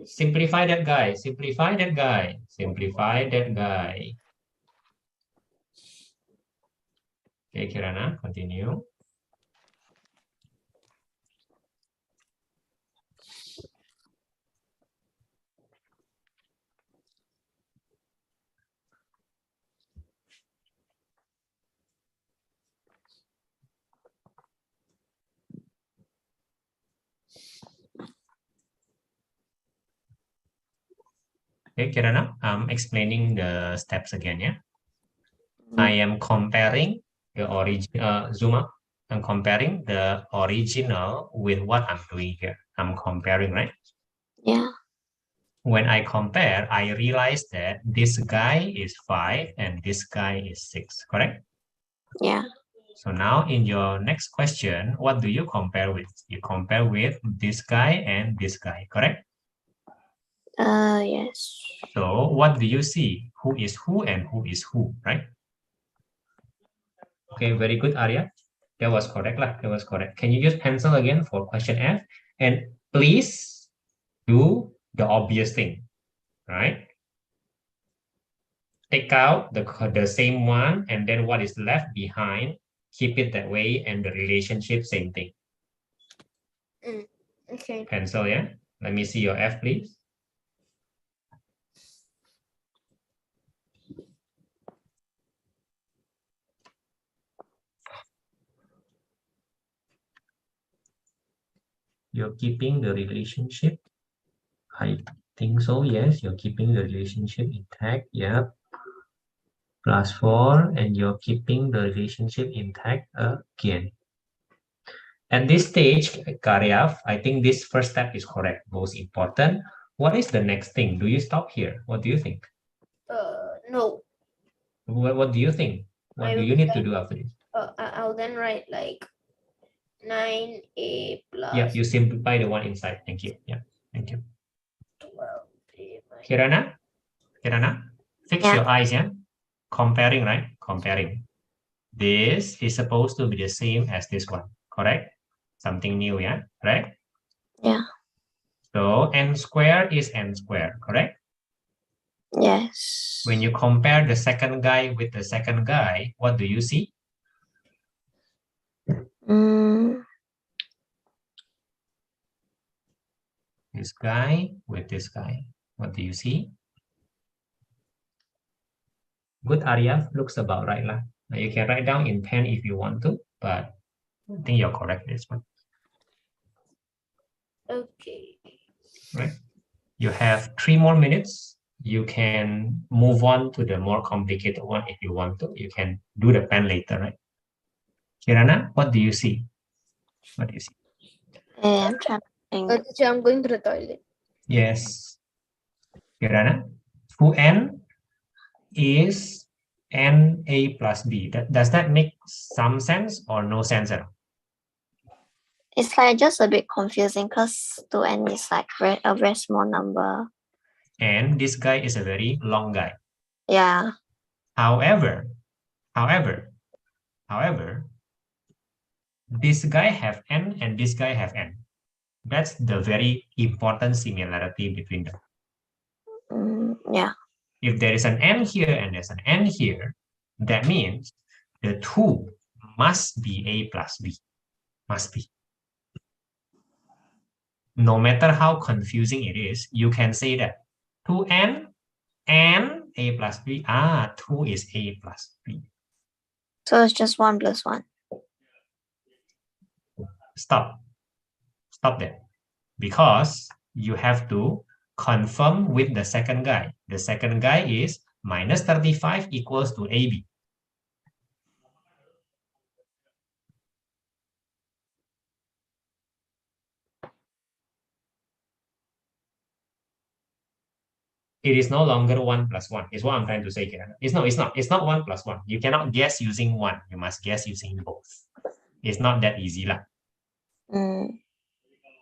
Simplify that guy. Simplify that guy. Simplify that guy. Okay, Kirana, continue. Okay, Kirana, I'm explaining the steps again, yeah? I am comparing the origin, zoom up. I'm comparing the original with what I'm doing here. I'm comparing, right? Yeah. When I compare, I realize that this guy is 5 and this guy is 6, correct? Yeah. So now in your next question, what do you compare with? You compare with this guy and this guy, correct? Yes. So what do you see? Who is who and who is who, right? Okay, very good, Arya. That was correct lah. That was correct. Can you use pencil again for question F? And please do the obvious thing, right? Take out the same one, and then what is left behind, keep it that way, and the relationship, same thing. Okay. Pencil, yeah? Let me see your F, please. You're keeping the relationship. I think so, yes. You're keeping the relationship intact, yeah. +4, and you're keeping the relationship intact again. At this stage, Karyav, I think this first step is correct, most important. What is the next thing? Do you stop here? What do you think? No. What do you think? What do you need to do after this? I'll then write like 9a plus. Yeah, you simplify the one inside. Thank you. Yeah, thank you. 12a minus. Kirana, fix Yeah. your eyes, yeah? Comparing, right? Comparing. This is supposed to be the same as this one, correct? Something new, yeah? Right? Yeah. So n squared is n squared, correct? Yes. When you compare the second guy with the second guy, what do you see? This guy with this guy. What do you see? Good, Arya. Looks about right lah. Now you can write down in pen if you want to, but I think you're correct this one. Okay. Right. You have 3 more minutes. You can move on to the more complicated one if you want to. You can do the pen later, right? Kirana, what do you see? What do you see? I'm trying to think. Teacher, I'm going to the toilet. Yes. Kirana, 2n is na plus b. Does that make some sense or no sense at all? It's like just a bit confusing because 2n is like a very small number. And this guy is a very long guy. Yeah. However, this guy have n and this guy have n. That's the very important similarity between them. Yeah. If there is an n here and there's an n here, that means the 2 must be a plus b. Must be. No matter how confusing it is, you can say that 2n and a plus b. 2 is a plus b. So it's just 1 plus 1. Stop there. Because you have to confirm with the second guy. The second guy is minus 35 equals to AB. It is no longer 1 plus 1, is what I'm trying to say here. It's not 1 plus 1. You cannot guess using 1. You must guess using both. It's not that easy lah.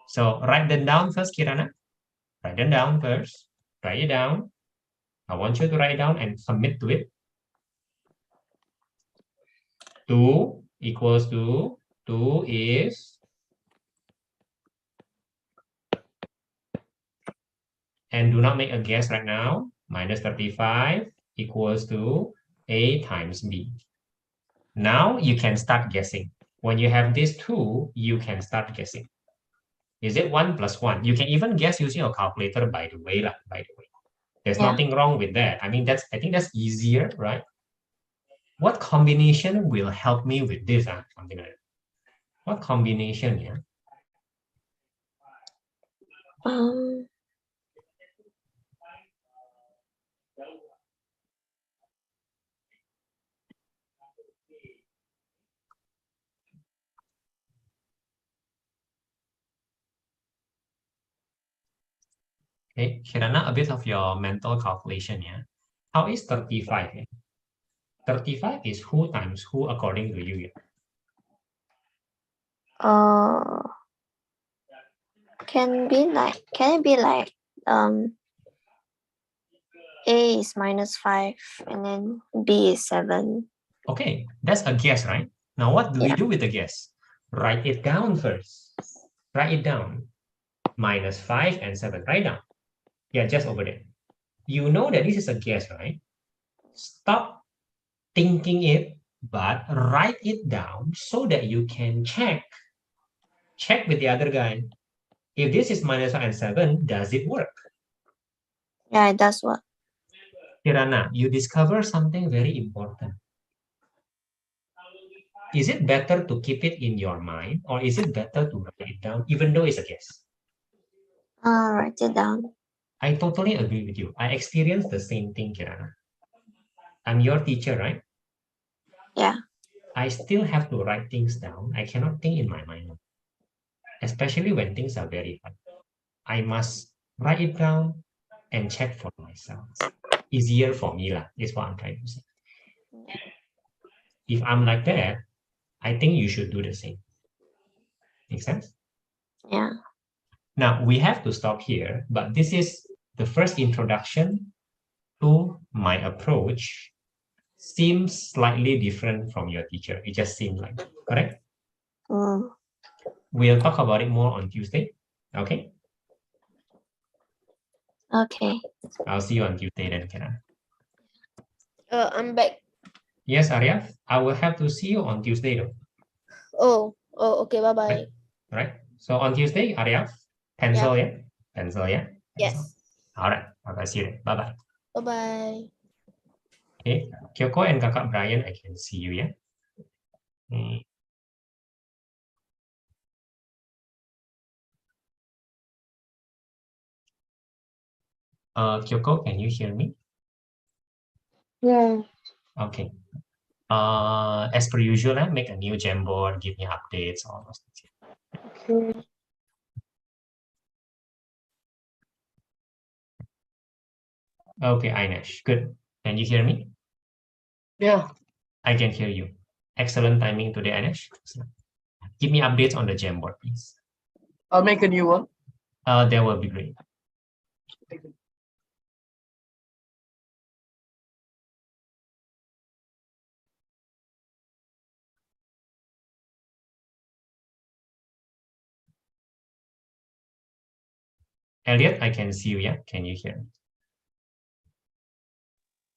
So write them down first, Kirana. Write them down first. Write it down. I want you to write down and commit to it. 2 equals to 2 is, and do not make a guess right now, minus 35 equals to A times B. Now you can start guessing. When you have this 2, you can start guessing. Is it 1 plus 1? You can even guess using your calculator, by the way. There's nothing wrong with that. I mean, I think that's easier, right? What combination will help me with this? Something like that. What combination here? Okay, Kirana, a bit of your mental calculation here. How is 35 here? 35 is who times who according to you? Can it be like A is minus 5 and then B is 7? Okay, that's a guess, right? Now, what do we Yeah. do with the guess? Write it down first. Write it down. -5 and 7. Write down. Yeah, just over there. You know that this is a guess, right? Stop thinking it, but write it down so that you can check with the other guy. If this is -5 and 7, does it work? Yeah, it does work. Kirana, you discover something very important. Is it better to keep it in your mind, or is it better to write it down, even though it's a guess? Write it down. I totally agree with you. I experienced the same thing, Kirana. I'm your teacher, right? Yeah. I still have to write things down. I cannot think in my mind, especially when things are very hard. I must write it down and check for myself. Easier for me, is what I'm trying to say. If I'm like that, I think you should do the same. Make sense? Yeah. Now, we have to stop here, but this is the first introduction to my approach. Seems slightly different from your teacher. It just seemed like, correct? We'll talk about it more on Tuesday. Okay? Okay. I'll see you on Tuesday then, Kenan. I'm back. Yes, Arya, I will have to see you on Tuesday though. Oh, okay, bye-bye. Right. So on Tuesday, Arya, pencil, yeah? Pencil, yeah? Pencil. Yes. All right. I'll see you then. Bye-bye. Bye-bye. Okay. Kyoko and Kakak Brian, I can see you, yeah? Kyoko, can you hear me? Yeah. Okay. As per usual, make a new Jamboard, give me updates, all those things. Okay. Okay, Ainesh, good. Can you hear me? Yeah. I can hear you. Excellent timing today, Ainesh. Give me updates on the Jamboard, please. I'll make a new one. That will be great. Elliot, I can see you, yeah? Can you hear me?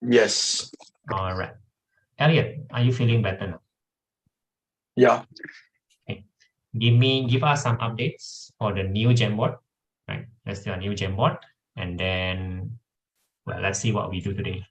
Yes. All right. Elliot, are you feeling better now? Yeah. Okay. Give us some updates for the new Jamboard. Right. Let's do a new Jamboard. And then, well, let's see what we do today.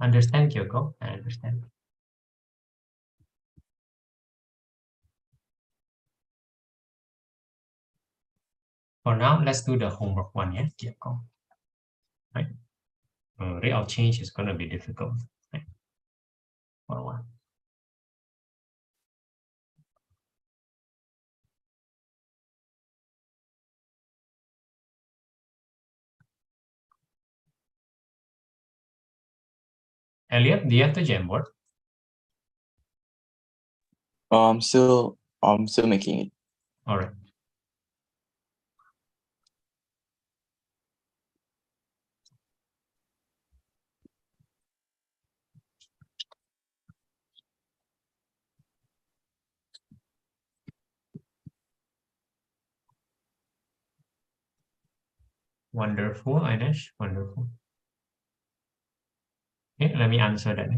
Understand, Kyoko? I understand. For now, let's do the homework one. Yeah, right. Rate of change is going to be difficult. Right? For one. Elliot, do you have the Jamboard? Still making it. All right. Wonderful, Ines. Wonderful. Okay, let me answer that.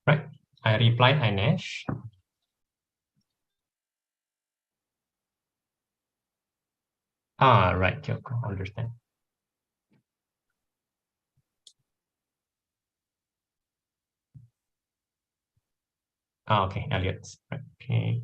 Right. I replied Ines. Right, Kyoko, understand. Okay, Elliot. Okay.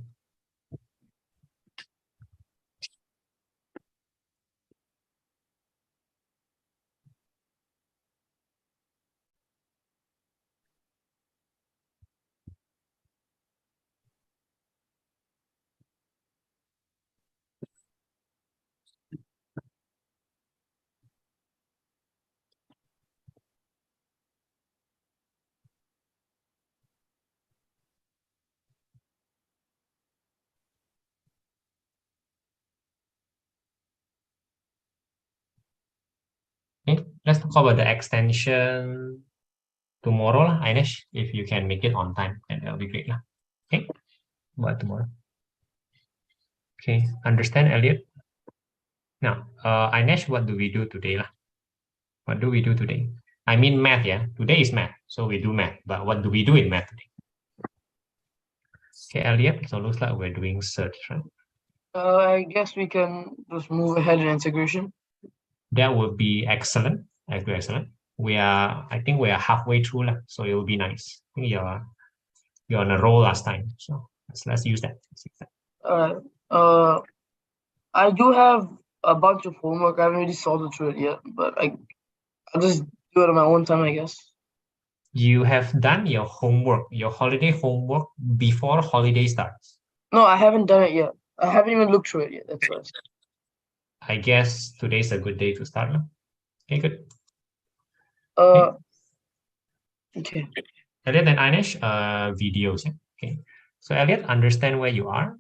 Okay, let's talk about the extension tomorrow, Ines. If you can make it on time, then that'll be great. Okay, about tomorrow. Okay, understand, Elliot? Now, Ines, what do we do today? What do we do today? I mean math, yeah? Today is math, so we do math. But what do we do in math today? Okay, Elliot, so looks like we're doing search, right? I guess we can just move ahead in integration. That would be excellent. Excellent. I think we are halfway through, so it will be nice. I think you're on a roll last time, so let's use that. I do have a bunch of homework. I haven't really solved it through it yet, but I'll just do it on my own time, I guess. You have done your homework, your holiday homework before holiday starts. No, I haven't done it yet. I haven't even looked through it yet. That's what I guess today's a good day to start. Okay, good. Okay. Elliot and Ines, videos. Okay. So Elliot, understand where you are.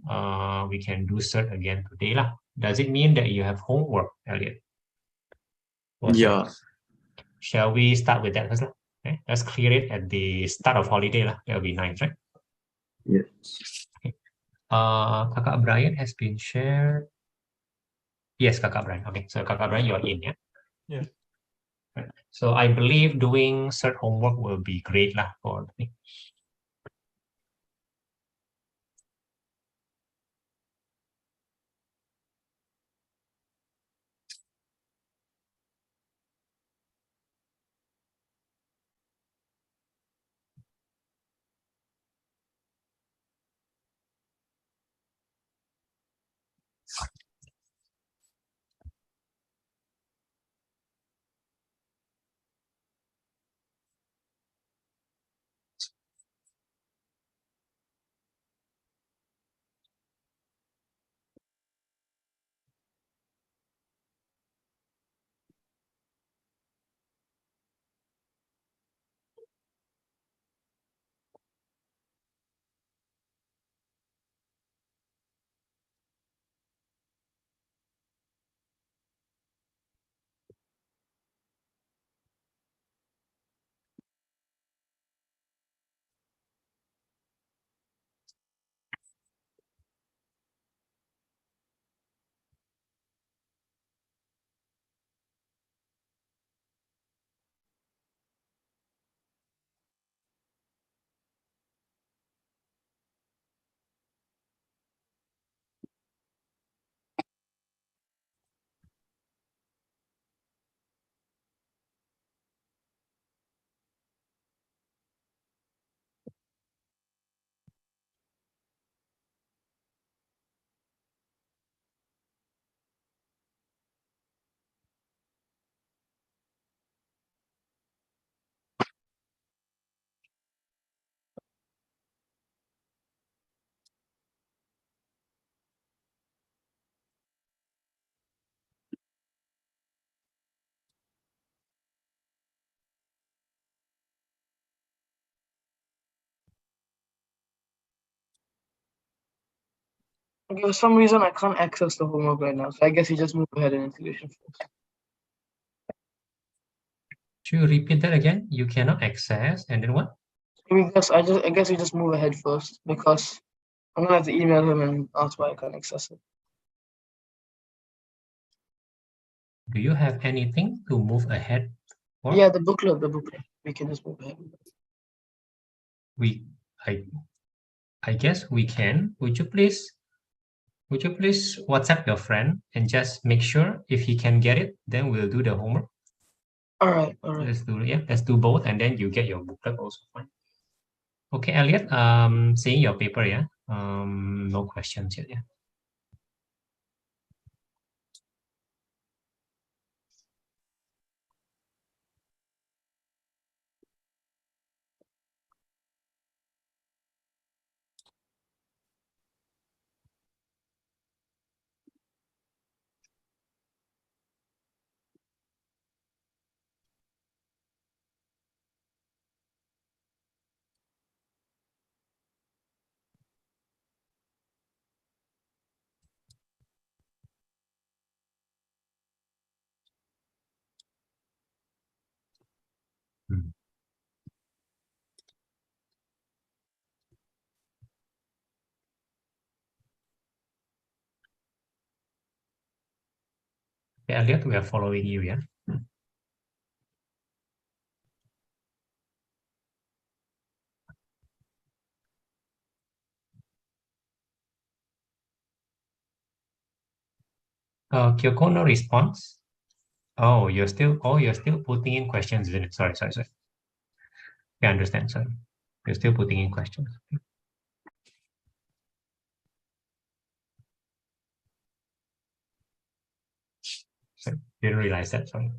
We can do cert again today. Does it mean that you have homework, Elliot? Yeah. Shall we start with that first? Okay. Let's clear it at the start of holiday. That'll be nice, right? Yes. Okay. Kakak Brian has been shared. Yes, Kakak Brian. Okay, so Kakak Brian, you're in, yeah? Yeah. Right. So I believe doing cert homework will be great for me. Okay, for some reason I can't access the homework right now, so I guess you just move ahead in integration first. Should you repeat that again? You cannot access, and then what? I guess you just move ahead first because I'm gonna have to email him and ask why I can't access it. Do you have anything to move ahead for? Yeah, the booklet. We can just move ahead. I guess we can. Would you please WhatsApp your friend and just make sure if he can get it, then we'll do the homework. All right. Let's do both, and then you get your booklet also fine. Okay, Elliot, seeing your paper, yeah. No questions yet, yeah. Okay, Elliot, we are following you, yeah. Kyoko, no response. Oh, you're still putting in questions, isn't it? Sorry. I understand, sorry. You're still putting in questions. Okay. Sorry, didn't realize that, sorry.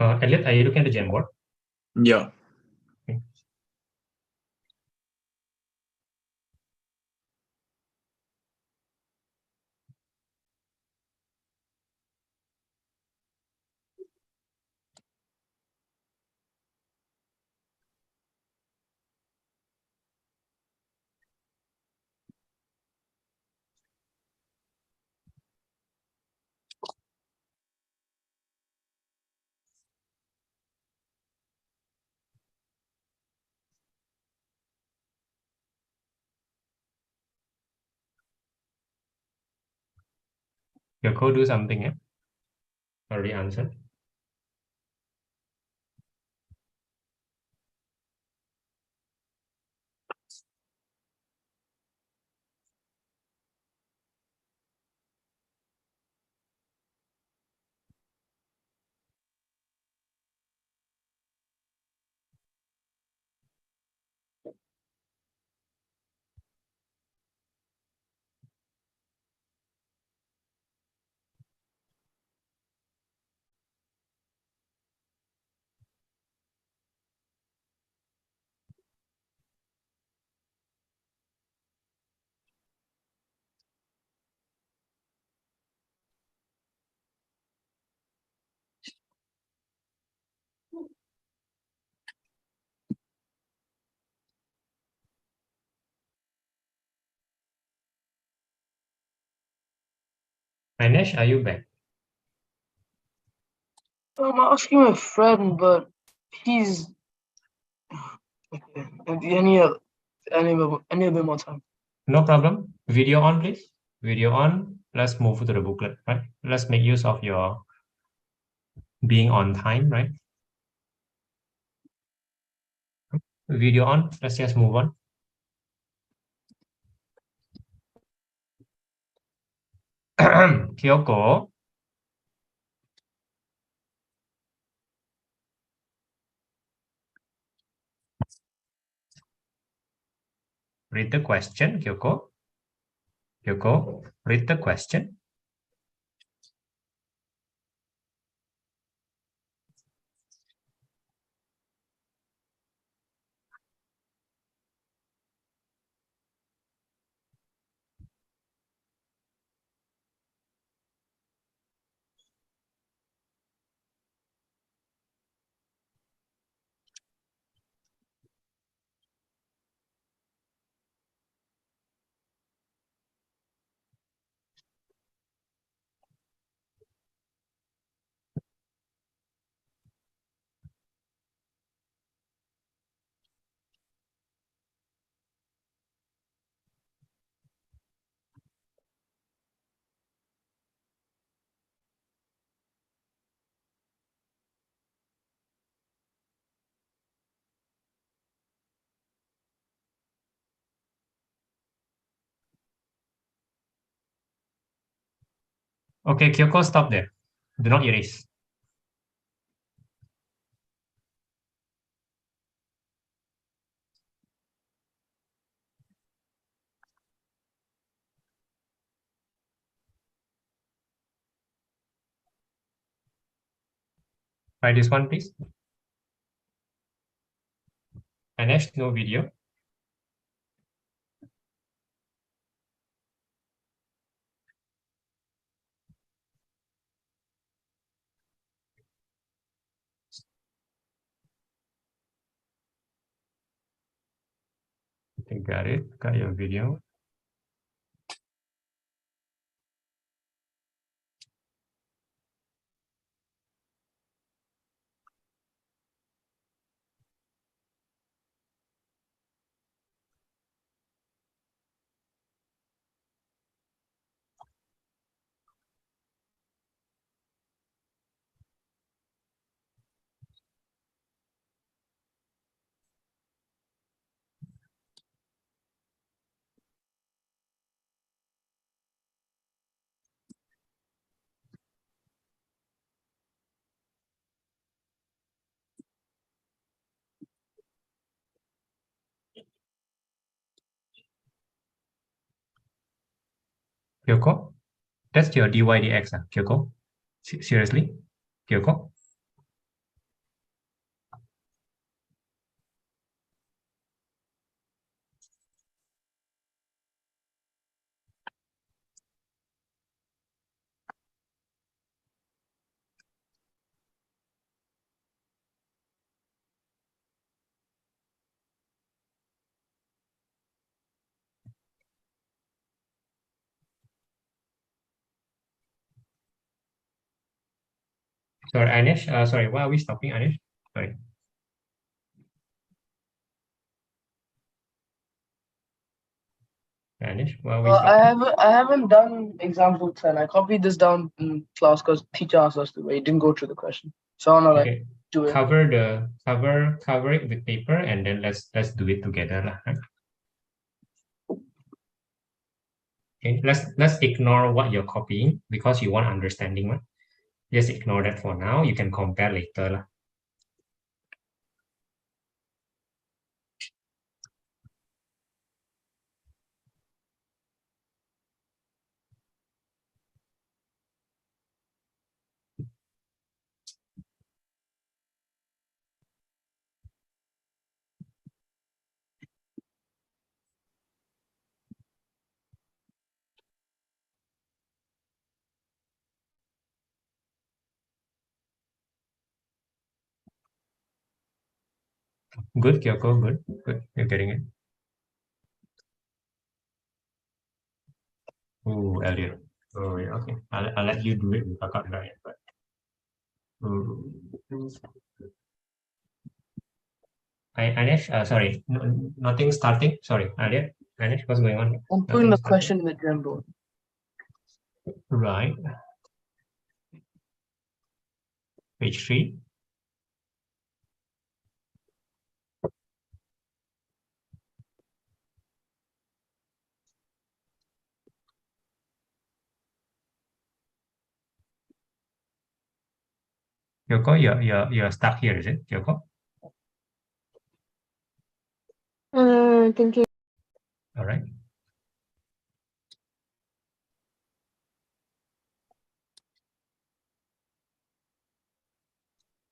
Elliot, are you looking at the Jamboard? Yeah. Okay. Kyoko, do something, yeah? Already answered. Anesh, are you back? I'm asking my friend, but he's okay. Any bit more time. No problem. Video on, please. Video on. Let's move to the booklet, right? Let's make use of your being on time, right? Video on. Let's just move on. Kyoko. Read the question, Kyoko. Kyoko, read the question. Okay, Kyoko, stop there. Do not erase. Try this one, please. Anesh, no video. Okay, got it. Got your video. Kyoko, that's your dy dx, Kyoko. Seriously, Kyoko? Sorry, Anish. Sorry, why are we stopping, Anish? Sorry. Anish, why are we stopping? I haven't done example 10. I copied this down in class because teacher asked us to, but he didn't go through the question. So I wanna Okay. do it. Cover it with paper, and then let's do it together, right? Okay, let's ignore what you're copying because you want understanding, right? Just ignore that for now. You can compare later, lah. Good, Kyoko, good. You're getting it. Ooh, Elliot. Oh, yeah, okay. I'll let you do it with kakak, right? But Anish, sorry, nothing starting. Sorry, Alia, Anish, what's going on? I'm putting the question in the Jamboard. Right. Page 3. Yoko, you're stuck here, is it, Yoko? Thank you. All right.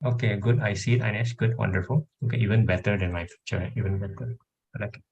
Okay, good. I see it, Anish. Good, wonderful. Okay, even better than my picture. Even better. I like it.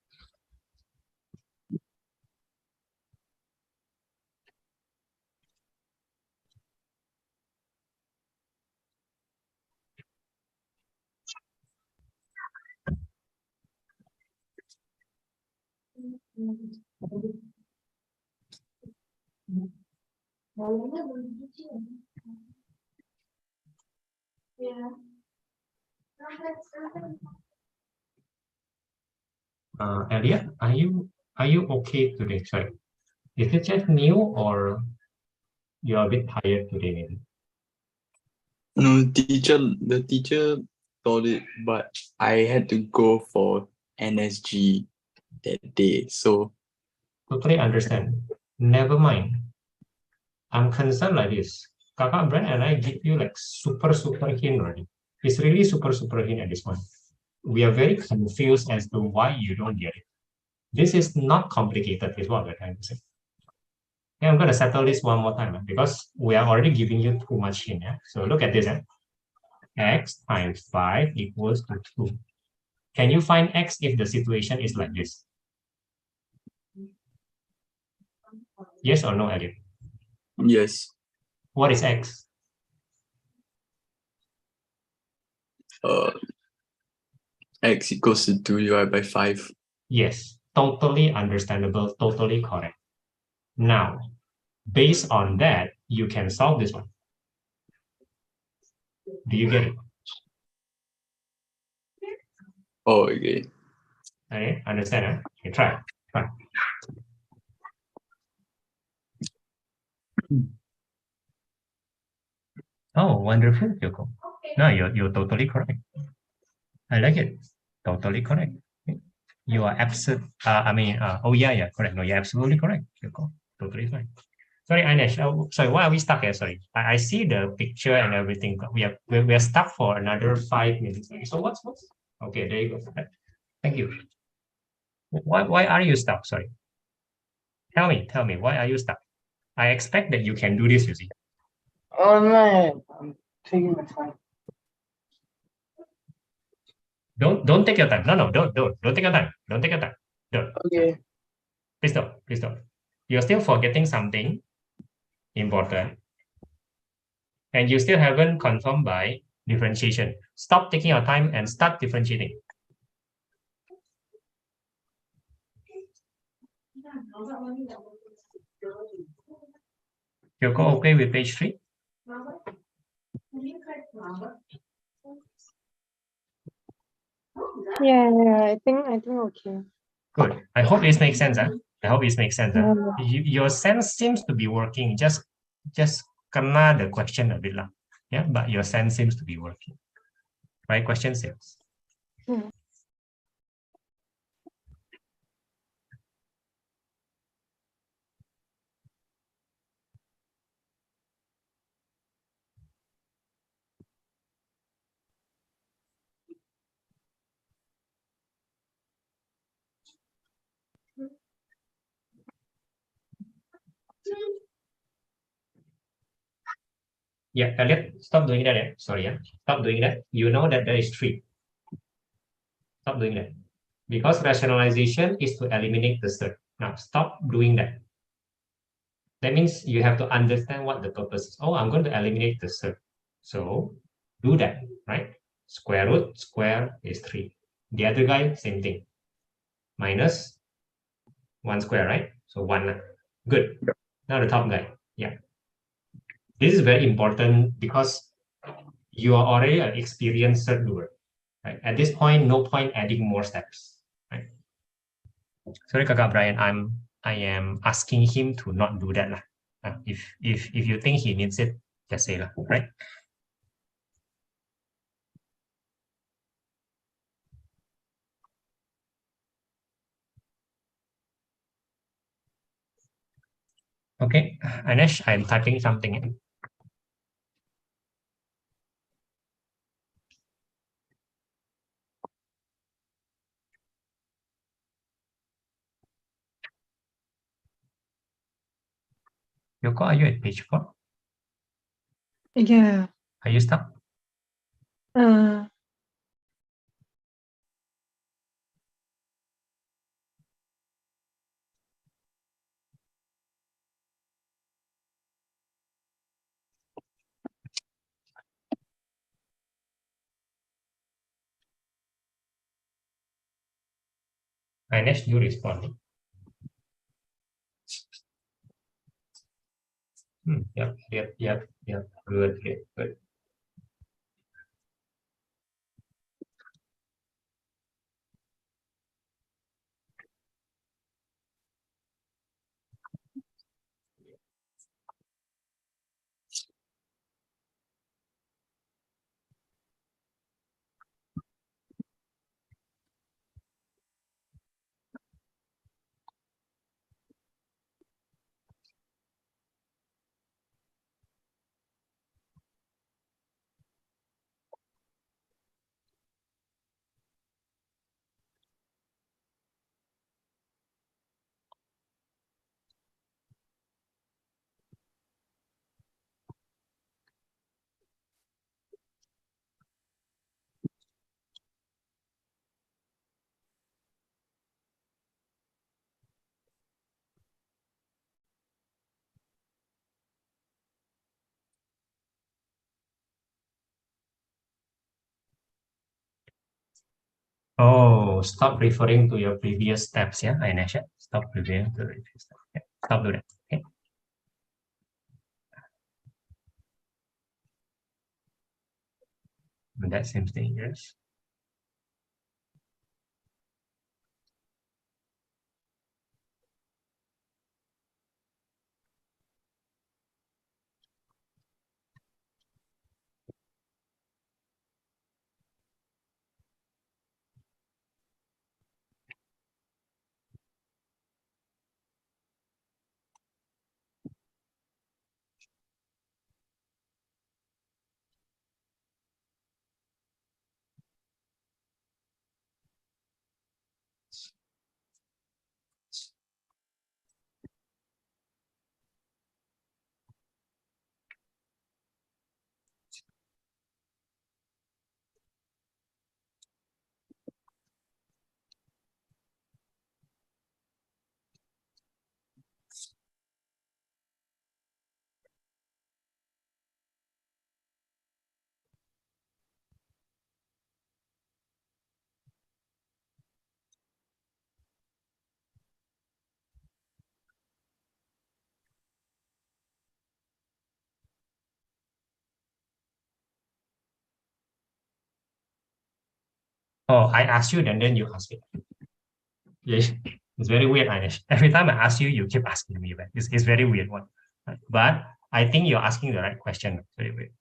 Elia, are you okay today? Sorry, is it just new or you're a bit tired today? Maybe. No, the teacher told it, but I had to go for NSG that day. So Totally understand. Never mind. I'm concerned like this. Kakak Brand and I give you like super hint already. It's really super hint at this point. We are very confused as to why you don't get it. This is not complicated, is what we're trying to say. Okay, I'm going to settle this one more time because we are already giving you too much hint. Yeah? So look at this. X times 5 equals to 2. Can you find X if the situation is like this? Yes or no, Elliot? yes. What is X? X equals to 2 divided by 5. Yes, totally understandable, totally correct. Now, based on that, you can solve this one. Do you get it? Oh, okay. Okay, understand? Huh? Okay, try. Oh, wonderful, Yoko. No, you're totally correct. I like it. Totally correct. You are absolutely. Oh yeah, correct. No, you're absolutely correct, Yoko. Totally fine. Sorry, Anish. Sorry, why are we stuck here? Sorry, I see the picture and everything. We're stuck for another 5 minutes. So what's okay? There you go. Thank you. Why are you stuck? Sorry. Tell me. Why are you stuck? I expect that you can do this. You see. Oh man, I'm taking my time. Don't take your time. No, don't take your time. Don't take your time. Don't. Okay. Please don't. You're still forgetting something important. And you still haven't confirmed by differentiation. Stop taking your time and start differentiating. Yoko, okay with page 3? Yeah, I think okay. Good. I hope this makes sense. I hope this makes sense. Your sense seems to be working. Just kena the question a bit lah. Yeah, but your sense seems to be working. Right? Question 6. Yeah, Elliot, stop doing that. Sorry, stop doing that. You know that there is 3. Stop doing that. Because rationalization is to eliminate the third. Now, stop doing that. That means you have to understand what the purpose is. Oh, I'm going to eliminate the third. So, do that, right? Square root, square is 3. The other guy, same thing. Minus 1 square, right? So 1. Good. Now the top guy. Yeah. This is very important because you are already an experienced doer. Right? At this point, no point adding more steps. Right? Sorry, Kakak Brian, I am asking him to not do that. If you think he needs it, just say lah, right? Okay, Anesh, I'm typing something in. Yoko, are you at page 4? Yeah. Are you stuck? Anesh, you responding. Yep. Good. Oh, stop referring to your previous steps, yeah, Anesh. Stop referring to the previous steps. Yeah, stop doing that. Okay. That seems dangerous. Oh, I asked you and then you ask me. Yes, it's very weird, Anish. Every time I ask you, you keep asking me. But it's very weird one. But I think you're asking the right question. It's very weird.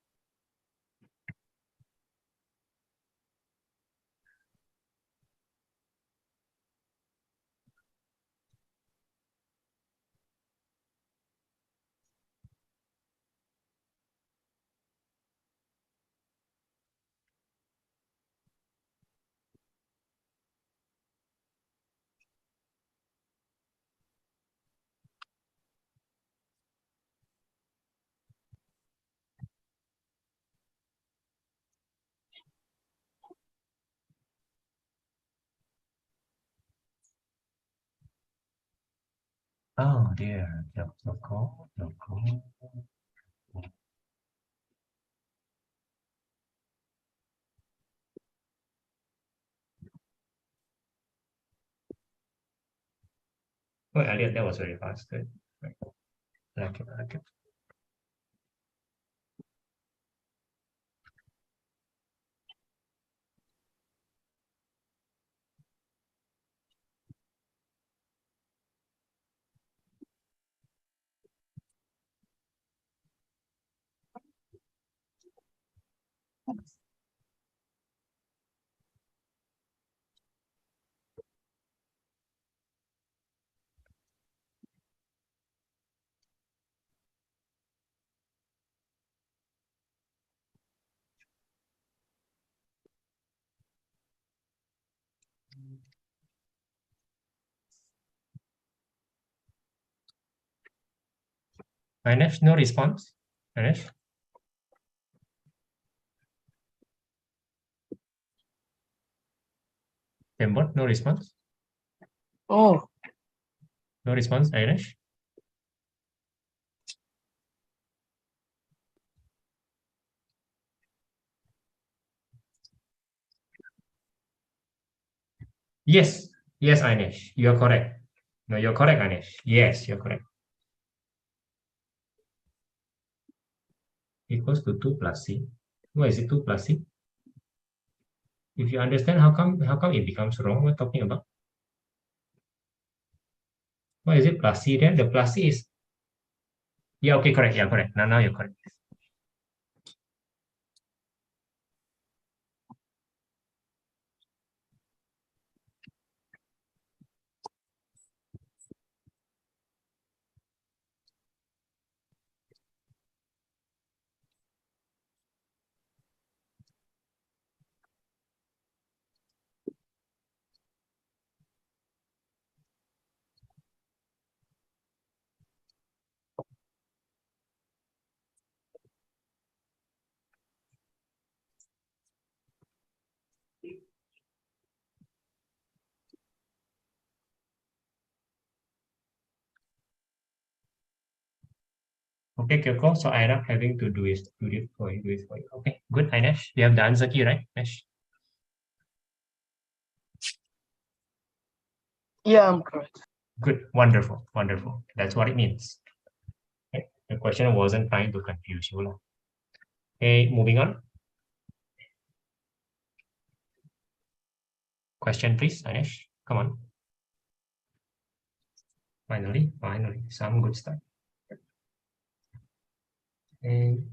Oh dear. Yoko. Oh, Elliot, that was very fast. Good. Right. Like it. Anesh, no response. Anesh? Pembot, no response. Oh, No response, Anesh? Yes, yes, Anesh, you're correct. No, you're correct, Anesh. Yes, you're correct. Equals to 2 plus C. Why is it 2 plus C? If you understand how come it becomes wrong, we're talking about. Why is it plus C there? The plus C is, yeah, okay, correct. Yeah, correct. Now you're correct. Okay, Kyoko, so I'm not having to do it for you. Okay, good, Anesh. You have the answer key, right, Anesh? yeah, I'm correct. Good, wonderful, wonderful. That's what it means. Okay. The question wasn't trying to confuse you. Okay, moving on. Question, please, Anesh. Come on. Finally, some good stuff. And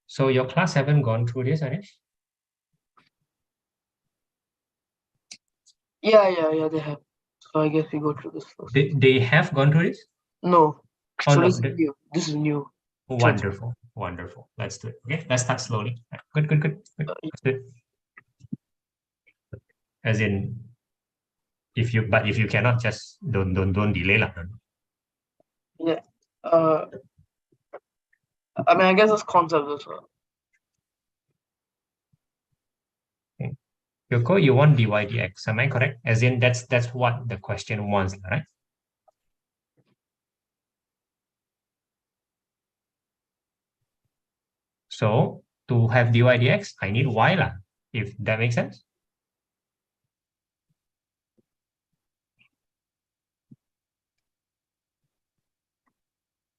so your class haven't gone through this, Anesh? Yeah, they have. So I guess we go through this first. They have gone through this? No. Oh, So no. this is new. This is new. Wonderful, wonderful. Let's do it. Okay, let's start slowly. Good. Let's do it. As in, if you cannot, just don't delay lah. Yeah. I mean, I guess it's concept as well. Yoko, you want dy dx, am I correct? As in, that's what the question wants, right? So to have dy dx, I need y lah. If that makes sense.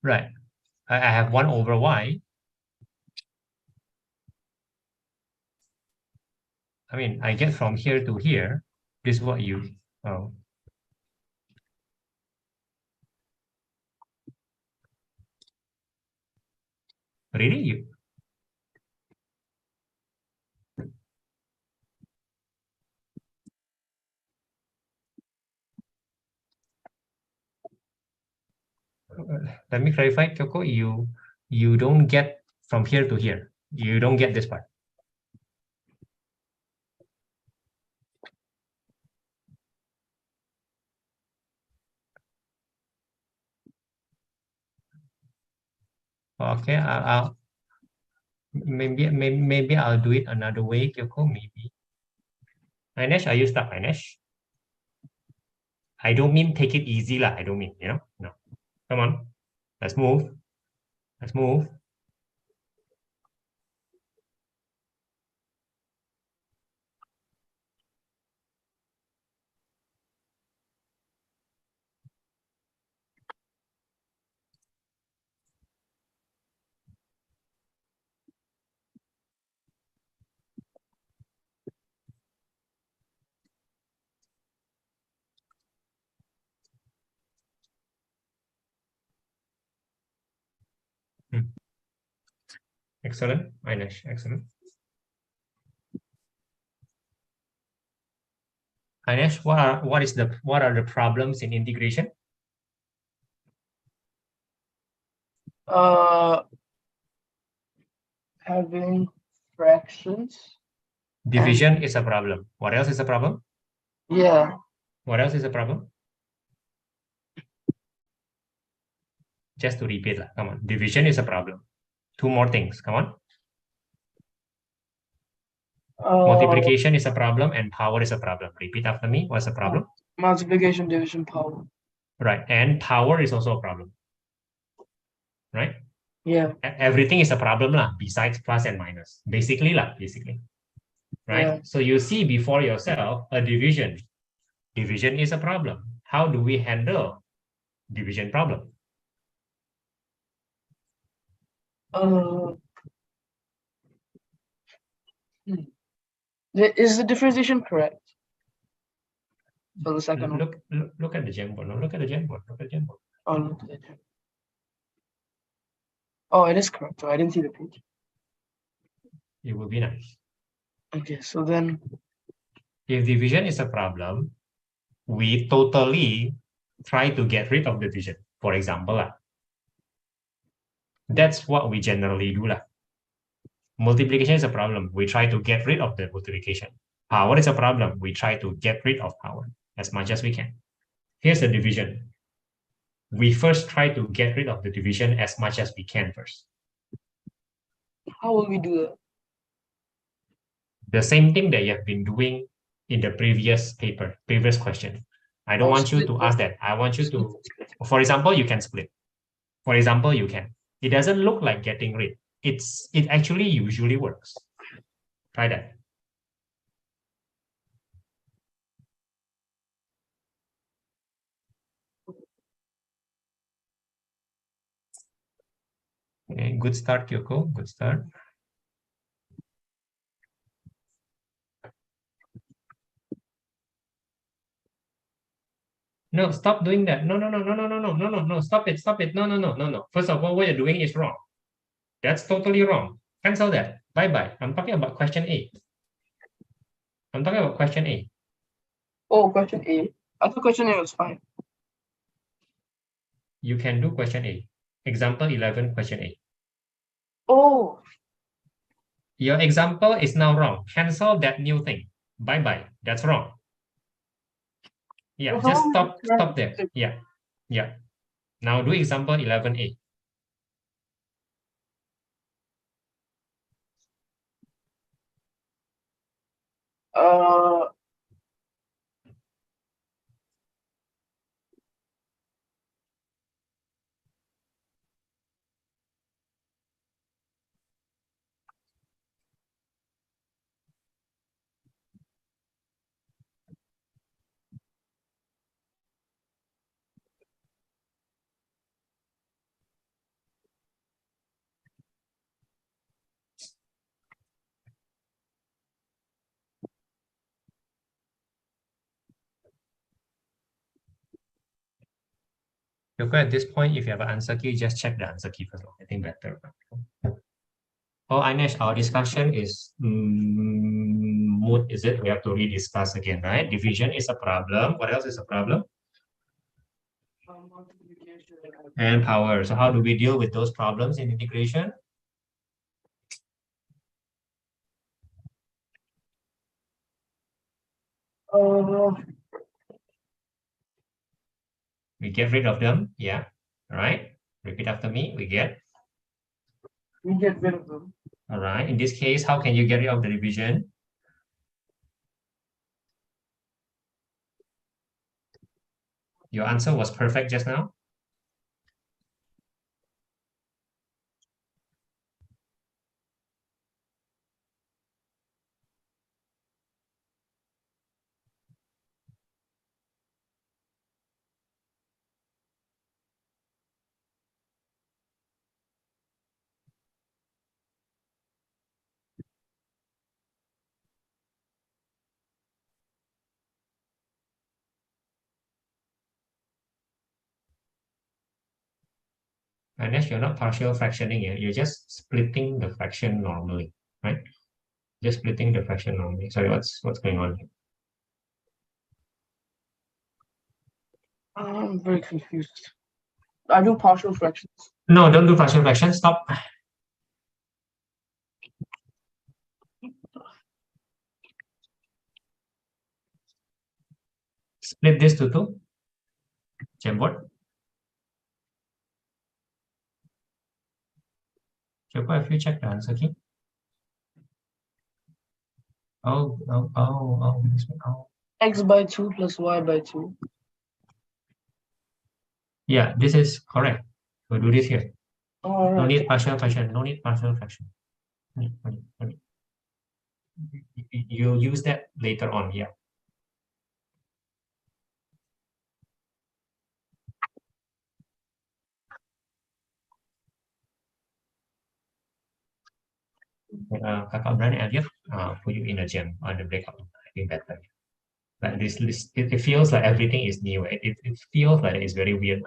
Right. I have 1 over y. I mean, I get from here to here. This is what you. Oh. Really? You? Let me clarify, Kyoko. You don't get from here to here. You don't get this part. Okay, I'll maybe I'll do it another way, Kyoko. Maybe. Anesh, are you stuck, Anesh? I don't mean take it easy lah. I don't mean, no. Come on, let's move. Let's move. Excellent, Anesh. Excellent. Anesh, what are the problems in integration? Having fractions Division is a problem. What else is a problem? Yeah. What else is a problem? Just to repeat, come on. Division is a problem. 2 more things. Come on. Multiplication is a problem and power is a problem. Repeat after me. What's the problem? Multiplication, division, power. Right. And power is also a problem. Right? Yeah. Everything is a problem besides plus and minus. Basically. Right? Yeah. So you see before yourself a division. Division is a problem. How do we handle division problem? Is the differentiation correct? For the second one. Look at the Jamboard. No, look at the Jamboard. Look at the Jamboard. Oh, look at the Jamboard. Oh, it is correct. I didn't see the page. It will be nice. Okay, so then if division is a problem, we totally try to get rid of division. For example, that's what we generally do. Multiplication is a problem. We try to get rid of the multiplication. Power is a problem. We try to get rid of power as much as we can. Here's the division. We first try to get rid of the division as much as we can first. How will we do that? The same thing that you have been doing in the previous paper, previous question. I don't want you to ask that. I want you to, for example, you can split. For example, you can. It doesn't look like getting rid. It actually usually works. Try that. Okay, good start, Kyoko. Good start. No, stop doing that. No. Stop it. No. First of all, what you're doing is wrong. That's totally wrong. Cancel that. Bye-bye. I'm talking about question A. I'm talking about question A. Oh, question A. I thought question A was fine. You can do question A. Example 11, question A. Oh. Your example is now wrong. Cancel that new thing. Bye-bye. That's wrong. Yeah, just stop there. Yeah. Now do example 11A. Yoko, at this point, if you have an answer key, just check the answer key first. I think better. Oh, Ainesh, our discussion is moot, is it? We have to rediscuss again, right? Division is a problem. What else is a problem? And power. So how do we deal with those problems in integration? We get rid of them. Yeah. All right. Repeat after me. We get rid of them. All right. In this case, how can you get rid of the division? Your answer was perfect just now. Unless you're not partial fractioning it, you're just splitting the fraction normally, right? Just splitting the fraction normally. Sorry, what's going on here? I'm very confused. I do partial fractions. No, don't do partial fractions. Stop. Split this to 2. Jamboard. Jamboard, have you checked the answer key? Oh. X by 2 plus Y by 2. Yeah, this is correct. We'll do this here. All No right. need partial fraction. No need partial fraction. You'll use that later on. Yeah. Kakak Brian and Elliot, put you in a gym on the breakout. I think better. But it feels like everything is new. It feels like it's very weird.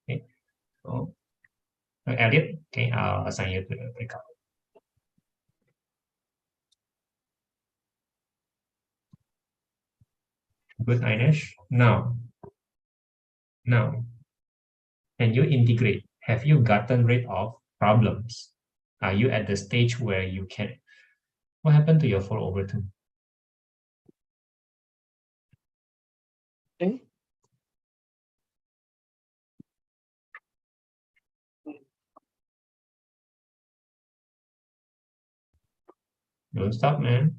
Okay. So, Elliot, okay, I'll assign you to the breakout. Good, Inish. Now, can you integrate? Have you gotten rid of problems? Are you at the stage where you can? What happened to your 4/2? Okay. Don't stop, man.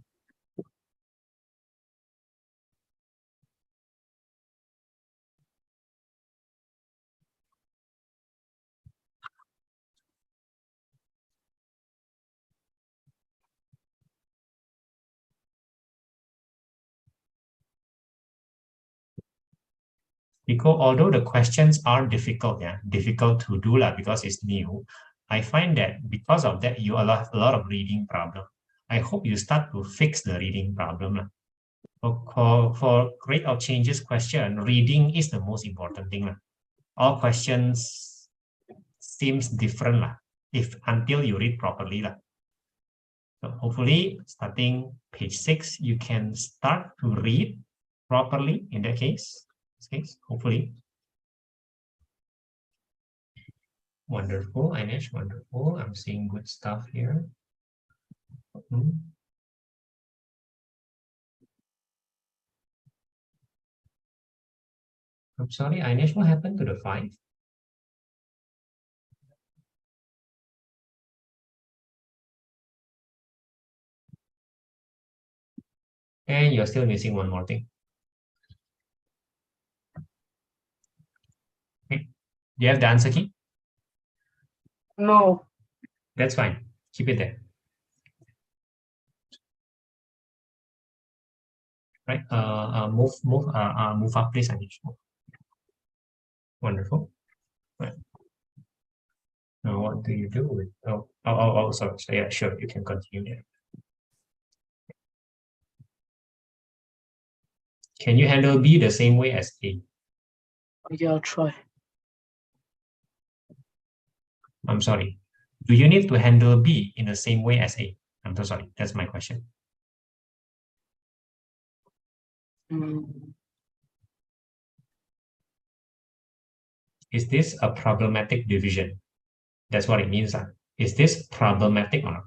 Because although the questions are difficult, difficult to do because it's new, I find that because of that, you a lot of reading problem. I hope you start to fix the reading problem. For rate of changes question, reading is the most important thing. All questions seems different until you read properly. So hopefully, starting page 6, you can start to read properly in that case. Hopefully. Wonderful, Inish, wonderful. I'm seeing good stuff here. I'm sorry, Inish, what happened to the 5? And you're still missing one more thing. Okay. Do you have the answer key? No. That's fine. Keep it there. Right. Move up, please, Anish. Wonderful. Right. Now, what do you do with? Sorry. So yeah, sure. You can continue there. Can you handle B the same way as A? Yeah, I'll try. I'm sorry. Do you need to handle B in the same way as A? I'm so sorry. That's my question. Is this a problematic division? That's what it means. Is this problematic or not?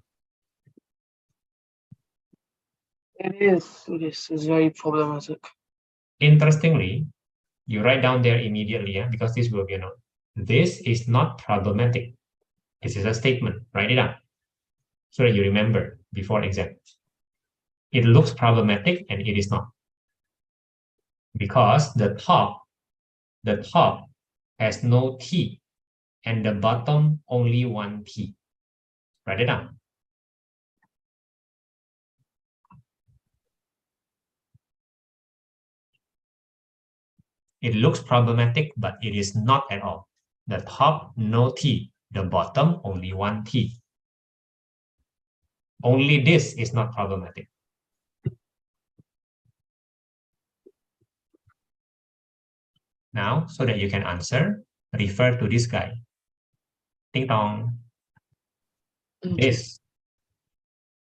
It is. It's very problematic. Interestingly, you write down there immediately, because this will be a note. This is not problematic. This is a statement. Write it down so that you remember before exam. It looks problematic and it is not. Because the top has no T and the bottom only one T. Write it down. It looks problematic, but it is not at all. The top, no T. The bottom, only one T. Only this is not problematic. Now, so that you can answer, refer to this guy. Ding dong. This.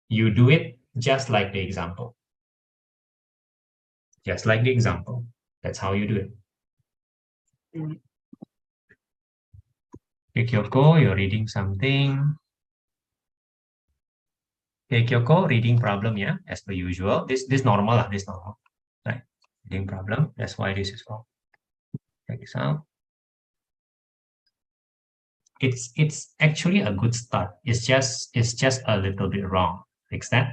You do it just like the example. Just like the example. That's how you do it. Okay, Kyoko, you're reading something. Okay, Kyoko, reading problem, as per usual. This normal, this normal, right? Heading problem. That's why this is wrong. Check this out. It's actually a good start. It's just a little bit wrong. Fix that.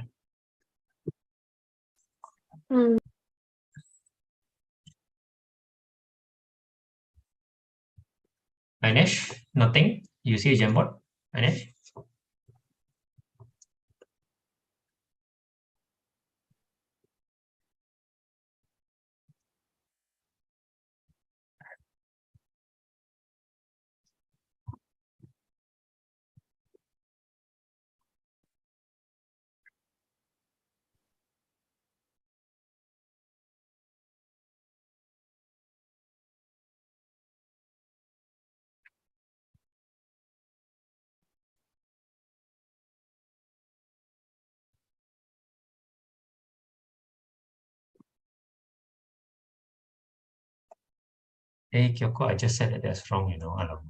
Hmm. Anish, nothing. You see a Jamboard, Anish? Hey, Kyoko, I just said that that's wrong, you know. Alamak.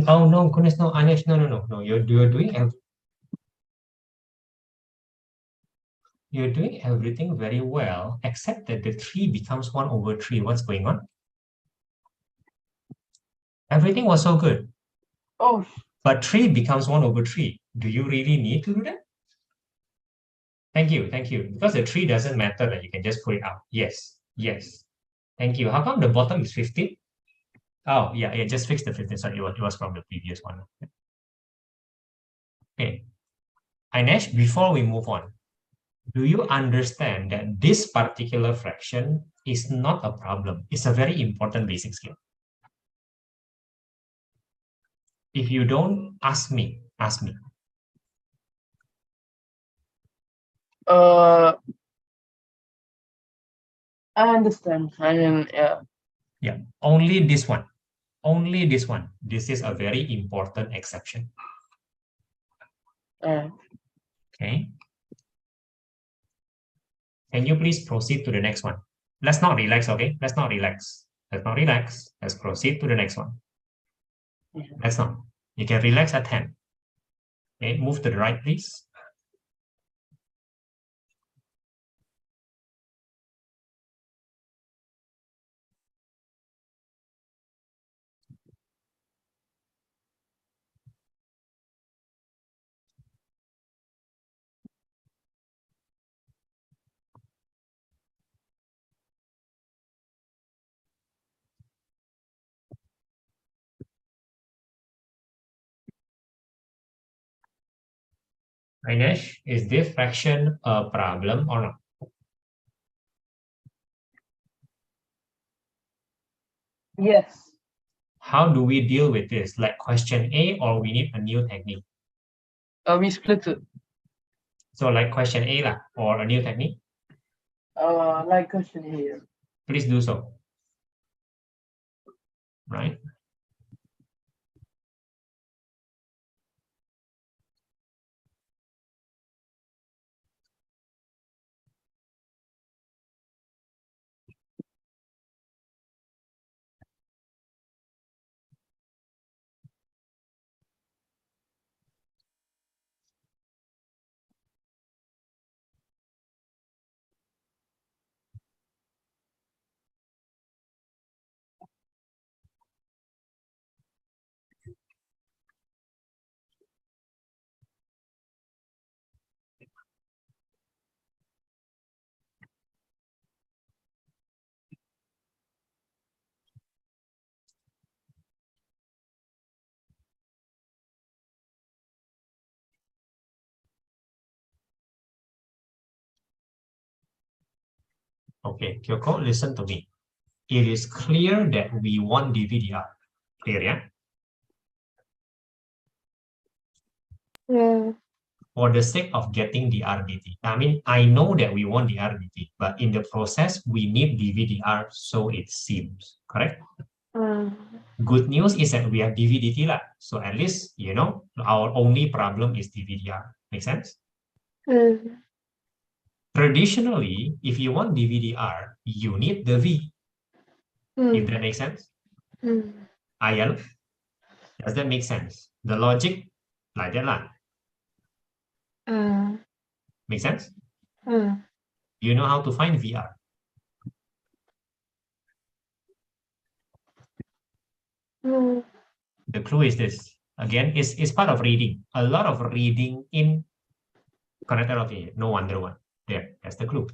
Oh no, goodness, no, Anish, no. You're doing everything very well, except that the 3 becomes 1/3. What's going on? Everything was so good. Oh, But 3 becomes 1/3. Do you really need to do that? Thank you. Because the 3 doesn't matter, that you can just put it out. Yes. Thank you. How come the bottom is 15? Oh, yeah, just fix the 15. Sorry, it was from the previous one. Okay. Ainesh, before we move on, do you understand that this particular fraction is not a problem? It's a very important basic skill. If you don't, ask me. I understand. I mean, yeah. Yeah, only this one. This is a very important exception. Okay. Can you please proceed to the next one? Let's not relax, okay? Let's proceed to the next one. Let's not. You can relax at 10. Okay, move to the right, please. Ainesh, is this fraction a problem or not? Yes. How do we deal with this? Like question A, or we need a new technique? We split it. So like question A lah, or a new technique? Like question here. Please do so. Right? Okay, Kyoko, listen to me. It is clear that we want DVDR. Clear, yeah? For the sake of getting the RDT. I mean, I know that we want the RDT, but in the process, we need DVDR, so it seems, correct? Good news is that we have DVDT lah. So at least, you know, our only problem is DVDR. Make sense? Traditionally, if you want DVDR, you need the V. If that makes sense? Ayal, does that make sense? The logic like that lah. Make sense? You know how to find VR. The clue is this. Again, it's part of reading. A lot of reading in connected okay. No wonder one. There, that's the clue.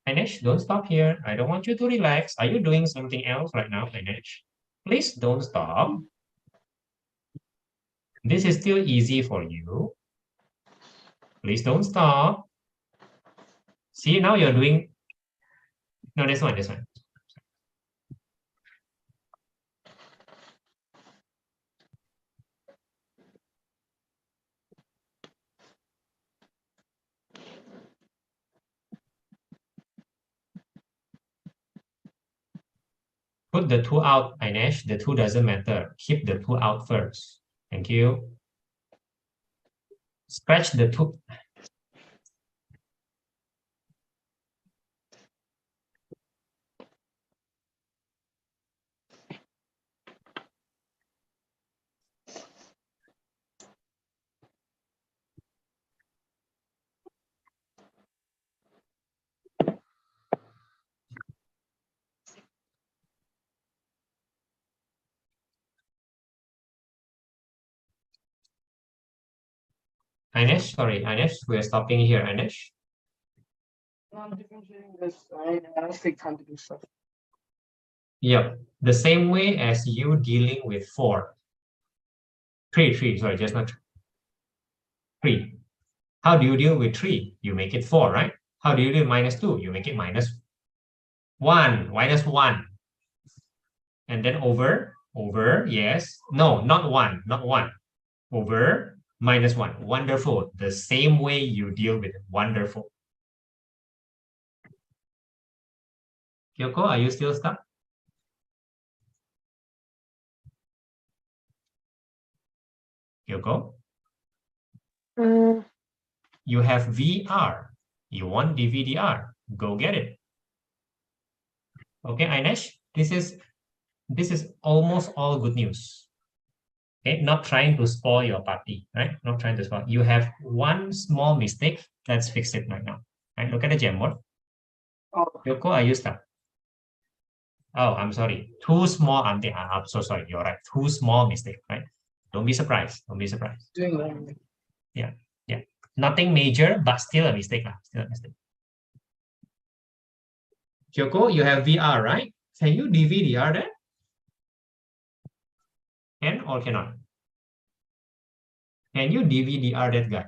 Ainesh, don't stop here. I don't want you to relax. Are you doing something else right now, Ainesh? Please don't stop. This is still easy for you. Please don't stop. See, now you're doing... No, this one. Put the 2 out, Ainesh. The 2 doesn't matter. Keep the 2 out first. Thank you. Scratch the 2. Ainesh, sorry, Ainesh, we're stopping here, Ainesh. No, I'm differentiating this. I take time to do stuff. Yep, the same way as you dealing with 4. 3, sorry, just not 3. How do you deal with 3? You make it 4, right? How do you deal with -2? You make it -1, -1. And then over, yes. No, not 1, over, -1. Wonderful. The same way you deal with it. Wonderful. Kyoko, are you still stuck? Kyoko? You have VR. You want DVDR. Go get it. Okay, Ainesh, this is almost all good news. Okay, not trying to spoil your party, right? Not trying to spoil. You have one small mistake. Let's fix it right now. Right? Look at the Jamboard. Kyoko, are you stuck? Oh, I'm sorry. 2 small. I'm so sorry. You're right. 2 small mistakes, right? Don't be surprised. Don't be surprised. Yeah. Nothing major, but still a mistake. Still a mistake. Kyoko, you have VR, right? Can you DVDR that? Can or cannot? Can you DVDR that guy?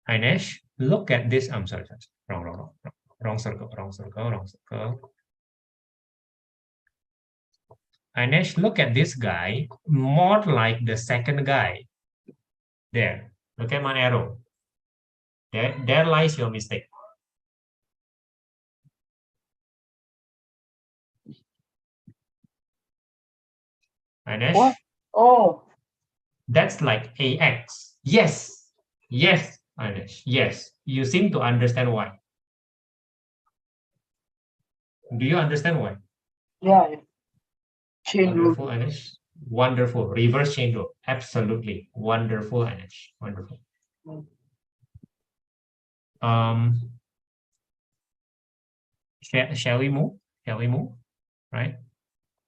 Ainesh, look at this. I'm sorry. Wrong circle. Ainesh, look at this guy, more like the second guy. There, look at my arrow. There lies your mistake. Ainesh? What? Oh. That's like AX. Yes, Ainesh, yes. You seem to understand why. Do you understand why? Yeah. Chain rule. Wonderful, Ainesh. Wonderful. Reverse chain rule. Absolutely. Wonderful, Ainesh. Wonderful. Shall we move? Right?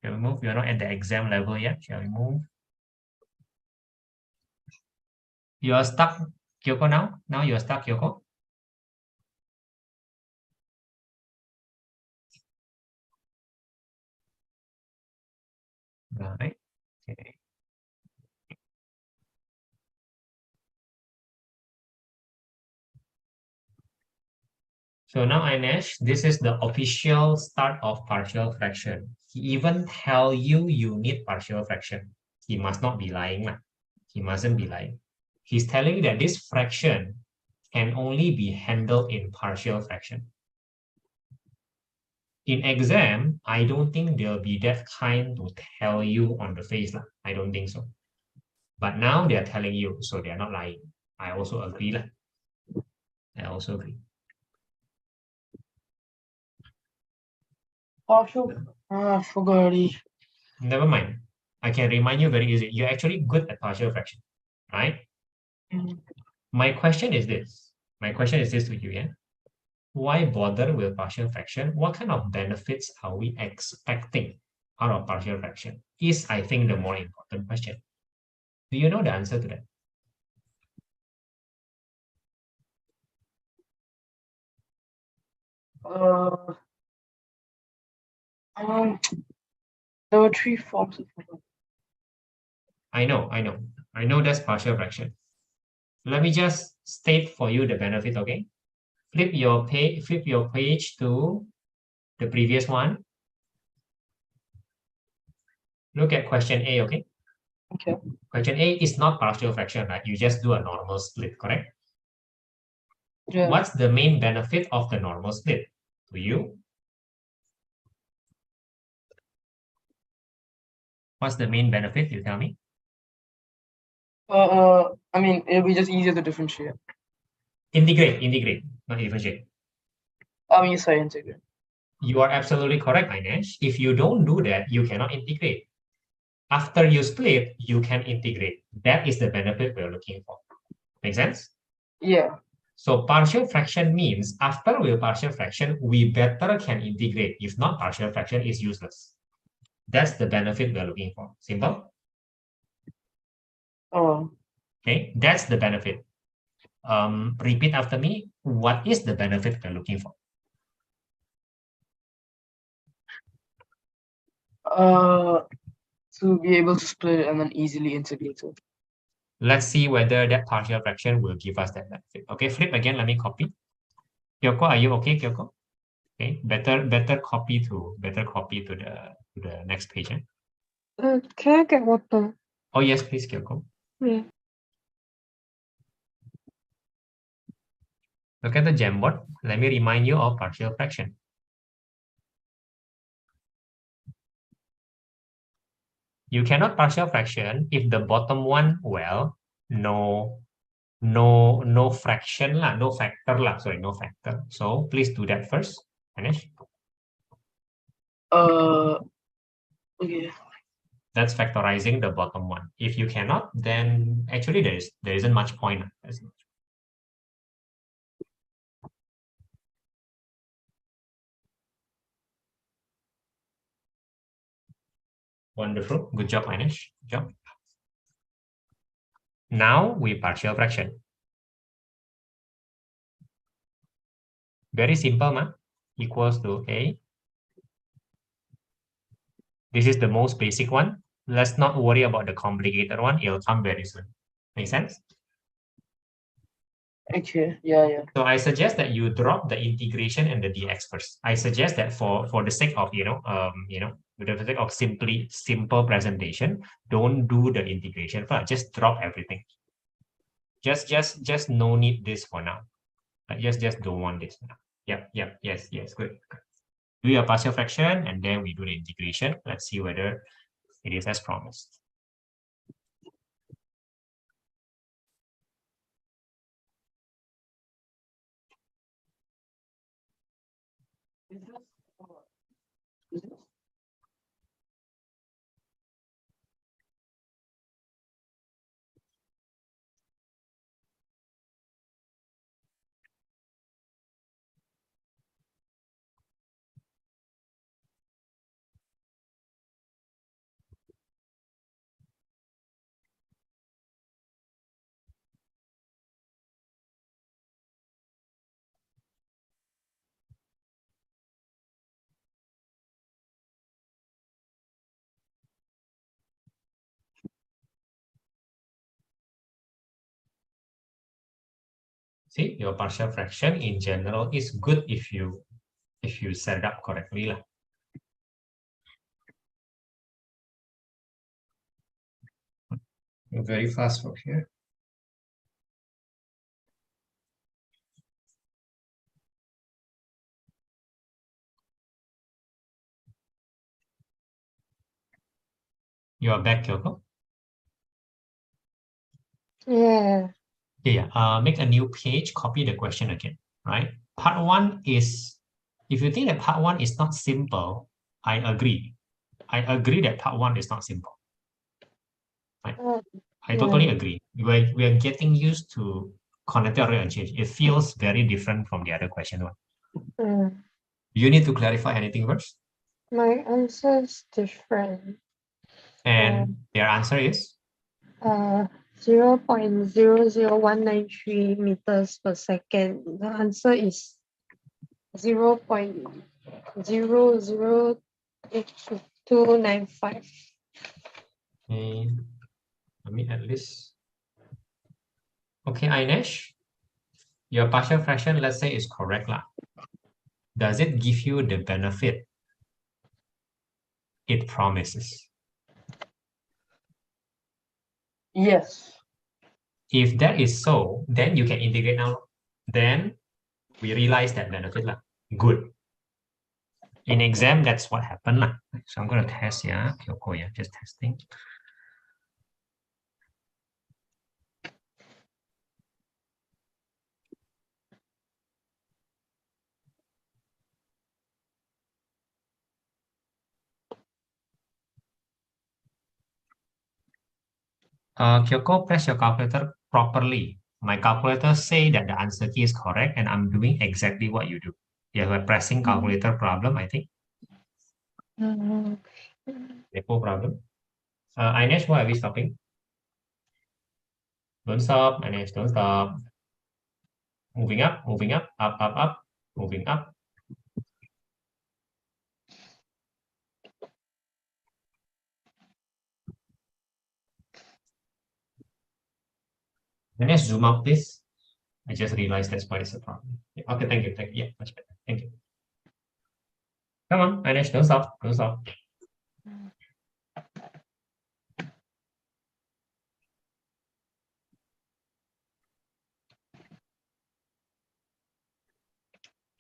Shall we move? You're not at the exam level yet. Shall we move? You are stuck, Kyoko, now? Now you're stuck, Kyoko? Right. Okay. So now, Ainesh, this is the official start of partial fraction. He even tell you you need partial fraction. He must not be lying. He mustn't be lying. He's telling you that this fraction can only be handled in partial fraction. In exam, I don't think they'll be that kind to tell you on the face. I don't think so. But now they're telling you, so they're not lying. I also agree. I also agree. Partial. I forgot already. Never mind. I can remind you very easy. You're actually good at partial fraction, right? My question is this. My question is this to you, yeah? Why bother with partial fraction? What kind of benefits are we expecting out of partial fraction? Is, I think, the more important question. Do you know the answer to that? There were 3 forms of it. I know that's partial fraction. Let me just state for you the benefit, okay? Flip your page to the previous one. Look at question A, okay? Okay. Question A is not partial fraction, right? You just do a normal split, correct? Yeah. What's the main benefit of the normal split to you? What's the main benefit? You tell me. I mean, it'll be just easier to differentiate. Integrate, not differentiate. I mean, sorry, integrate. You are absolutely correct, Ainesh. If you don't do that, you cannot integrate. After you split, you can integrate. That is the benefit we're looking for. Make sense? Yeah. So partial fraction means after we partial fraction, we better can integrate. If not, partial fraction is useless. That's the benefit we're looking for. Simple? Oh. Okay, that's the benefit. Repeat after me. What is the benefit we're looking for? To be able to split it and then easily integrate it. Let's see whether that partial fraction will give us that benefit. Okay, flip again. Let me copy. Kyoko, are you okay, Kyoko? Okay, better copy to the next page. Can I get water? Oh yes, please, Kyoko. Yeah. Look at the Jamboard. Let me remind you of partial fraction. You cannot partial fraction if the bottom one, well, no fraction lah, no factor lah. Sorry, no factor. So please do that first. Finish. Okay. That's factorizing the bottom one. If you cannot, then actually there isn't much point. Wonderful. Good job, Ainesh. Good job. Now we partial fraction. Very simple, man. Equals to A. This is the most basic one. Let's not worry about the complicated one. It'll come very soon. Make sense? Okay. Yeah. So I suggest that you drop the integration and the dx first. I suggest that for the sake of with the sake of simple presentation, don't do the integration first. Just drop everything. Just no need this for now. Just don't want this now. Yep. Yes. Good. Do your partial fraction and then we do the integration. Let's see whether it is as promised. Is this See, your partial fraction in general is good if you set it up correctly lah. You're very fast from here. You are back, Kyoko. Yeah. Yeah. Make a new page. Copy the question again. Right. Part 1 is, if you think that part 1 is not simple, I agree. I agree that part 1 is not simple. Right. I totally agree. We are getting used to connected array and change. It feels very different from the other question one. You need to clarify anything first? My answer is different. And their answer is? 0.00193 meters per second. The answer is 0.008295. Okay. Let me at least. Okay, Ainesh, your partial fraction, let's say, is correct lah. Does it give you the benefit it promises? Yes. If that is so, then you can integrate now. Then we realize that benefit lah. Good. In exam, that's what happened lah. So I'm going to test, yeah, Kyoko, yeah, just testing. Kyoko, press your calculator properly. My calculator say that the answer key is correct, and I'm doing exactly what you do. You have a pressing calculator problem, I think. Depo problem. Ainesh, why are we stopping? Don't stop, Ainesh, don't stop. Moving up, up, moving up. Ainesh, zoom out, please. I just realized that's why it's a problem. Yeah, okay, thank you. Yeah, much better. Thank you. Come on, Ainesh, don't stop, don't stop.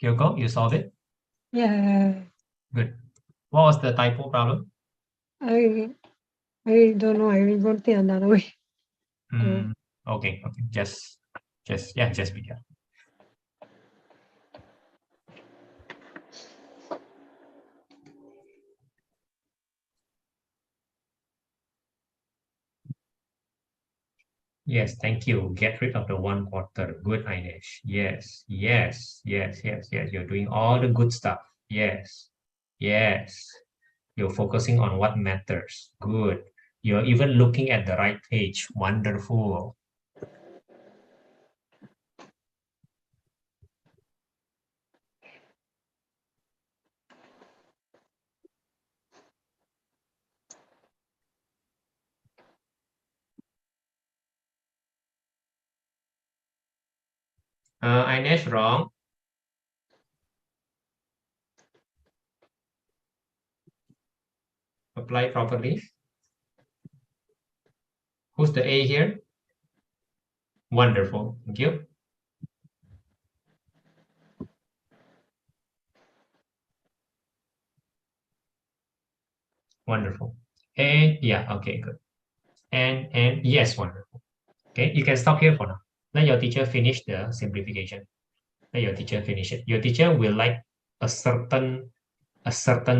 Kyoko, you solved it? Yeah. Good. What was the typo problem? I don't know. I wrote it another way. Okay, just be careful. Yes, thank you. Get rid of the 1/4. Good, Ainesh. Yes. You're doing all the good stuff. Yes. You're focusing on what matters. Good. You're even looking at the right page. Wonderful. Ainesh, wrong. Apply properly. Who's the A here? Wonderful. Thank you. Wonderful. And yeah, okay, good. And yes, wonderful. Okay, you can stop here for now. Let your teacher finish the simplification. Let your teacher finish it. Your teacher will like a certain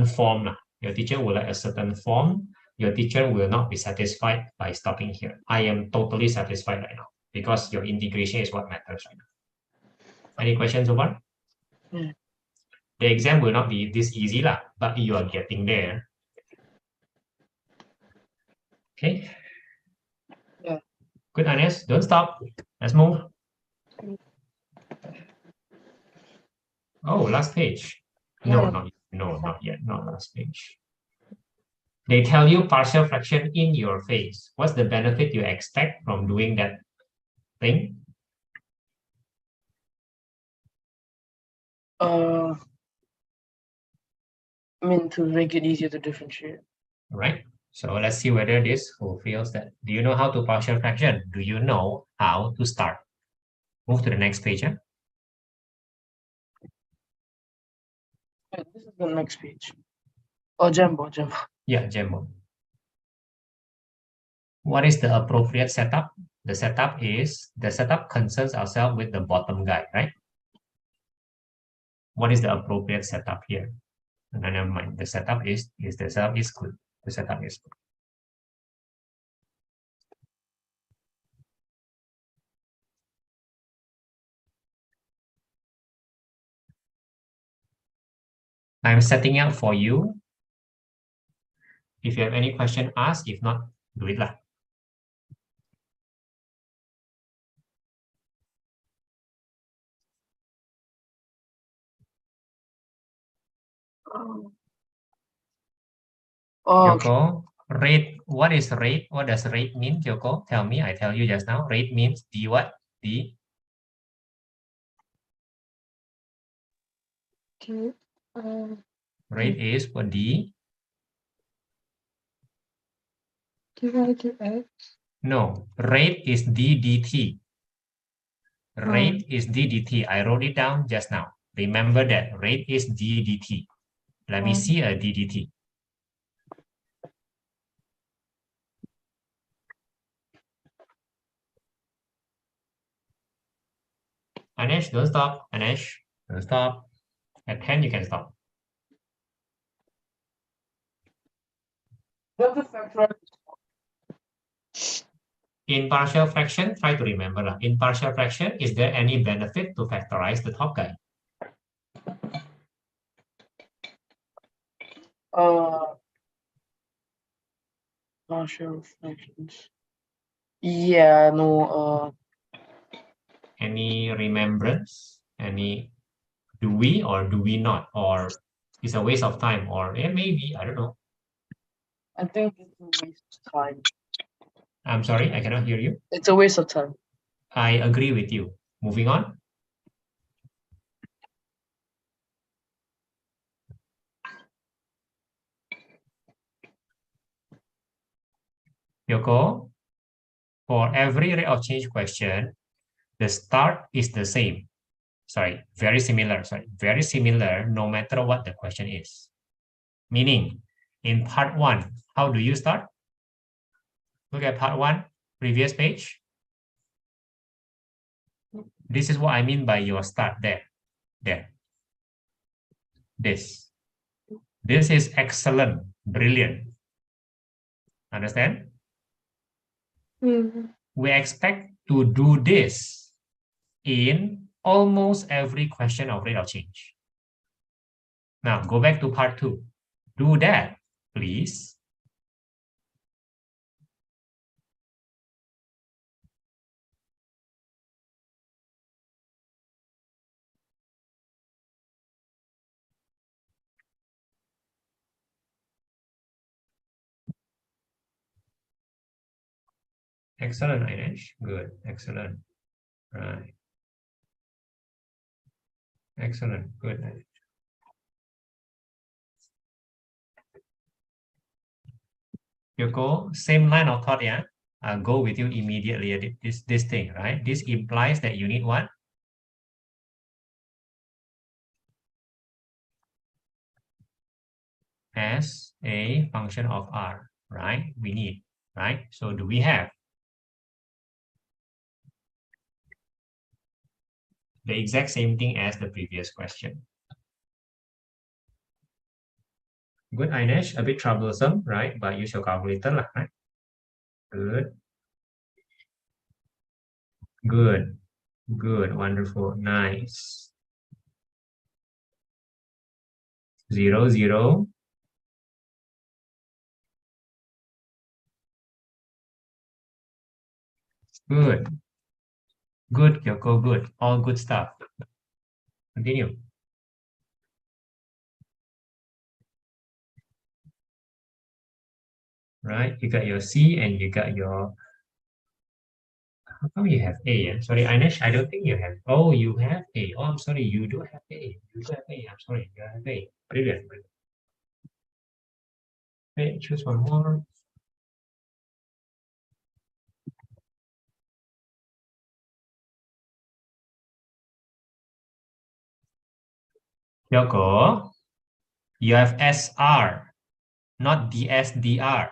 form. Your teacher will like a certain form. Your teacher will not be satisfied by stopping here. I am totally satisfied right now because your integration is what matters right now. Any questions so far? The exam will not be this easy lah, but you are getting there. Okay. Yeah. Good, Ines. Don't stop. Let's move. Oh, last page. No, not yet. Not last page. They tell you partial fraction in your face. What's the benefit you expect from doing that thing? I mean, to make it easier to differentiate. Right? So let's see whether this fulfills that. Do you know how to partial fraction? Do you know how to start? Move to the next page. Yeah, this is the next page. Oh, Jumbo. Yeah, Jumbo. What is the appropriate setup? The setup concerns ourselves with the bottom guy, right? What is the appropriate setup here? No, never mind. The setup is good. The setup is good. I'm setting out for you. If you have any question, ask. If not, do it lah. Kyoko, rate. What is rate? What does rate mean, Kyoko? Tell me. I tell you just now. Rate means d what? D. Okay. Rate is for d. Dy dx. No, rate is d dt. Rate is d dt. I wrote it down just now. Remember that rate is d dt. Let me see a d dt. Anesh, don't stop. Anesh, don't stop. At 10, you can stop. In partial fraction, try to remember. In partial fraction, is there any benefit to factorize the top guy? Partial fractions. Yeah, no. Any remembrance? Any do we or do we not? Or it's a waste of time? Or maybe, I don't know. I think it's a waste of time. I'm sorry, I cannot hear you. It's a waste of time. I agree with you. Moving on. Yoko, for every rate of change question, the start is the same. Sorry, very similar. Sorry, very similar no matter what the question is. Meaning, in part 1, how do you start? Look at part 1, previous page. This is what I mean by your start there. This is excellent, brilliant. Understand? We expect to do this in almost every question of rate of change. Now, go back to part 2. Do that, please. Excellent, Ainesh. Good. Excellent. Right. Excellent. Good. Yoko, same line of thought, yeah? I'll go with you immediately. This thing, right? This implies that you need what? As a function of R, right? We need, right? So do we have the exact same thing as the previous question? Good, Ainesh. A bit troublesome, right? But use your calculator, right? Good. Good. Good. Wonderful. Nice. 0, 0. Good. Good, Kyoko. Good. All good stuff. Continue. Right? You got your C and you got your How come you have A? Yeah? Sorry, Anish, I don't think you have. Oh, you have A. Oh, I'm sorry, you do have A. You do have A. I'm sorry, you have A. Brilliant. Okay, choose one more. Yoko, you have SR, not DSDR.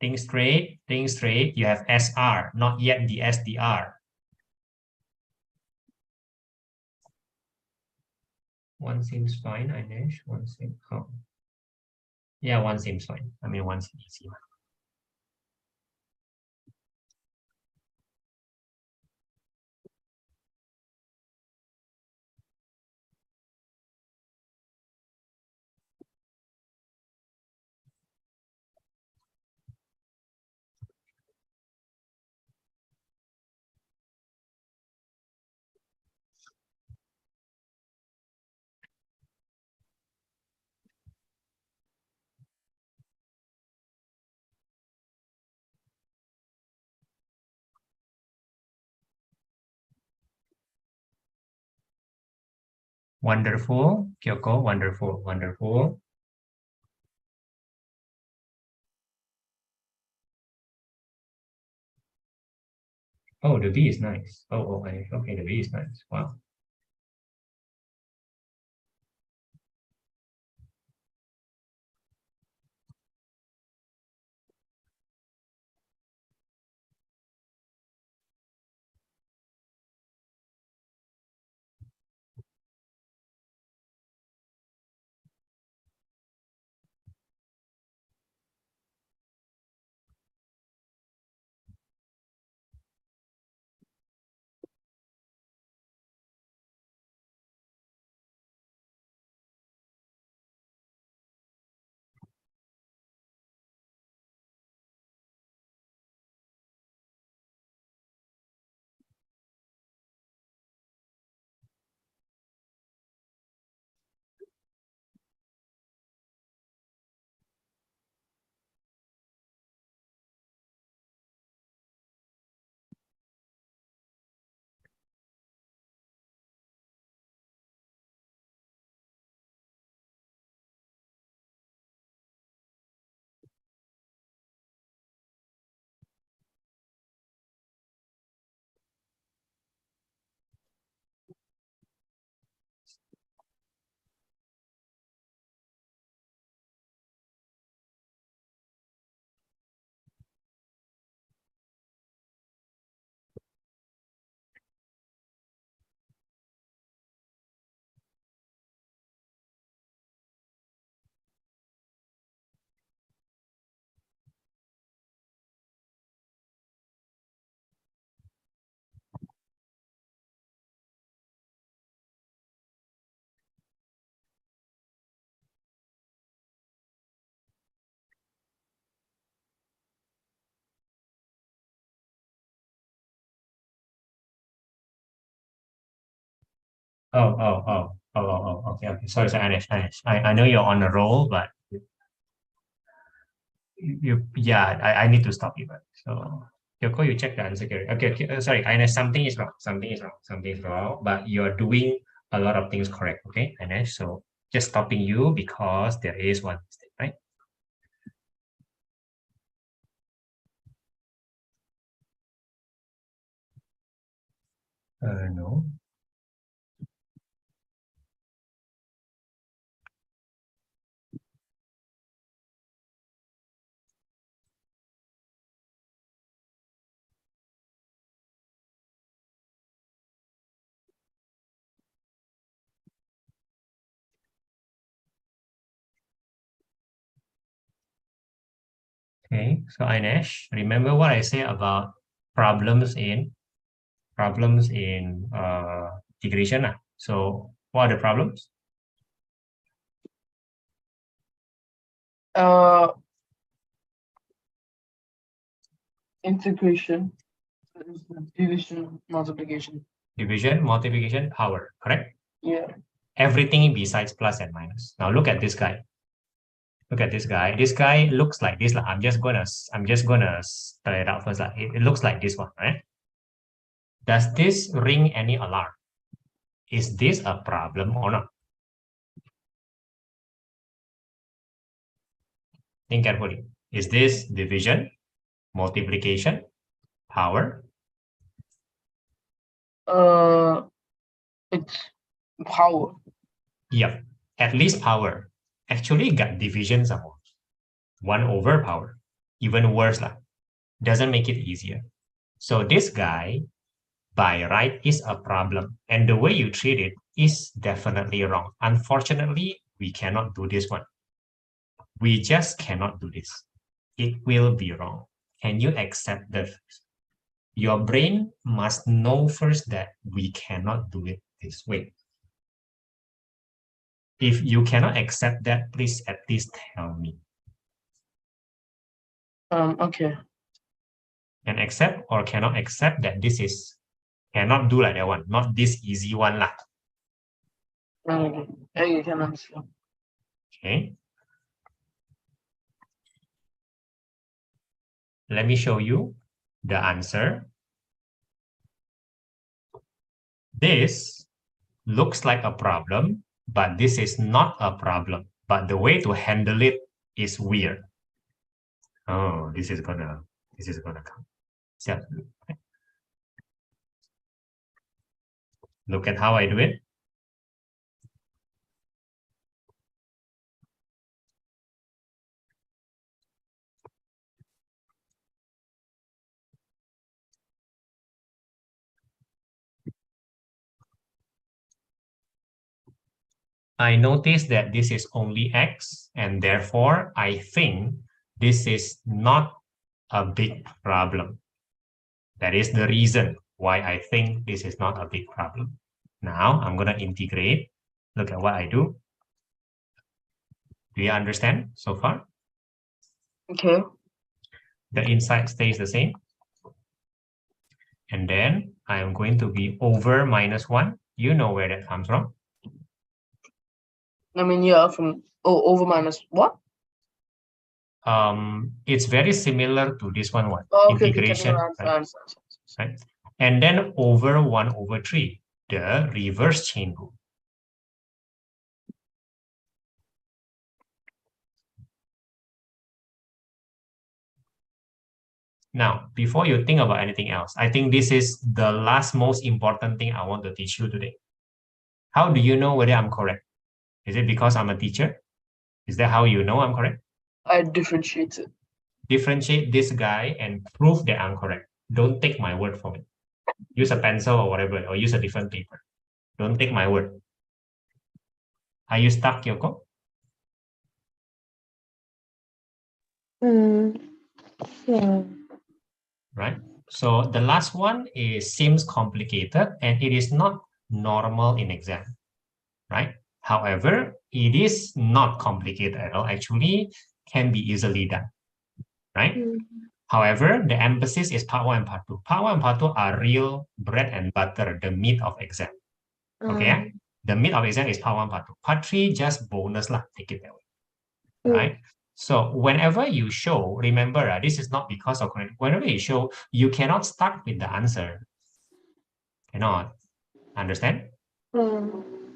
Think straight, think straight. You have SR, not yet the SDR. One seems fine, Anish. One seems, oh. Yeah, one seems fine. I mean, one's easy. Wonderful, Kyoko, wonderful, wonderful. Oh, the B is nice. Oh, okay, the B is nice. Wow. Okay. Sorry, Anish. I know you're on a roll, but yeah, I need to stop you. But so Kyoko, you check the answer. Okay, sorry, Anish, something is wrong. But you're doing a lot of things correct. Okay, Anish. So just stopping you because there is one mistake, right? No. Okay, so Anish, remember what I say about problems in integration. So what are the problems? Integration, division, multiplication. Division, multiplication, power, correct? Yeah. Everything besides plus and minus. Now look at this guy. Look at this guy. This guy looks like this. I'm just gonna spell it out first. It looks like this one, right? Does this ring any alarm? Is this a problem or not? Think carefully. Is this division, multiplication, power? It's power. Yep, at least power. Actually got division some more. 1 over power. Even worse lah. Doesn't make it easier. So this guy, by right, is a problem. And the way you treat it is definitely wrong. Unfortunately, we cannot do this one. We just cannot do this. It will be wrong. Can you accept that? Your brain must know first that we cannot do it this way. If you cannot accept that, please at least tell me. Okay. And accept or cannot accept that this is cannot do like that one, not this easy one lah. Okay. I can understand. Okay. Let me show you the answer. This looks like a problem, but this is not a problem. But the way to handle it is weird. Oh, this is gonna come. So, look at how I do it. I notice that this is only x, and therefore I think this is not a big problem. That is the reason why I think this is not a big problem. Now I'm going to integrate. Look at what I do. Do you understand so far? Okay. The inside stays the same. And then I am going to be over -1. You know where that comes from. I mean, yeah, from over minus what? It's very similar to this one. Oh, okay, Integration, right? And then over 1/3, the reverse chain rule. Now, before you think about anything else, I think this is the last most important thing I want to teach you today. How do you know whether I'm correct? Is it because I'm a teacher? Is that how you know I'm correct? I differentiate it. Differentiate this guy and prove that I'm correct. Don't take my word for it. Use a pencil or whatever, or use a different paper. Don't take my word. Are you stuck, Kyoko? Yeah. Right? So the last one seems complicated and it is not normal in exam, right? However, it is not complicated at all. Actually, can be easily done, right? However, the emphasis is part 1 and part 2. Part 1 and part 2 are real bread and butter, the meat of exam. Okay? The meat of exam is part 1, part 2. Part 3, just bonus lah, take it that way, right? So whenever you show, remember, this is not because of correct. Whenever you show, you cannot start with the answer. Cannot. Understand?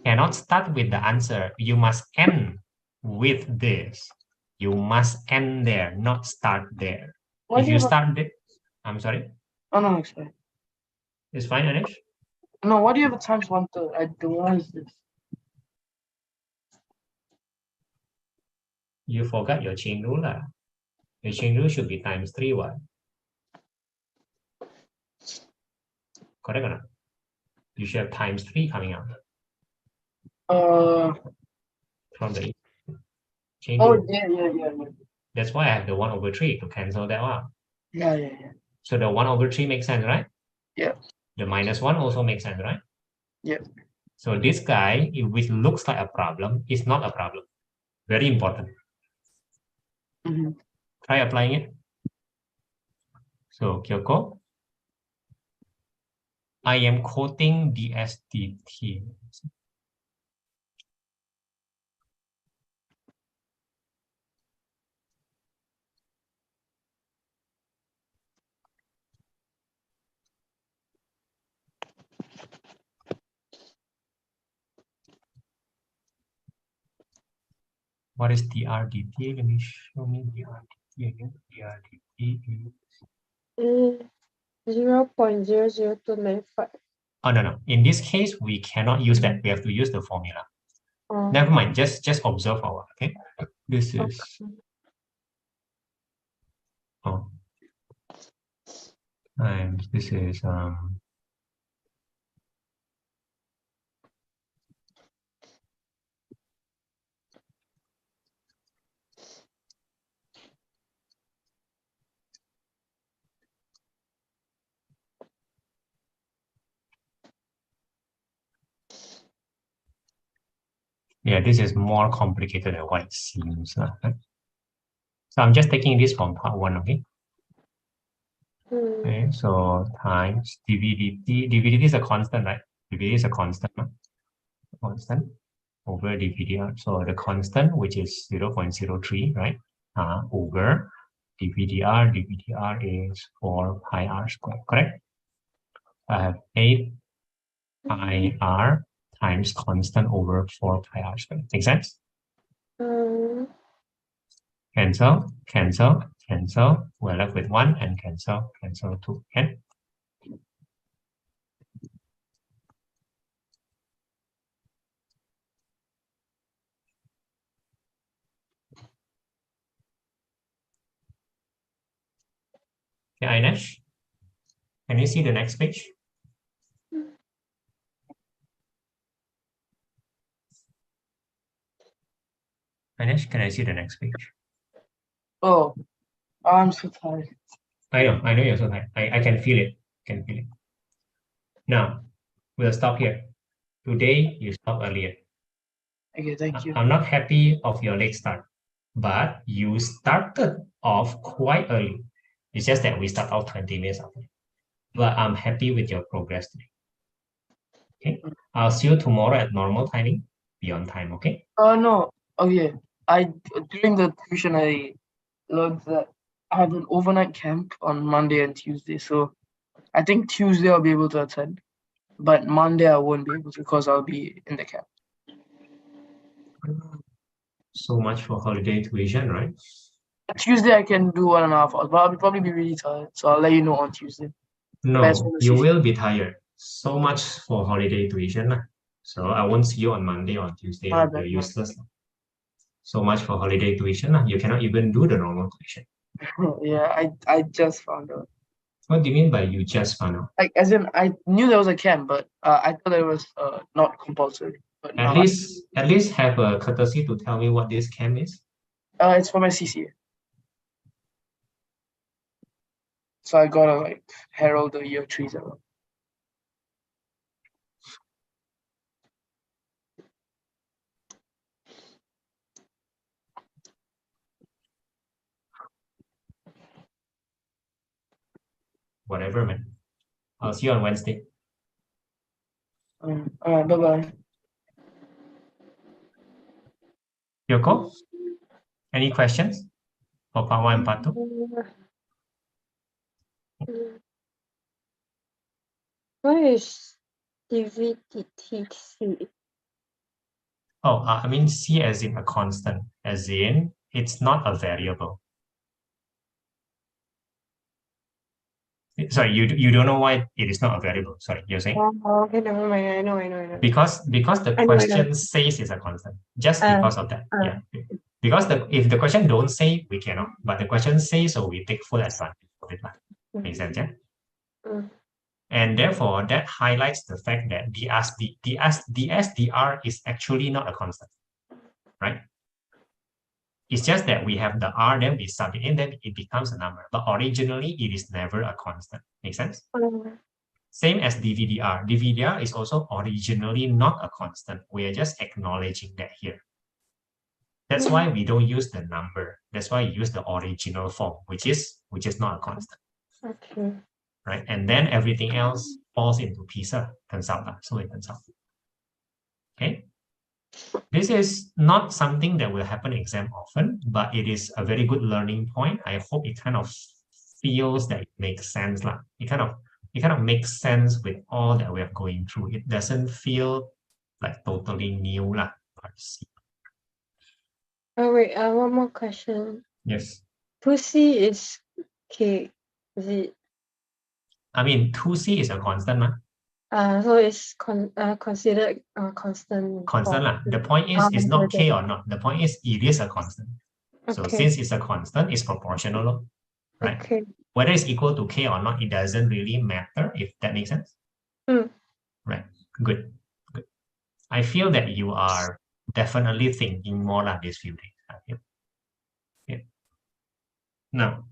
Cannot start with the answer. You must end with this. You must end there, not start there. If you start there, I'm sorry. Oh no, it's fine. It's fine, Anish? No, why do you have a times 1/3? I don't want this. You forgot your chain rule. Your chain rule should be ×3, what? Correct or not? You should have ×3 coming out. From the chain rule. Yeah. That's why I have the 1/3 to cancel that one. Yeah. So the 1/3 makes sense, right? Yeah. The -1 also makes sense, right? Yeah. So this guy, which looks like a problem, is not a problem. Very important. Try applying it. So Kyoko, I am quoting the STT. What is DRDT? Let me show me DRDT again. DRDT is 0.00295. oh no. In this case, we cannot use that. We have to use the formula. Oh, Never mind. Just observe our okay. This is times this is yeah, this is more complicated than what it seems. Right? So I'm just taking this from part 1, okay? Okay, so times dVdt. dVdt is a constant, right? dVdt is a constant, constant over dVdr. So the constant, which is 0.03, right? Over dVdr. dVdr is 4 pi r squared, correct? I have 8 pi r times constant over 4 pi r squared. Make sense? Cancel, cancel, cancel. We're left with 1 and cancel, cancel 2. Okay? Okay, Ainesh, can you see the next page? Ainesh, can I see the next page? Oh, I'm so tired. I know you're so tired. I can feel it. Can feel it. Now, we'll stop here. Today, you stop earlier. Okay, thank you. I'm not happy of your late start, but you started off quite early. It's just that we start off 20 minutes after. But I'm happy with your progress today. Okay, I'll see you tomorrow at normal timing. Be on time, okay? No. Okay. During the tuition I learned that I have an overnight camp on Monday and Tuesday. So I think Tuesday I'll be able to attend. But Monday I won't be able to because I'll be in the camp. So much for holiday tuition, right? Tuesday I can do 1.5 hours, but I'll probably be really tired. So I'll let you know on Tuesday. No, you will be tired. So much for holiday tuition. So I won't see you on Monday or Tuesday. You're useless. So much for holiday tuition. You cannot even do the normal tuition. Yeah, I just found out. What do you mean by you just found out? Like, as in, I knew there was a camp, but I thought it was not compulsory. But at least have a courtesy to tell me what this camp is. It's for my CCA. So I gotta like herald the year 3s out. Whatever, man. I'll see you on Wednesday. All right, bye-bye. Yoko, any questions for part 1 and part 2? What is dVdt? Oh, I mean C as in a constant, as in it's not a variable. Sorry, you don't know why it is not a variable. Sorry, you're saying? Oh, okay, never mind. I know. Because the question says it's a constant. Just because of that. Yeah. Because if the question don't say, we cannot. But the question says, so we take full advantage of it. Makes sense, yeah? And therefore, that highlights the fact that the SDR is actually not a constant, right? It's just that we have the R, then we sub it in, then it becomes a number. But originally, it is never a constant. Make sense? Same as dVdr. dVdr is also originally not a constant. We are just acknowledging that here. That's why we don't use the number. That's why we use the original form, which is not a constant. Okay. Right? And then everything else falls into pieces. Turns out. So it turns out. Okay. This is not something that will happen in exam often, but it is a very good learning point. I hope it kind of feels that it makes sense. It kind of makes sense with all that we are going through. It doesn't feel like totally new. Oh wait, one more question. Yes. Pussy is K, is it? I mean, 2C is a constant, man. So it's considered constant. Constant. for- The point is, it's not okay. K or not. The point is, it is a constant. So Okay. since it's a constant, it's proportional, right? Okay. Whether it's equal to K or not, it doesn't really matter, if that makes sense. Mm. Right. Good. Good. I feel that you are definitely thinking more like this few days. I feel. Yeah. Now,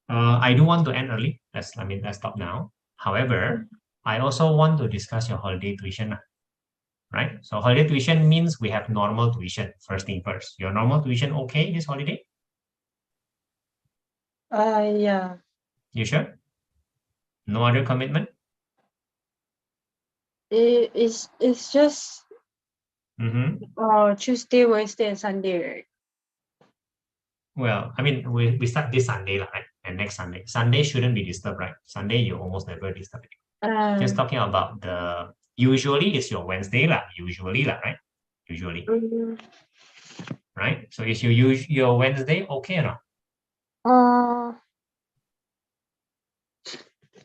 I do want to end early. Let's stop now. However, I also want to discuss your holiday tuition, right? So holiday tuition means we have normal tuition. First thing first, your normal tuition okay this holiday? Yeah. You sure? No other commitment? It's just Mm-hmm. Tuesday, Wednesday, and Sunday, right? Well, I mean, we start this Sunday, right? And next Sunday. Sunday shouldn't be disturbed, right? Sunday, you almost never disturb it. Just talking about the, usually it's your Wednesday, usually, right? Usually. Right? So is your Wednesday okay or not?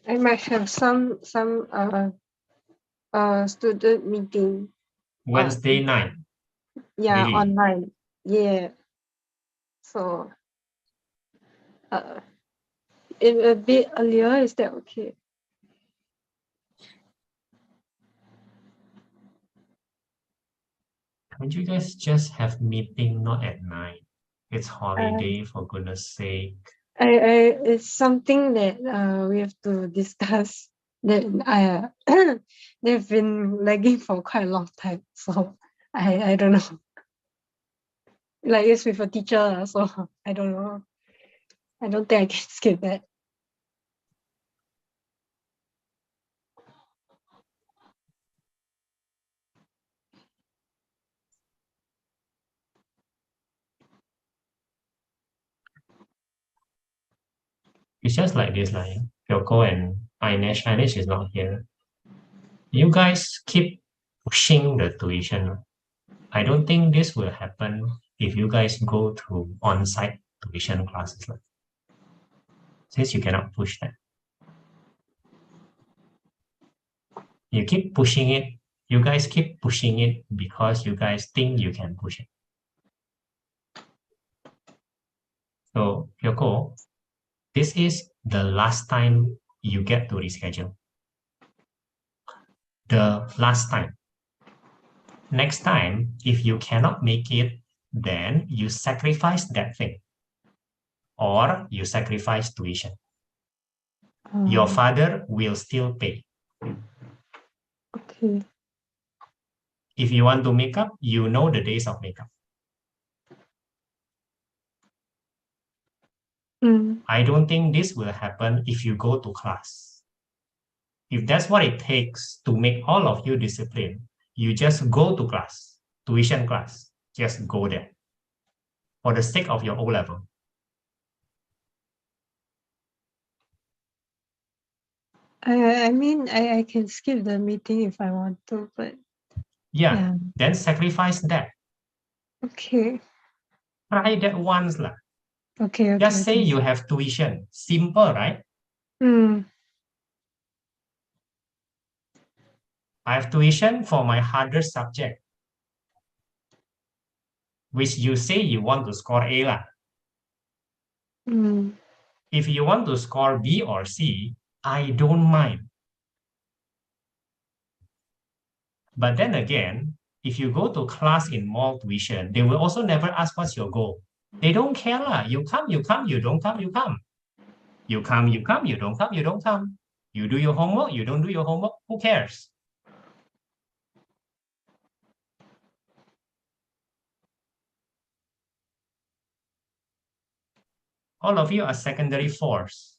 I might have some student meeting. Wednesday night. Yeah, Really? online. Yeah. So a bit earlier, is that okay? Can't you guys just have meeting not at night? It's holiday, for goodness sake. It's something that we have to discuss. That they've been lagging for quite a long time, so I don't know. Like it's with a teacher, so I don't know. I don't think I can skip that. It's just like this, like Kyoko and Ainesh. Ainesh is not here. You guys keep pushing the tuition. I don't think this will happen if you guys go to on-site tuition classes. Since you cannot push that. You keep pushing it. You guys keep pushing it because you guys think you can push it. So, Kyoko, this is the last time you get to reschedule. The last time. Next time, if you cannot make it, then you sacrifice that thing. Or you sacrifice tuition. Your father will still pay. Okay. If you want to make up, you know the days of makeup. I don't think this will happen if you go to class. If that's what it takes to make all of you disciplined, you just go to class, tuition class, just go there for the sake of your O-level. I mean, I can skip the meeting if I want to, but yeah. Then sacrifice that. Okay. Try that once lah. Okay. Just say you have tuition. Simple, right? I have tuition for my hardest subject, which you say you want to score A lah. If you want to score B or C, I don't mind. But then again, if you go to class in more tuition, they will also never ask what's your goal. They don't care lah. You come, you come, you don't come, you come. You come, you come, you don't come, you don't come. You do your homework, you don't do your homework, who cares? All of you are secondary fours.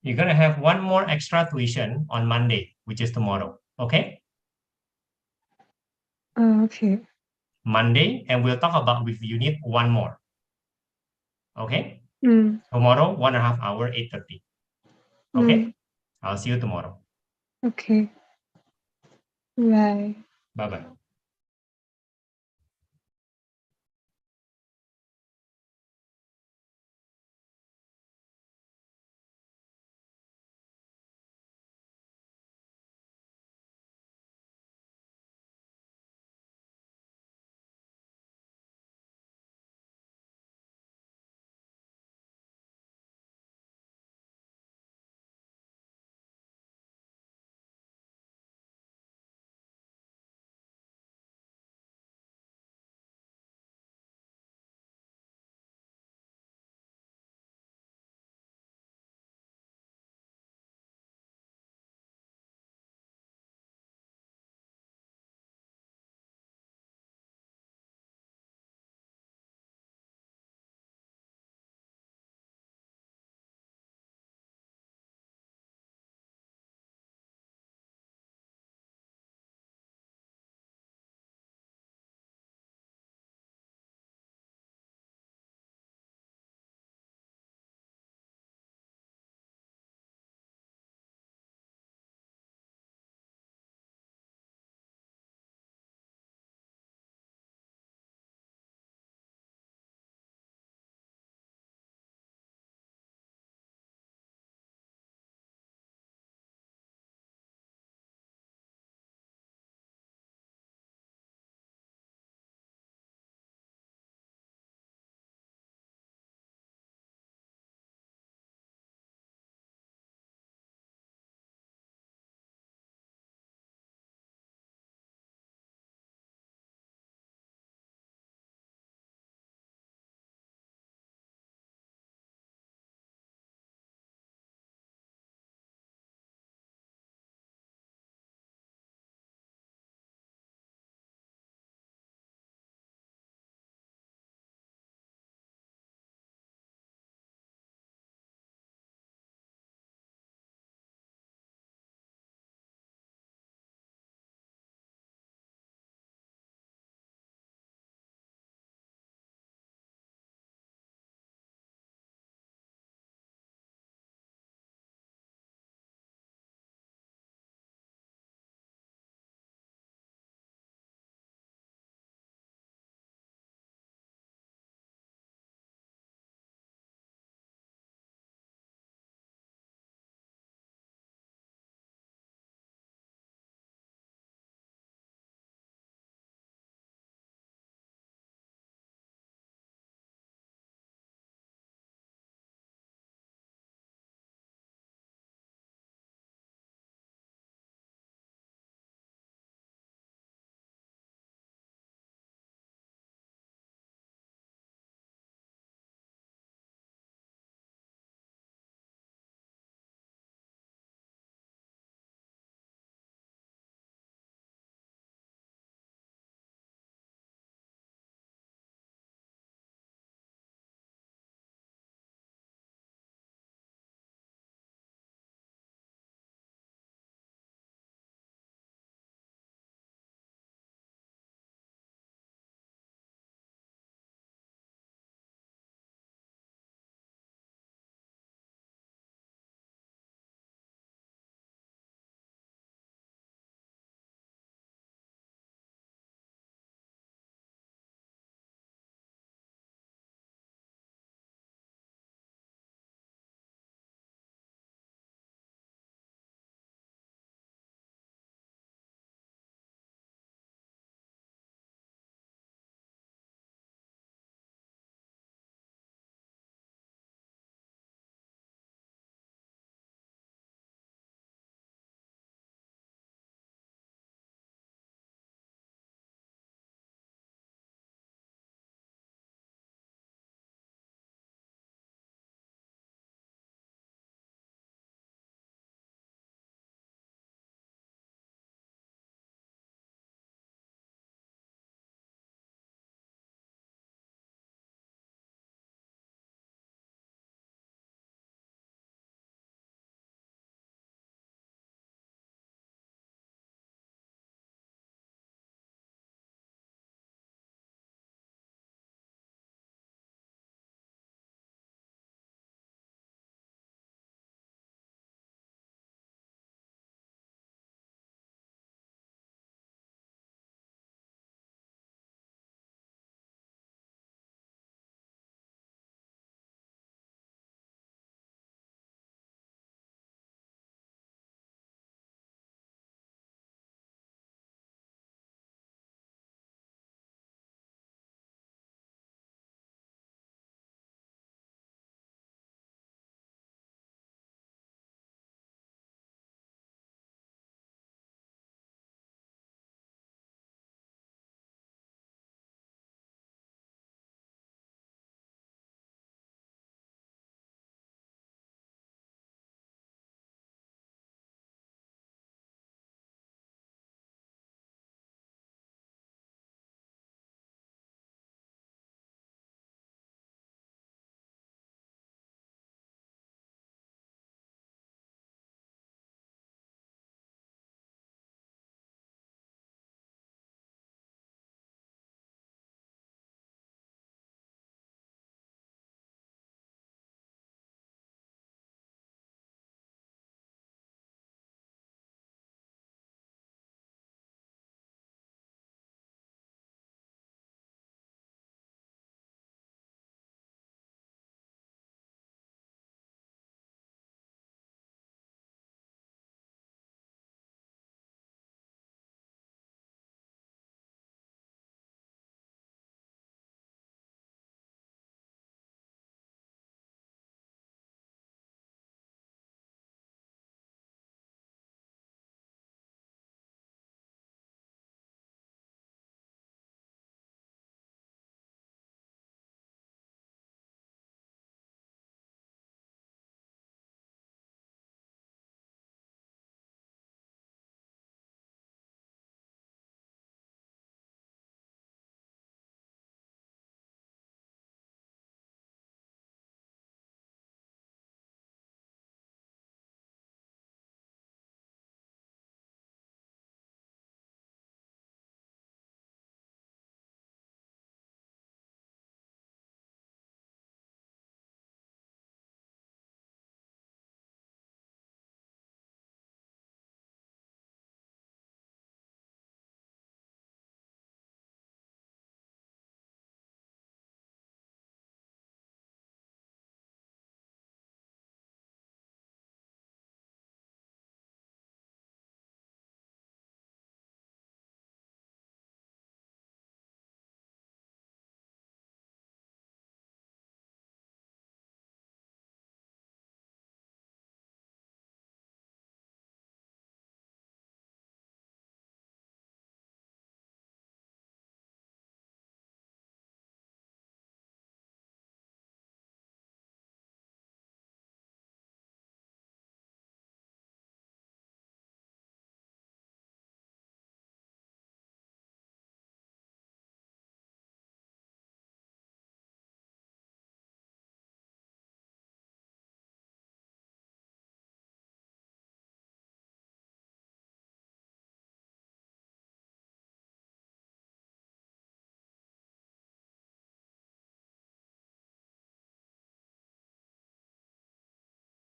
You're going to have one more extra tuition on Monday, which is tomorrow. Okay? Okay. Monday, and we'll talk about if you need one more. Okay. Mm. Tomorrow, 1.5 hour, 8:30. Okay. I'll see you tomorrow. Okay. Bye. Bye bye.